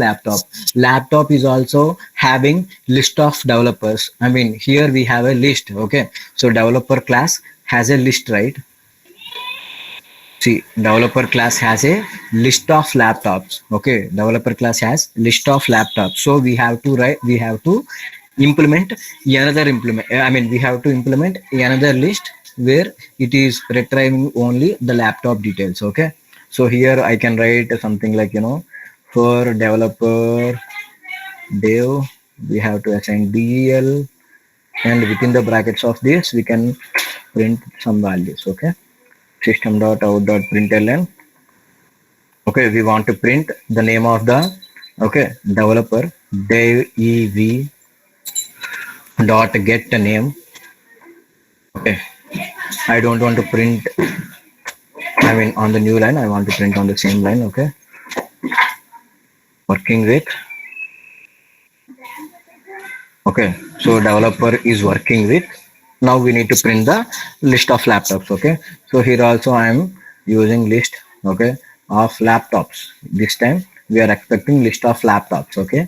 laptop is also having list of developers. I mean, here we have a list. Okay, so developer class has a list, right? See, developer class has a list of laptops. Okay, developer class has list of laptops. So we have to implement we have to implement another list where it is retrieving only the laptop details. Okay, so here I can write something like, for developer dev, we have to assign del, and within the brackets of this we can print some values. Okay, system.out.println. Okay, we want to print the name of the, okay, developer dev ev dot get the name. Okay, I don't want to print, on the new line, I want to print on the same line. Okay, working with, okay, so developer is working with. Now we need to print the list of laptops. Okay, so here also I am using list, okay, of laptops. This time we are expecting list of laptops. Okay,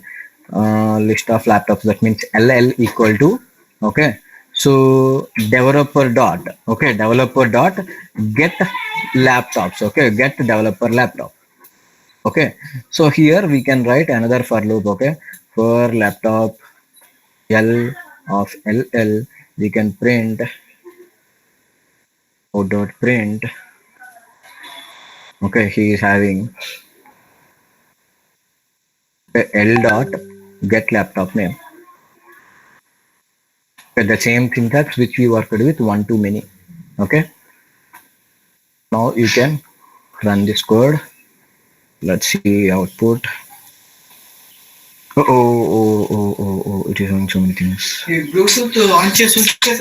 list of laptops, that means ll equal to, okay, so developer dot get laptops. Okay, get developer laptop. Okay, so here we can write another for loop. Okay, for laptop l of ll, we can print dot print. Okay, he is having l dot get laptop name. Okay, the same syntax which we worked with one to many. Okay, now you can run this code. Let's see output. It is doing so many things. Bluetooth on చేసి ఉంటే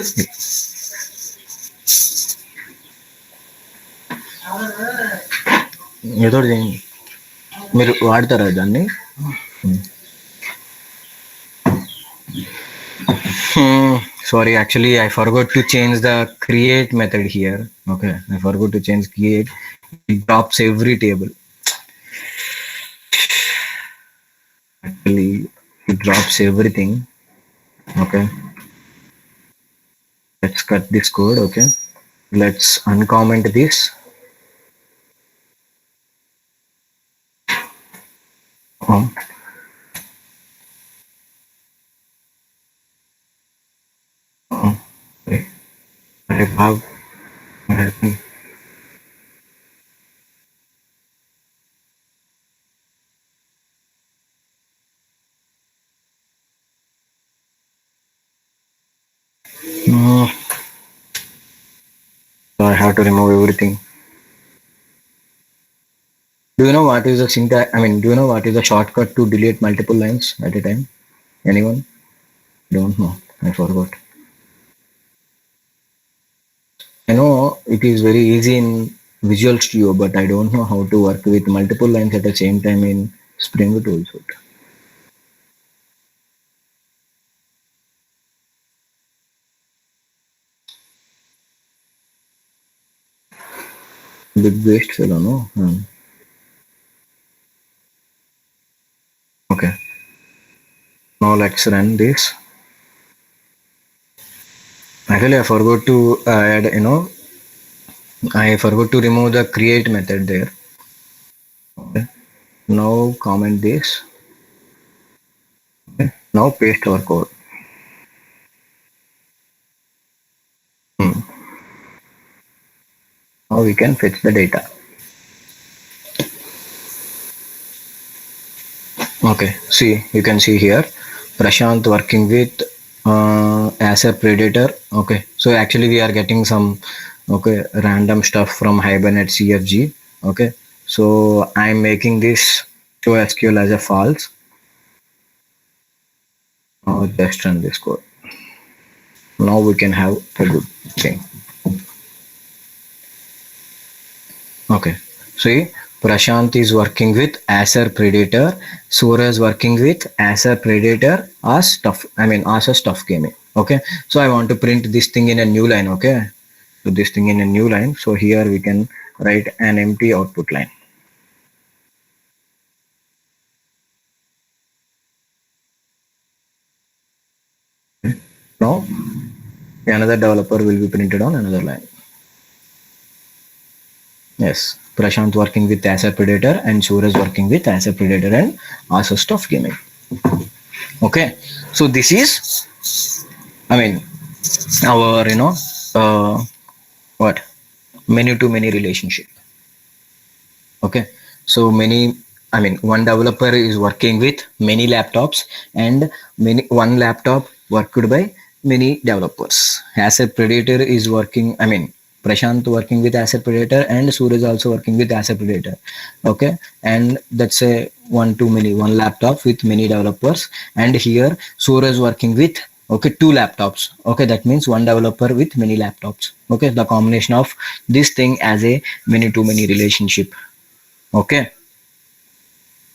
ఏదో ఒకటి చేయండి. మీరు వాడతారా దాన్ని? Sorry, actually I forgot to change the create method here. Okay, I forgot to change create. It drops every table. Actually it drops everything. Okay, let's cut this code. Okay, let's uncomment this. Oh, oh, wait. अरे भाव help me. No, so I have to remove everything. Do you know what is the syntax? I mean, do you know what is the shortcut to delete multiple lines at a time? Anyone? Don't know. I forgot. I know it is very easy in Visual Studio, but I don't know how to work with multiple lines at the same time in Spring Boot also. Big waste fellow, no? Okay. Now let's run this. Actually, I forgot to add, I forgot to remove the create method there. Okay. Now comment this. Okay. Now paste our code. Hmm. Now we can fetch the data. Okay, see, you can see here Prashant working with as a predator. Okay, so actually we are getting some random stuff from Hibernate CFG. Okay, so I'm making this to SQL as a false. Now just run this code. Now we can have a good thing. Okay, see, Prashant is working with Acer Predator. Surya is working with Acer Predator as stuff. I mean, as a stuff gaming. Okay, so I want to print this thing in a new line. Okay, so this thing in a new line. So here we can write an empty output line. Now another developer will be printed on another line. Yes, Prashant working with Acer Predator and Surya is working with Acer Predator and Acer Stuff Gaming. Okay, so this is, I mean, our what many to many relationship. Okay, so many, I mean, one developer is working with many laptops and one laptop worked by many developers. Asset Predator is working, I mean, Prashant working with Asset Predator and Surya is also working with Asset Predator. Okay, and that's a one laptop with many developers, and here Surya is working with two laptops. Okay, that means one developer with many laptops. Okay, the combination of this thing as a many to many relationship. Okay,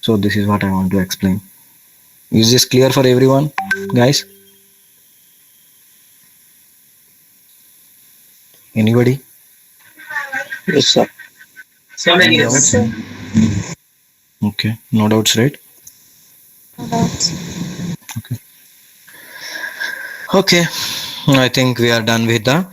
so this is what I want to explain. Is this clear for everyone, guys? Anybody? Yes, sir. So many Any doubts. doubts? Okay, no doubts, right? Okay, I think we are done with the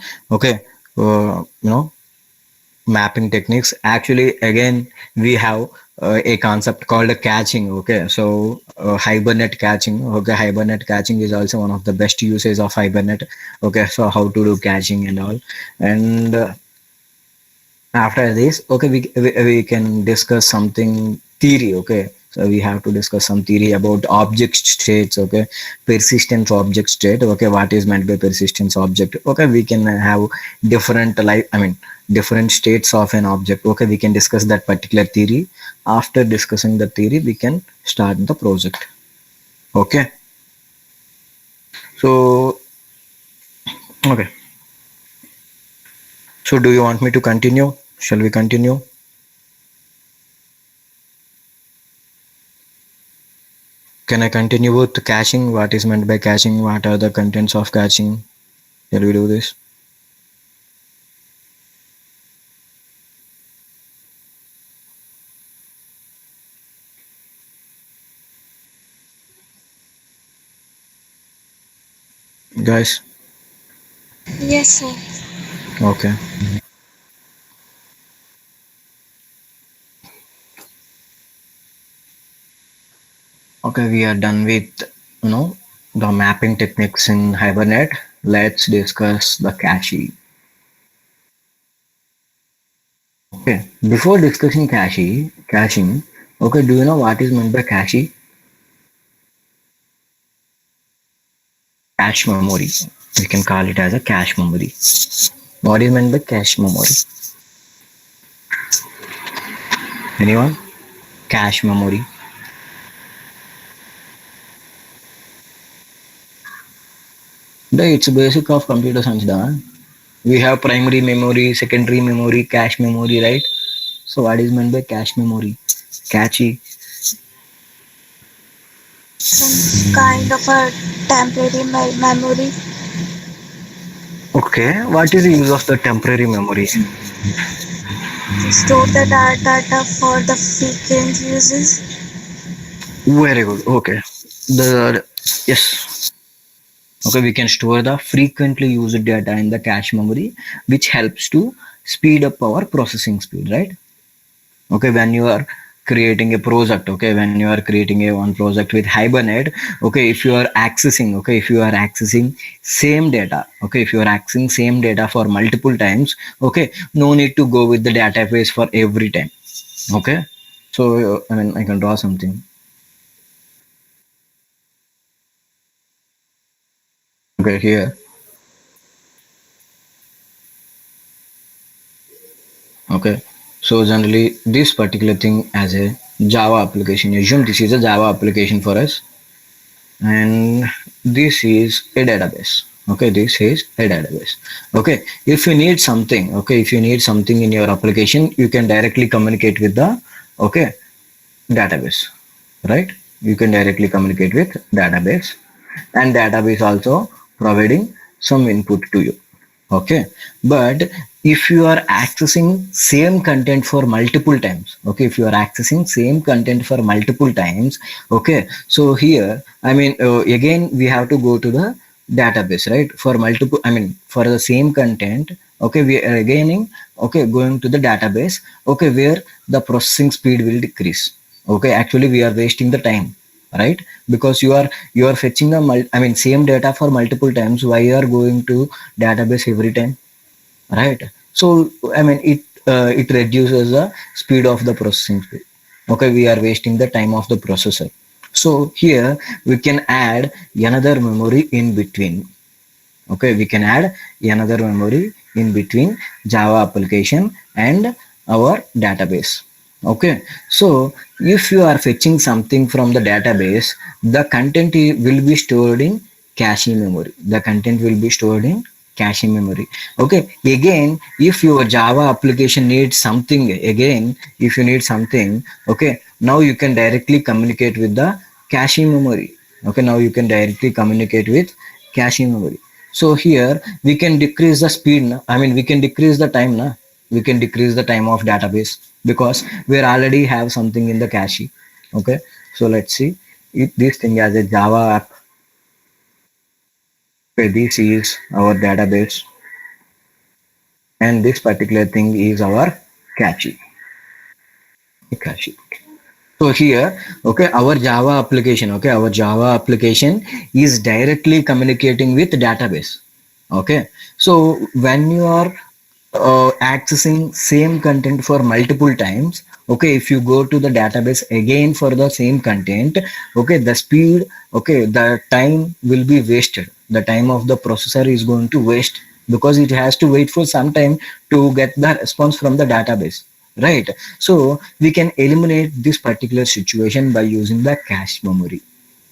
mapping techniques. Actually, again, we have a concept called catching. Okay, so Hibernate catching. Okay, Hibernate catching is also one of the best uses of Hibernate. Okay, so how to do catching and all, and after this, okay, we can discuss something theory. Okay, so we have to discuss some theory about object states. Okay, persistence object state. Okay, what is meant by persistence object? Okay, we can have different different states of an object. Okay, we can discuss that particular theory. After discussing the theory, we can start the project. Okay, so okay, so do you want me to continue? Shall we continue? Can I continue with caching? What is meant by caching? What are the contents of caching? Shall we do this? Guys, Yes, sir. okay. Okay, we are done with the mapping techniques in Hibernate. Let's discuss the cache. Okay, before discussing caching, okay, do you know what is meant by cache? Cache memory. We can call it as a cache memory. What is meant by cache memory? Anyone? Cache memory. It's basic of computer science, done. We have primary memory, secondary memory, cache memory, right? So what is meant by cache memory? Cache. Some kind of a temporary memory. Okay, what is the use of the temporary memory? To store the data for the frequent uses. Very good. Okay. The yes. Okay, we can store the frequently used data in the cache memory, which helps to speed up our processing speed, right? Okay, when you are creating a project, okay, when you are creating a one project with Hibernate, okay, if you are accessing same data, okay, if you are accessing same data for multiple times, okay, no need to go with the database for every time. Okay, so I mean, I can draw something. Okay, here. Okay, so generally this particular thing as a Java application, assume this is a Java application for us, and this is a database. Okay, this is a database. Okay, if you need something, okay, if you need something in your application, you can directly communicate with the okay database, right? You can directly communicate with database, and database also providing some input to you. Okay, but if you are accessing same content for multiple times, okay, if you are accessing same content for multiple times, okay, so here I mean again we have to go to the database, right? For multiple, I mean for the same content, okay, we are again okay going to the database, okay, where the processing speed will decrease. Okay, actually we are wasting the time, right? Because you are fetching the I mean same data for multiple times. Why you are going to database every time, right? So I mean it reduces the speed of the processing speed. Okay, we are wasting the time of the processor. So here we can add another memory in between. Okay, we can add another memory in between Java application and our database. Okay, so if you are fetching something from the database, the content will be stored in cache memory. The content will be stored in cache memory. Okay, again if your Java application needs something, again if you need something, okay, now you can directly communicate with the cache memory. Okay, now you can directly communicate with cache memory. So here we can decrease the speed, I mean we can decrease the time, we can decrease the time of database because we already have something in the cache. Okay, so let's see if this thing as a Java app. Okay, this is our database and this particular thing is our cache. Cache. So here, okay, our Java application, okay, our Java application is directly communicating with database. Okay, so when you are accessing same content for multiple times, okay, if you go to the database again for the same content, okay, the speed, okay, the time will be wasted. The time of the processor is going to waste because it has to wait for some time to get the response from the database, right? So we can eliminate this particular situation by using the cache memory.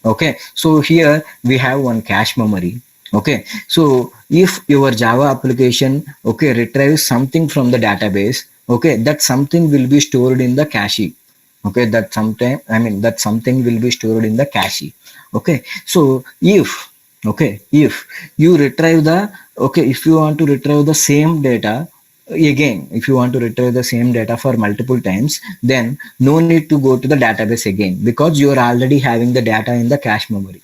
Okay, so here we have one cache memory. Okay, so if your Java application, okay, retrieves something from the database, okay, that something will be stored in the cache. Okay, that sometime, I mean that something will be stored in the cache. Okay, so if you retrieve the, okay, if you want to retrieve the same data again, if you want to retrieve the same data for multiple times, then no need to go to the database again because you are already having the data in the cache memory.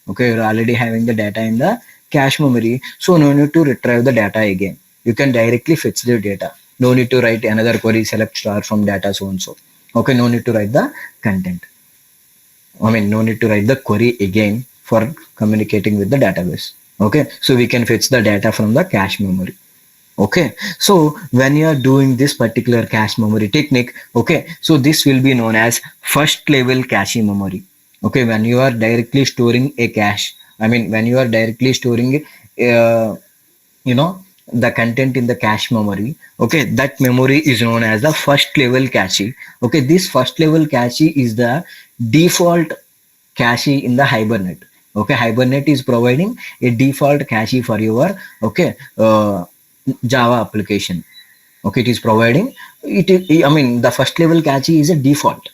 Okay, you're already having the data in the cache memory, so no need to retrieve the data again. You can directly fetch the data. No need to write another query select star from data so and so. Okay, no need to write the content. I mean, no need to write the query again for communicating with the database. Okay, so we can fetch the data from the cache memory. Okay, so when you are doing this particular cache memory technique, okay, so this will be known as first level cache memory. Okay, when you are directly storing a cache, I mean, when you are directly storing uh, you know, the content in the cache memory, okay, that memory is known as the first level cache. Okay, this first level cache is the default cache in the Hibernate. Okay, Hibernate is providing a default cache for your, okay, Java application. Okay, it is providing it is, I mean, the first level cache is a default.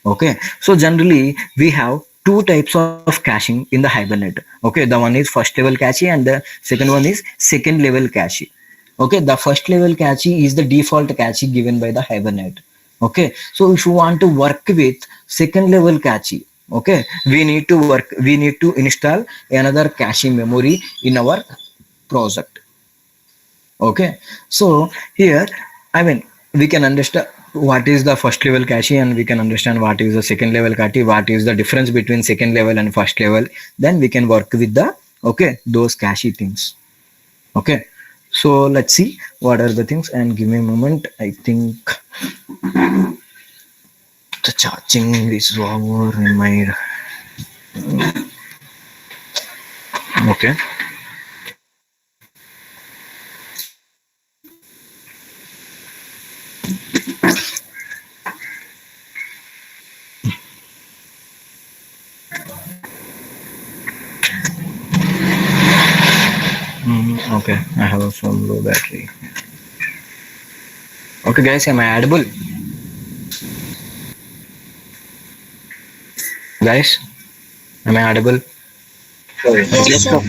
Okay, so generally we have two types of caching in the Hibernate. Okay, the one is first level cache and the second one is second level cache. Okay, the first level cache is the default cache given by the Hibernate. Okay, so if you want to work with second level cache, okay, we need to install another cache memory in our project. Okay, so here, I mean, we can understand what is the first level cache and we can understand what is the second level cache, what is the difference between second level and first level. Then we can work with the, okay, those cache things. Okay, so let's see what are the things, and give me a moment. I think the charging is over in my, okay. Okay, I have some low battery. Okay, guys, am I audible? Guys, am I audible? Yes, sir.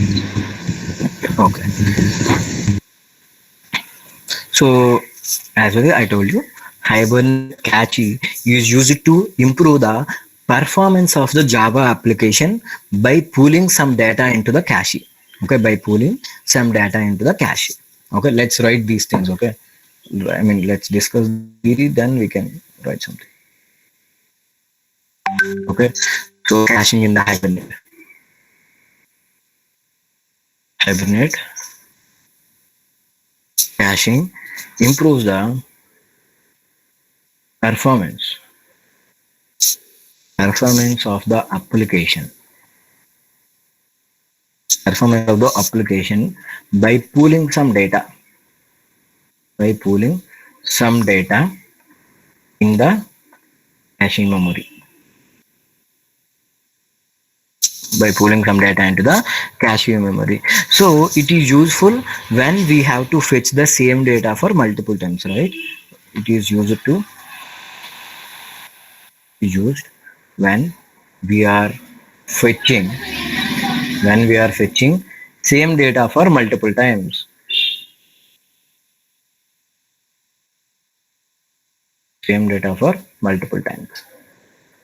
Okay. So, as well, I told you, Hibernate cache is used to improve the performance of the Java application by pulling some data into the cache. Okay, by pulling some data into the cache. Okay, let's write these things. Okay, I mean, let's discuss theory, then we can write something. Okay, so caching in the Hibernate. Hibernate caching improves the performance of the application by pooling some data in the caching memory, by pulling some data into the cache memory. So it is useful when we have to fetch the same data for multiple times, right? It is used when we are fetching same data for multiple times.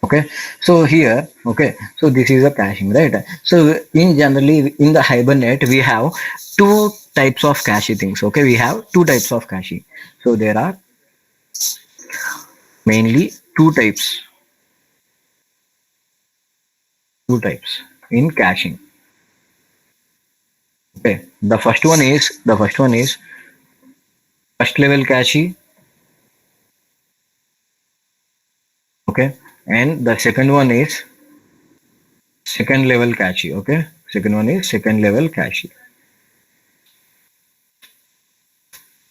Okay, so here, okay, so this is a caching, right? So in generally in the Hibernate we have two types of cache things. Okay, we have two types of cache. So there are mainly two types in caching. Okay, the first one is first level cache. Okay, and the second one is second level cache. Okay, second one is second level cache.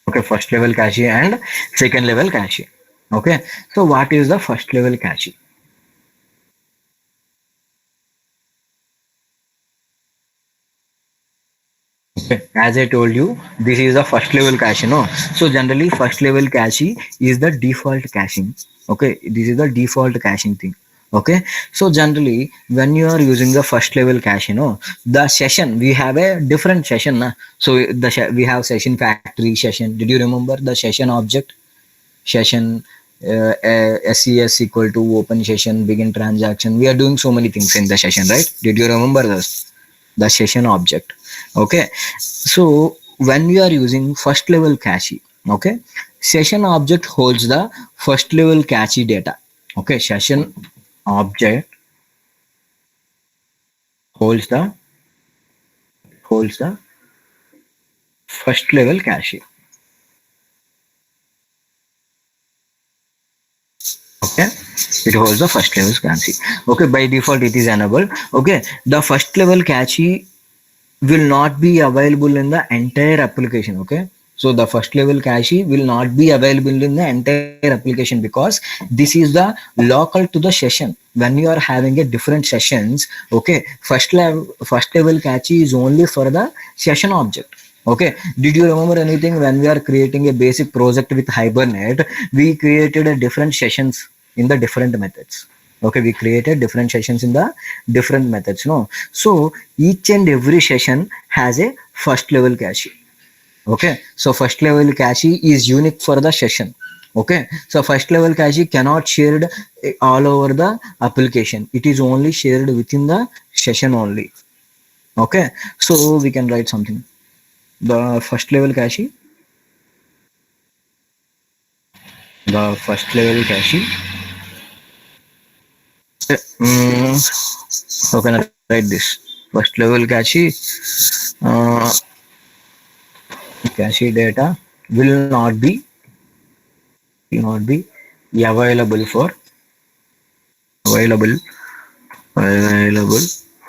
Okay, first level cache and second level cache. Okay, so what is the first level cache? Okay, as I told you, this is the first level cache, no? So generally first level cache is the default caching. Okay, this is the default caching thing. Okay, so generally when you are using the first level cache, the session, we have a different session, na? So we have session factory session. Did you remember the session object? Session SES equal to open session, begin transaction. We are doing so many things in the session, right? Did you remember this? The session object. Okay, so when we are using first level cache, okay, session object holds the first level cache data. Okay, session object holds the first level cache. Okay, it holds the first level cache. Okay, by default it is enabled. Okay, the first level cache will not be available in the entire application. Okay, so the first level cache will not be available in the entire application because this is the local to the session. When you are having a different sessions, okay, first level cache is only for the session object. Okay, did you remember anything when we are creating a basic project with Hibernate? We created a different sessions in the different methods. Okay, we created different sessions in the different methods, no? So each and every session has a first level cache. Okay, so first level cache is unique for the session. Okay, so first level cache cannot shared all over the application. It is only shared within the session only. Okay, so we can write something. The first level cache, the first level cache. How can I write this? First level cache, uh, cache data will not be available for available available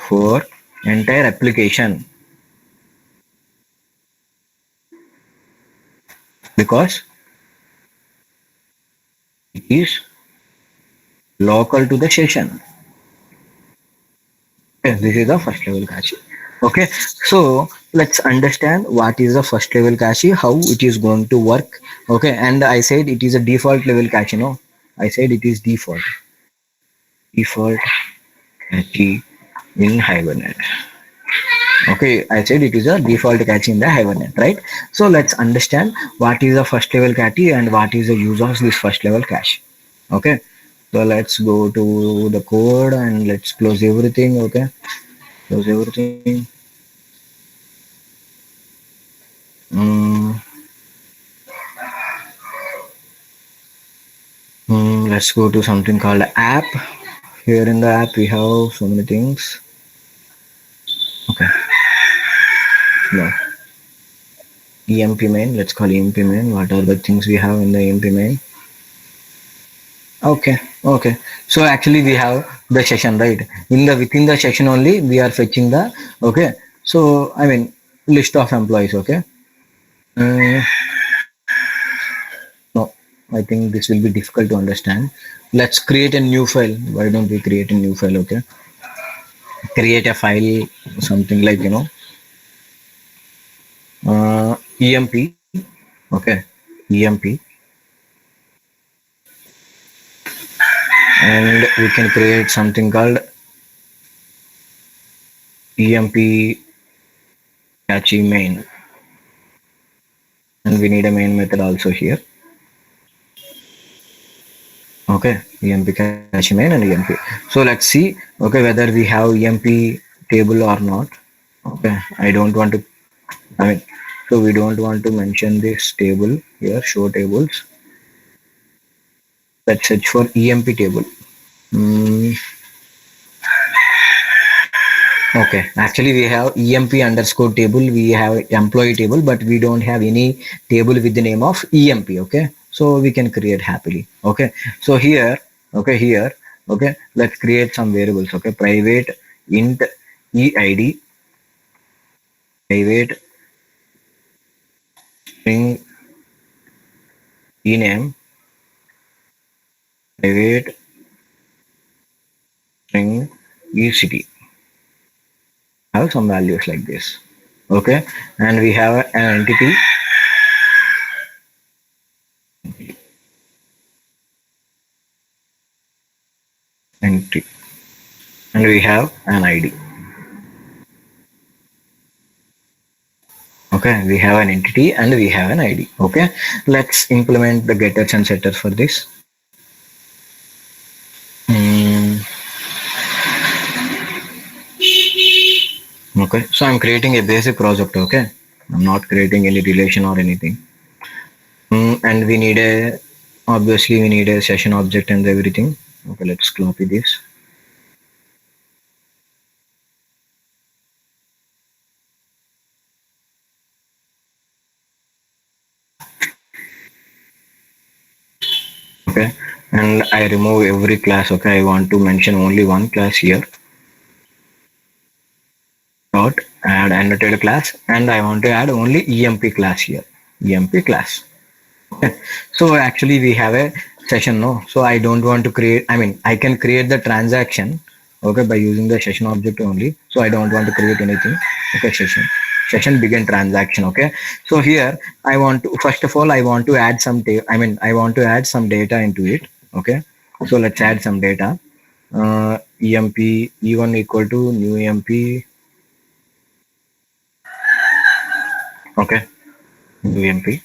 for entire application because it is local to the session. Okay, this is the first level cache. Okay, so let's understand what is the first level cache, how it is going to work. Okay, and I said it is a default level cache. No, I said it is default cache in Hibernate. Okay, I said it is a default cache in the Hibernate, right? So let's understand what is the first level cache and what is the use of this first level cache. Okay, so let's go to the code and let's close everything. Okay, close everything. Mm, let's go to something called app. Here in the app we have so many things. Okay, no. EMP main, let's call EMP main. What are the things we have in the EMP main? Okay, so actually we have the session, right? Within the session only we are fetching the, okay, so I mean list of employees. Okay, no, I think this will be difficult to understand. Let's create a new file. Why don't we create a new file? Okay, create a file, something like, EMP. Okay, EMP, and we can create something called EMP cache main, and we need a main method also here. Okay, EMP cache main and EMP. So let's see, okay, whether we have EMP table or not. Okay, so we don't want to mention this table here, show tables. Let's search for EMP table. Okay, actually we have EMP underscore table, we have employee table, but we don't have any table with the name of EMP. Okay, so we can create happily. Okay, so here, okay, let's create some variables. Okay, private int EID, private string ename, private string ecity. Have some values like this. Okay, and we have an entity and we have an ID. Okay, we have an entity and we have an ID. Okay, let's implement the getters and setters for this. Okay, so I'm creating a basic project. Okay, I'm not creating any relation or anything. And we need obviously we need a session object and everything. Okay, let's copy this. Okay, and I remove every class. Okay, I want to mention only one class here. Dot add annotated class, and I want to add only EMP class here. EMP class. So actually we have a session, no? So I don't want to create, I mean, I can create the transaction, okay, by using the session object only. So I don't want to create anything. Okay, session begin transaction. Okay. So here I want to, first of all, I want to add some data. I mean, I want to add some data into it. Okay. So let's add some data. EMP E1 equal to new EMP. Okay. New EMP.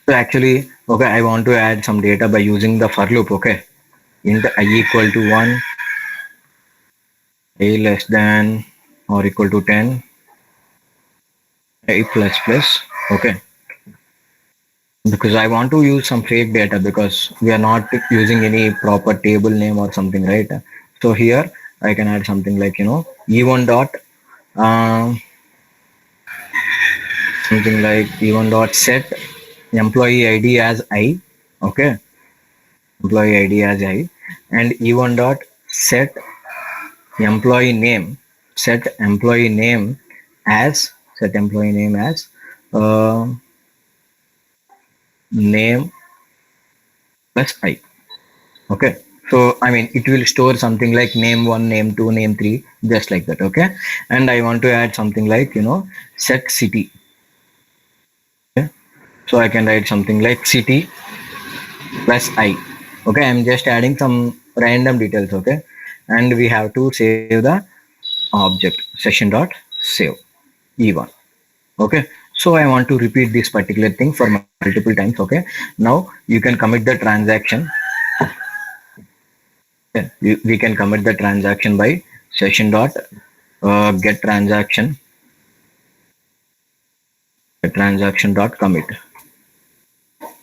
So actually, okay, I want to add some data by using the for loop. Okay. Int I equal to 1, I less than or equal to 10, I plus plus. Okay. Because I want to use some fake data because we are not using any proper table name or something, right? So here I can add something like, E1 dot, um, something like E1 dot set employee ID as I. Okay. Employee ID as I, and E1 dot set employee name, set employee name set employee name as uh, name plus I. Okay. So I mean it will store something like name 1, name 2, name 3, just like that. Okay. And I want to add something like, set city. Okay. So I can write something like city plus I. Okay. I'm just adding some random details. Okay. And we have to save the object session dot save E1. Okay. So I want to repeat this particular thing for multiple times. Okay. Now you can commit the transaction. Okay. We can commit the transaction by session dot get transaction dot commit.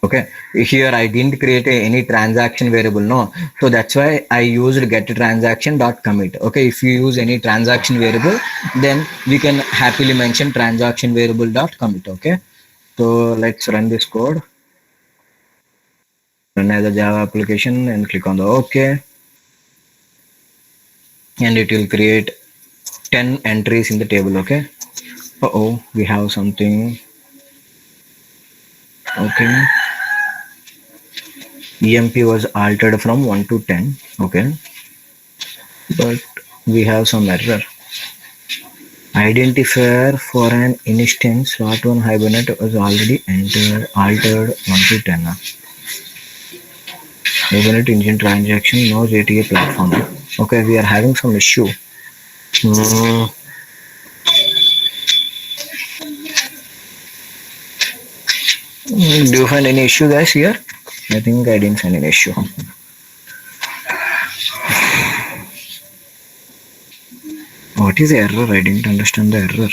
Okay. Here I didn't create any transaction variable, no. So that's why I used get transaction dot commit. Okay. If you use any transaction variable, then we can happily mention transaction variable dot commit. Okay. So let's run this code. Run as a Java application and click on the OK. And it will create 10 entries in the table. Okay. Oh, we have something. Okay. EMP was altered from 1 to 10. Okay. But we have some error. Identifier for an instance SWAT1 Hibernate was already altered 1 to 10. Hibernate engine transaction no JTA platform. Okay, we are having some issue. Hmm. Do you find any issue, guys, here? I think I didn't find an issue. What is the error? I didn't understand the error.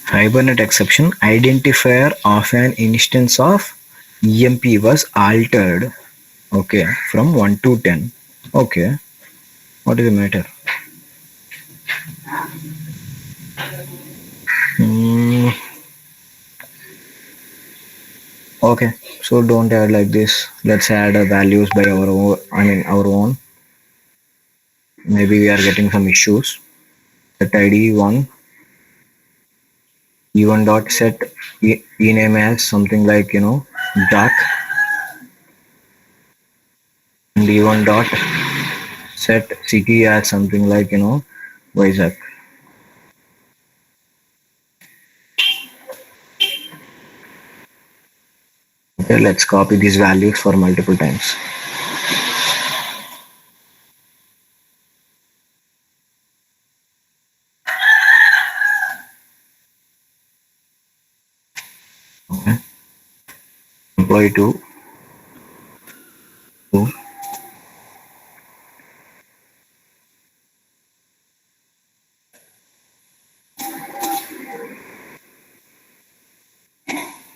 Hibernate exception. Identifier of an instance of EMP was altered. Okay, from 1 to 10. Okay, what is the matter? Hmm. Okay, so don't add like this. Let's add values by our own. I mean our own. Maybe we are getting some issues. Set ID 1, E1 dot set ename as something like Jack, and E1 dot set city as something like Vizag. Okay, let's copy these values for multiple times. Okay, employee 2.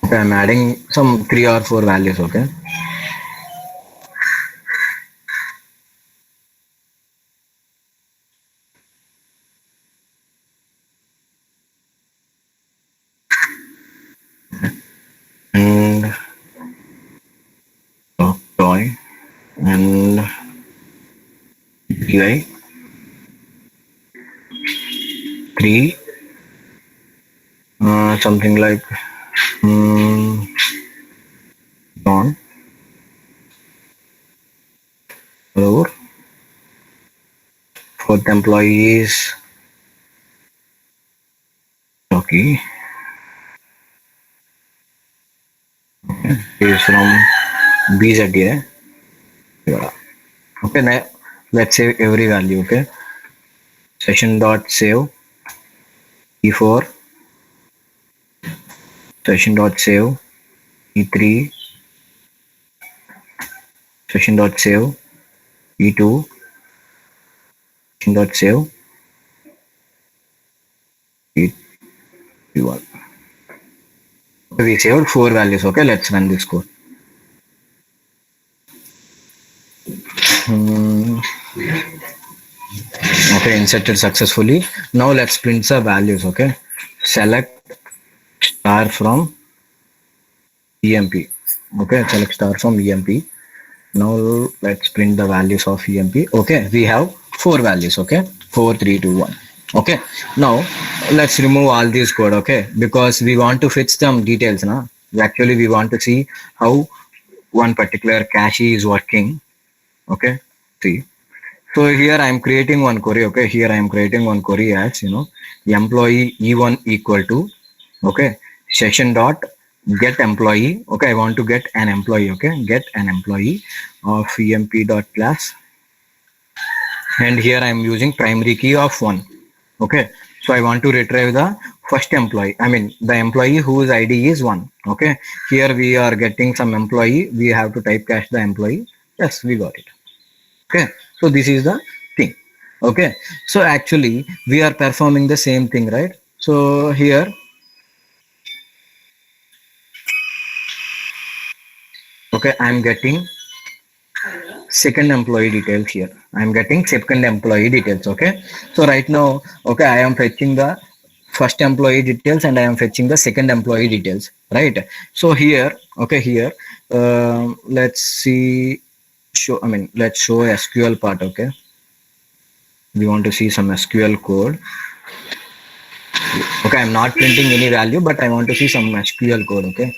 Okay, I'm adding some 3 or 4 values. Okay. And employee and EI 3 something like John or fourth employee is Rocky. He is from BZA. Yeah. Okay, now let's save every value. Okay, session dot save E4, session dot save E3, session dot save E2, session dot save E1. We saved 4 values. Okay, let's run this code. Okay, inserted successfully. Now let's print the values. Okay, select star from EMP. Okay, select star from EMP. Now let's print the values of EMP. Okay, we have 4 values. Okay, 4, 3, 2, 1. Okay, now let's remove all these code. Okay, because we want to fetch some details. Now, actually, we want to see how one particular cache is working. Okay, see. So here I am creating one query. Okay, here I am creating one query as employee E1 equal to session dot get employee. Okay, I want to get an employee. Okay, get an employee of emp dot class, and here I am using primary key of 1. Okay, so I want to retrieve the first employee. I mean the employee whose ID is 1. Okay, here we are getting some employee. We have to typecache the employee. Yes, we got it. Okay, so this is the thing. Okay, so actually we are performing the same thing, right? So here, okay, I'm getting second employee details here. I'm getting second employee details. Okay, so right now, okay, I am fetching the first employee details and I am fetching the second employee details, right? So here, okay, here, let's see. Let's show SQL part. Okay, we want to see some SQL code. Okay, I'm not printing any value, but I want to see some SQL code. Okay,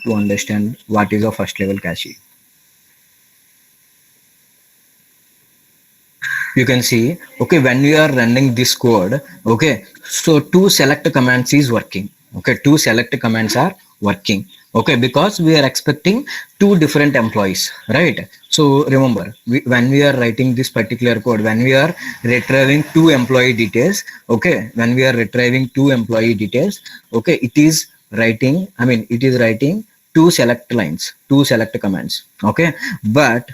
to understand what is a first level cache. You can see, okay, when we are running this code, okay, so 2 select commands is working. Okay, 2 select commands are working. Okay, because we are expecting 2 different employees, right? So remember, when we are writing this particular code, when we are retrieving 2 employee details, okay, when we are retrieving 2 employee details, okay, it is writing, it is writing 2 select lines, 2 select commands. Okay, but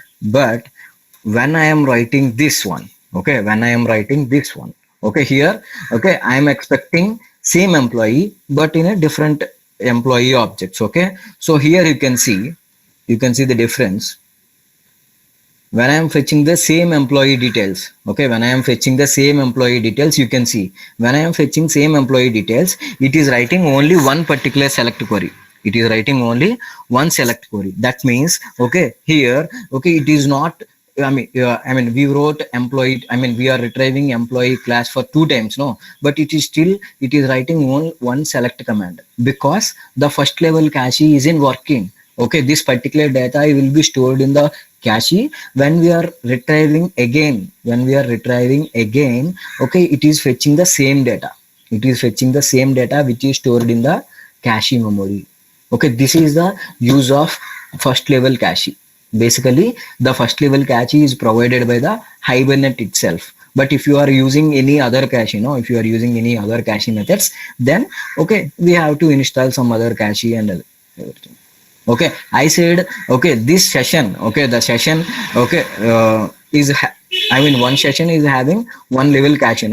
when I am writing this one, okay, when I am writing this one, okay, here, okay, I am expecting same employee, but in a different employee objects. Okay, so here you can see the difference. When I am fetching the same employee details, okay, when I am fetching the same employee details, you can see when I am fetching same employee details, it is writing only one particular select query. It is writing only one select query. That means, okay, here, okay, it is not, we wrote employee, we are retrieving employee class for 2 times, no, but it is writing one select command because the first level cache isn't working. Okay, this particular data will be stored in the cache. When we are retrieving again, okay, it is fetching the same data. It is fetching the same data which is stored in the cache memory. Okay, this is the use of first level cache. Basically, the first level cache is provided by the Hibernate itself. But if you are using any other cache, if you are using any other cache methods, then okay, we have to install some other cache and everything. Okay, I said, okay, this session, okay, the session, okay, one session is having 1 level cache,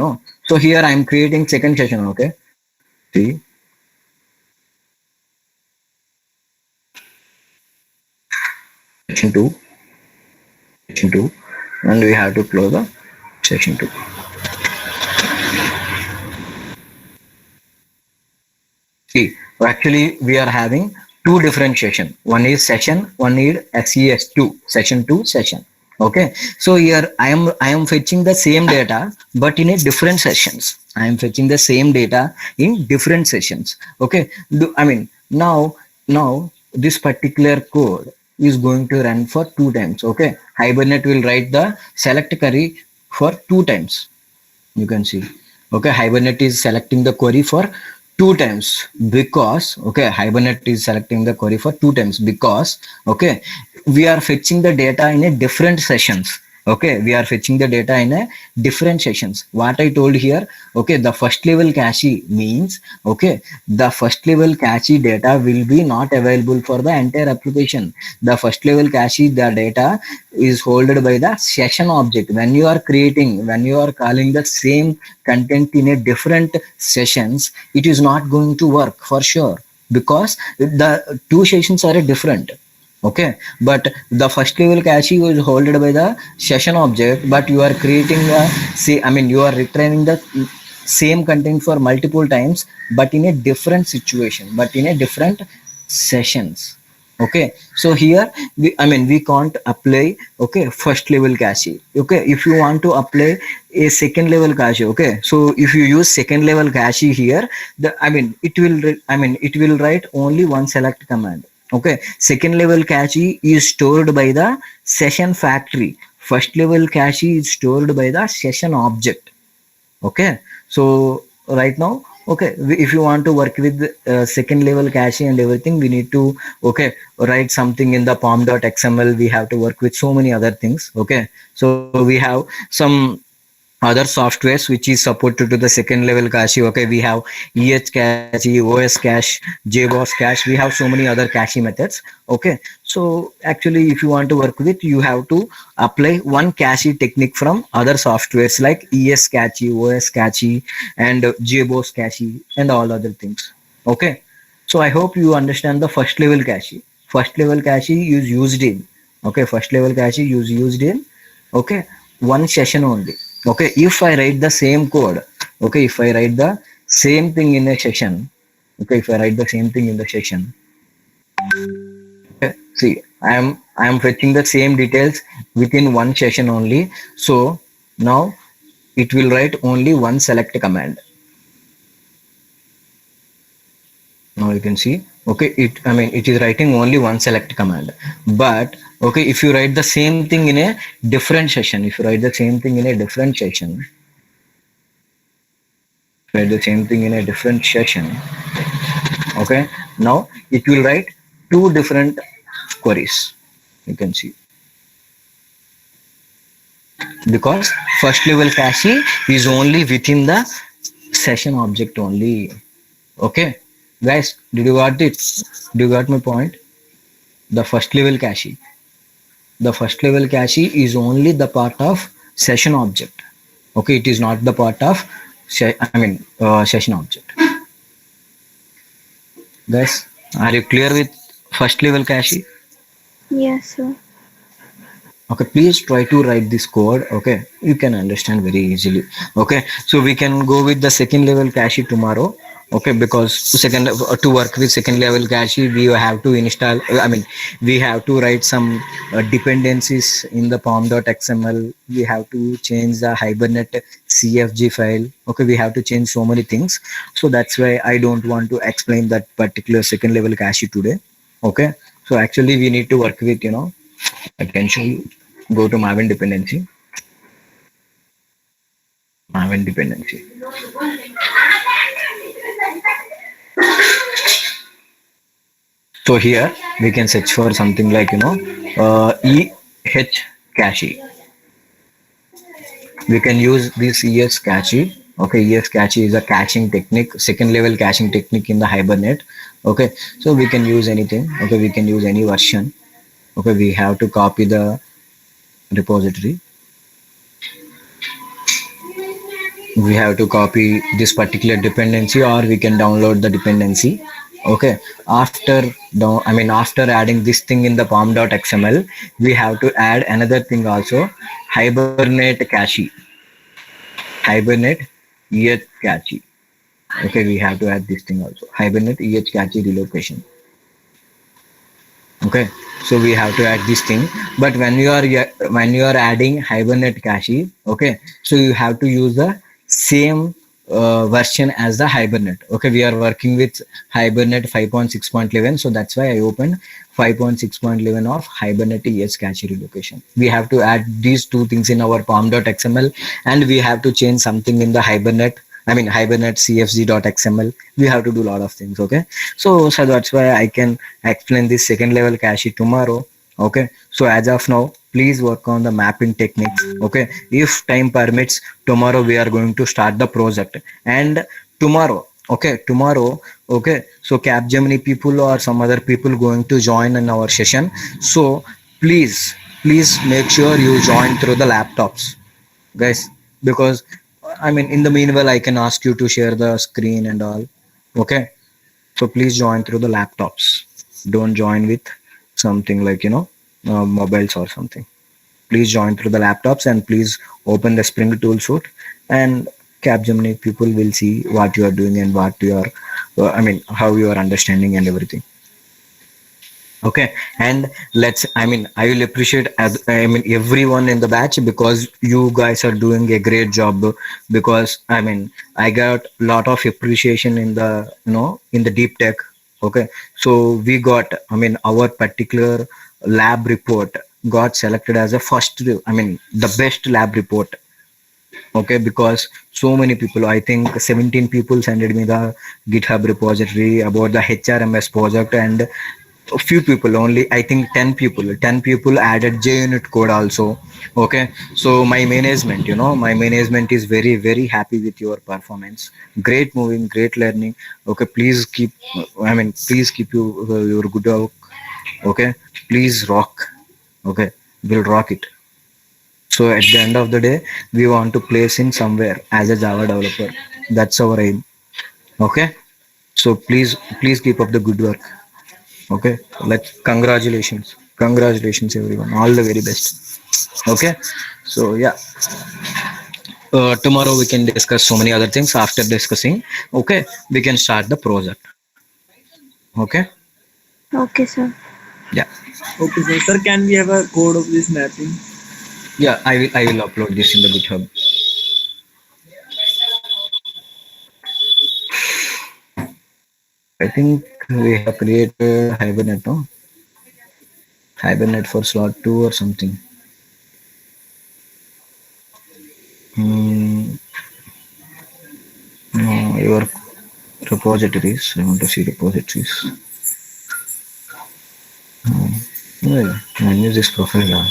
So here I am creating second session. Okay, see. Section 2, and we have to close the section 2. See, actually we are having two different session. One is session, one is SES2, session 2 session. Okay, so here I am fetching the same data but in a different sessions. I am fetching the same data in different sessions. Okay, I mean now this particular code is going to run for two times. Okay, Hibernate will write the select query for two times. You can see, okay, Hibernate is selecting the query for two times because, okay, Hibernate is selecting the query for two times because, okay, we are fetching the data in a different sessions. Okay, we are fetching the data in a different sessions. What I told here, okay, the first level cache means, okay, the first level cache data will be not available for the entire application. The first level cache, the data is held by the session object. When you are creating, when you are calling the same content in a different sessions, it is not going to work for sure because the two sessions are different. Okay, but the first level cache is held by the session object, but you are creating a say, I mean, you are returning the same content for multiple times but in a different situation, but in a different sessions. Okay, so here we can't apply, okay, first level cache. Okay, if you want to apply a second level cache, okay, so if you use second level cache here, the it will write only one select command. Okay, second level cache is stored by the session factory. First level cache is stored by the session object. Okay, so right now, okay, if you want to work with second level cache and everything, we need to, okay, write something in the pom.xml. We have to work with so many other things. Okay, so we have some other softwares which is supported to the second level cache. Okay, we have cache, os cache, jboss cache. We have so many other cache methods. Okay, so actually if you want to work with, you have to apply one cache technique from other softwares like es cache, os cache, and jboss cache and all other things. Okay, so I hope you understand the first level cache. First level cache is used in, okay, first level cache is used in, okay, one session only. Okay, if I write the same code, okay, if I write the same thing in a session, okay, if I write the same thing in the session, okay, see, I am fetching the same details within one session only. So now it will write only one select command. Now you can see, okay, it is writing only one select command. But okay, if you write the same thing in a different session, if you write the same thing in a different session, write the same thing in a different session, okay, now it will write two different queries. You can see, because first level cache is only within the session object only. Okay, guys, did you got it? Do you got my point? The first level cache, the first level cache is only the part of session object. Okay, it is not the part of session object. Guys, are you clear with first level cache? Yes, sir. Okay, please try to write this code. Okay, you can understand very easily. Okay, so we can go with the second level cache tomorrow. Okay, because to work with second level cache, we have to install, we have to write some dependencies in the pom.xml. We have to change the Hibernate CFG file. Okay, we have to change so many things. So that's why I don't want to explain that particular second level cache today. Okay, so actually we need to work with, I can show you. Go to Maven dependency. Maven dependency. So here we can search for something like, EH cache. We can use this ES cache. Okay, ES cache is a caching technique, second level caching technique in the Hibernate. Okay, so we can use anything. Okay, we can use any version. Okay, we have to copy the repository. We have to copy this particular dependency, or we can download the dependency. Okay, after adding this thing in the pom.xml, we have to add another thing also, Hibernate cache, Hibernate EH cache. Okay, we have to add this thing also, Hibernate EH cache relocation. Okay, so we have to add this thing. But when you are adding Hibernate cache, okay, so you have to use the same version as the Hibernate. Okay, we are working with Hibernate 5.6.11, so that's why I opened 5.6.11 of Hibernate ES cache relocation. We have to add these two things in our pom.xml, and we have to change something in the Hibernate cfg.xml. We have to do a lot of things. Okay, so that's why I can explain this second level cache tomorrow. Okay, so as of now, please work on the mapping techniques. Okay, if time permits, tomorrow we are going to start the project. And tomorrow, okay, so Capgemini people or some other people going to join in our session. So please make sure you join through the laptops, guys, because in the meanwhile I can ask you to share the screen and all. Okay, so please join through the laptops. Don't join with something like mobiles or something. Please join through the laptops, and please open the Spring Tool suite, and Capgemini people will see what you are doing and what you are how you are understanding and everything. Okay, and I will appreciate everyone in the batch, because you guys are doing a great job. Because I got a lot of appreciation in the in the deep tech. Okay, so we got our particular lab report got selected as a first, the best lab report. Okay, because so many people, I think 17 people sent me the GitHub repository about the HRMS project, and a few people, only I think 10 people added JUnit code also. Okay, so my management is very very happy with your performance. Great moving, great learning. Okay, please keep your good work. Okay, please rock. Okay, we'll rock it. So at the end of the day, we want to place in somewhere as a Java developer. That's our aim. Okay, so please keep up the good work. Okay, let's congratulations everyone, all the very best. Okay, so yeah, tomorrow we can discuss so many other things. After discussing, okay, we can start the project. Okay, Okay, sir. yeah, Okay, sir. Sir, can we have a code of this mapping? yeah, I will upload this in the GitHub. I think we have created Hibernate, no? Hibernate for slot 2 or something. Hmm, no, your repositories, I want to see repositories. Yeah, I use this profile now.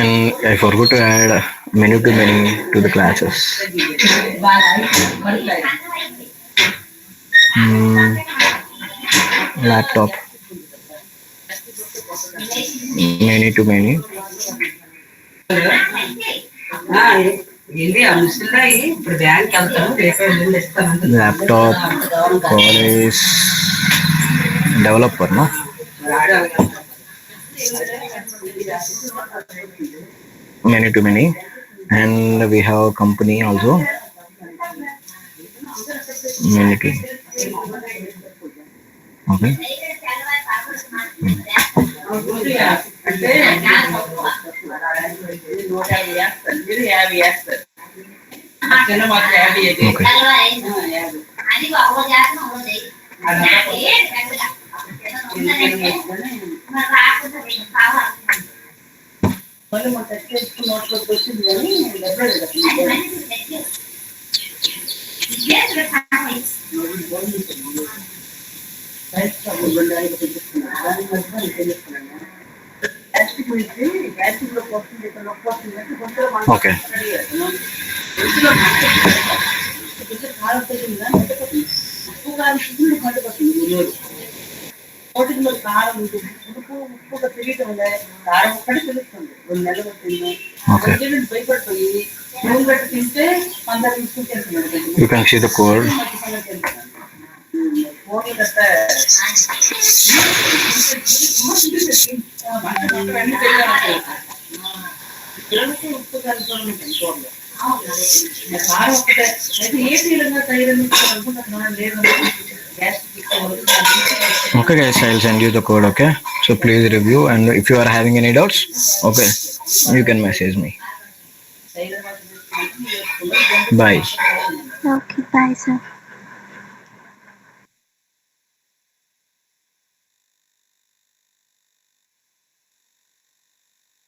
And I forgot to add menu to many to the classes. Hmm, laptop, many to many. Laptop, college, developer, no? Many to many. And we have company also. Many to okay. Okay. Okay. Okay. You can see the code. Okay, guys, I'll send you the code. Okay, so please review, and if you are having any doubts, okay, you can message me. Bye. Okay, bye, sir.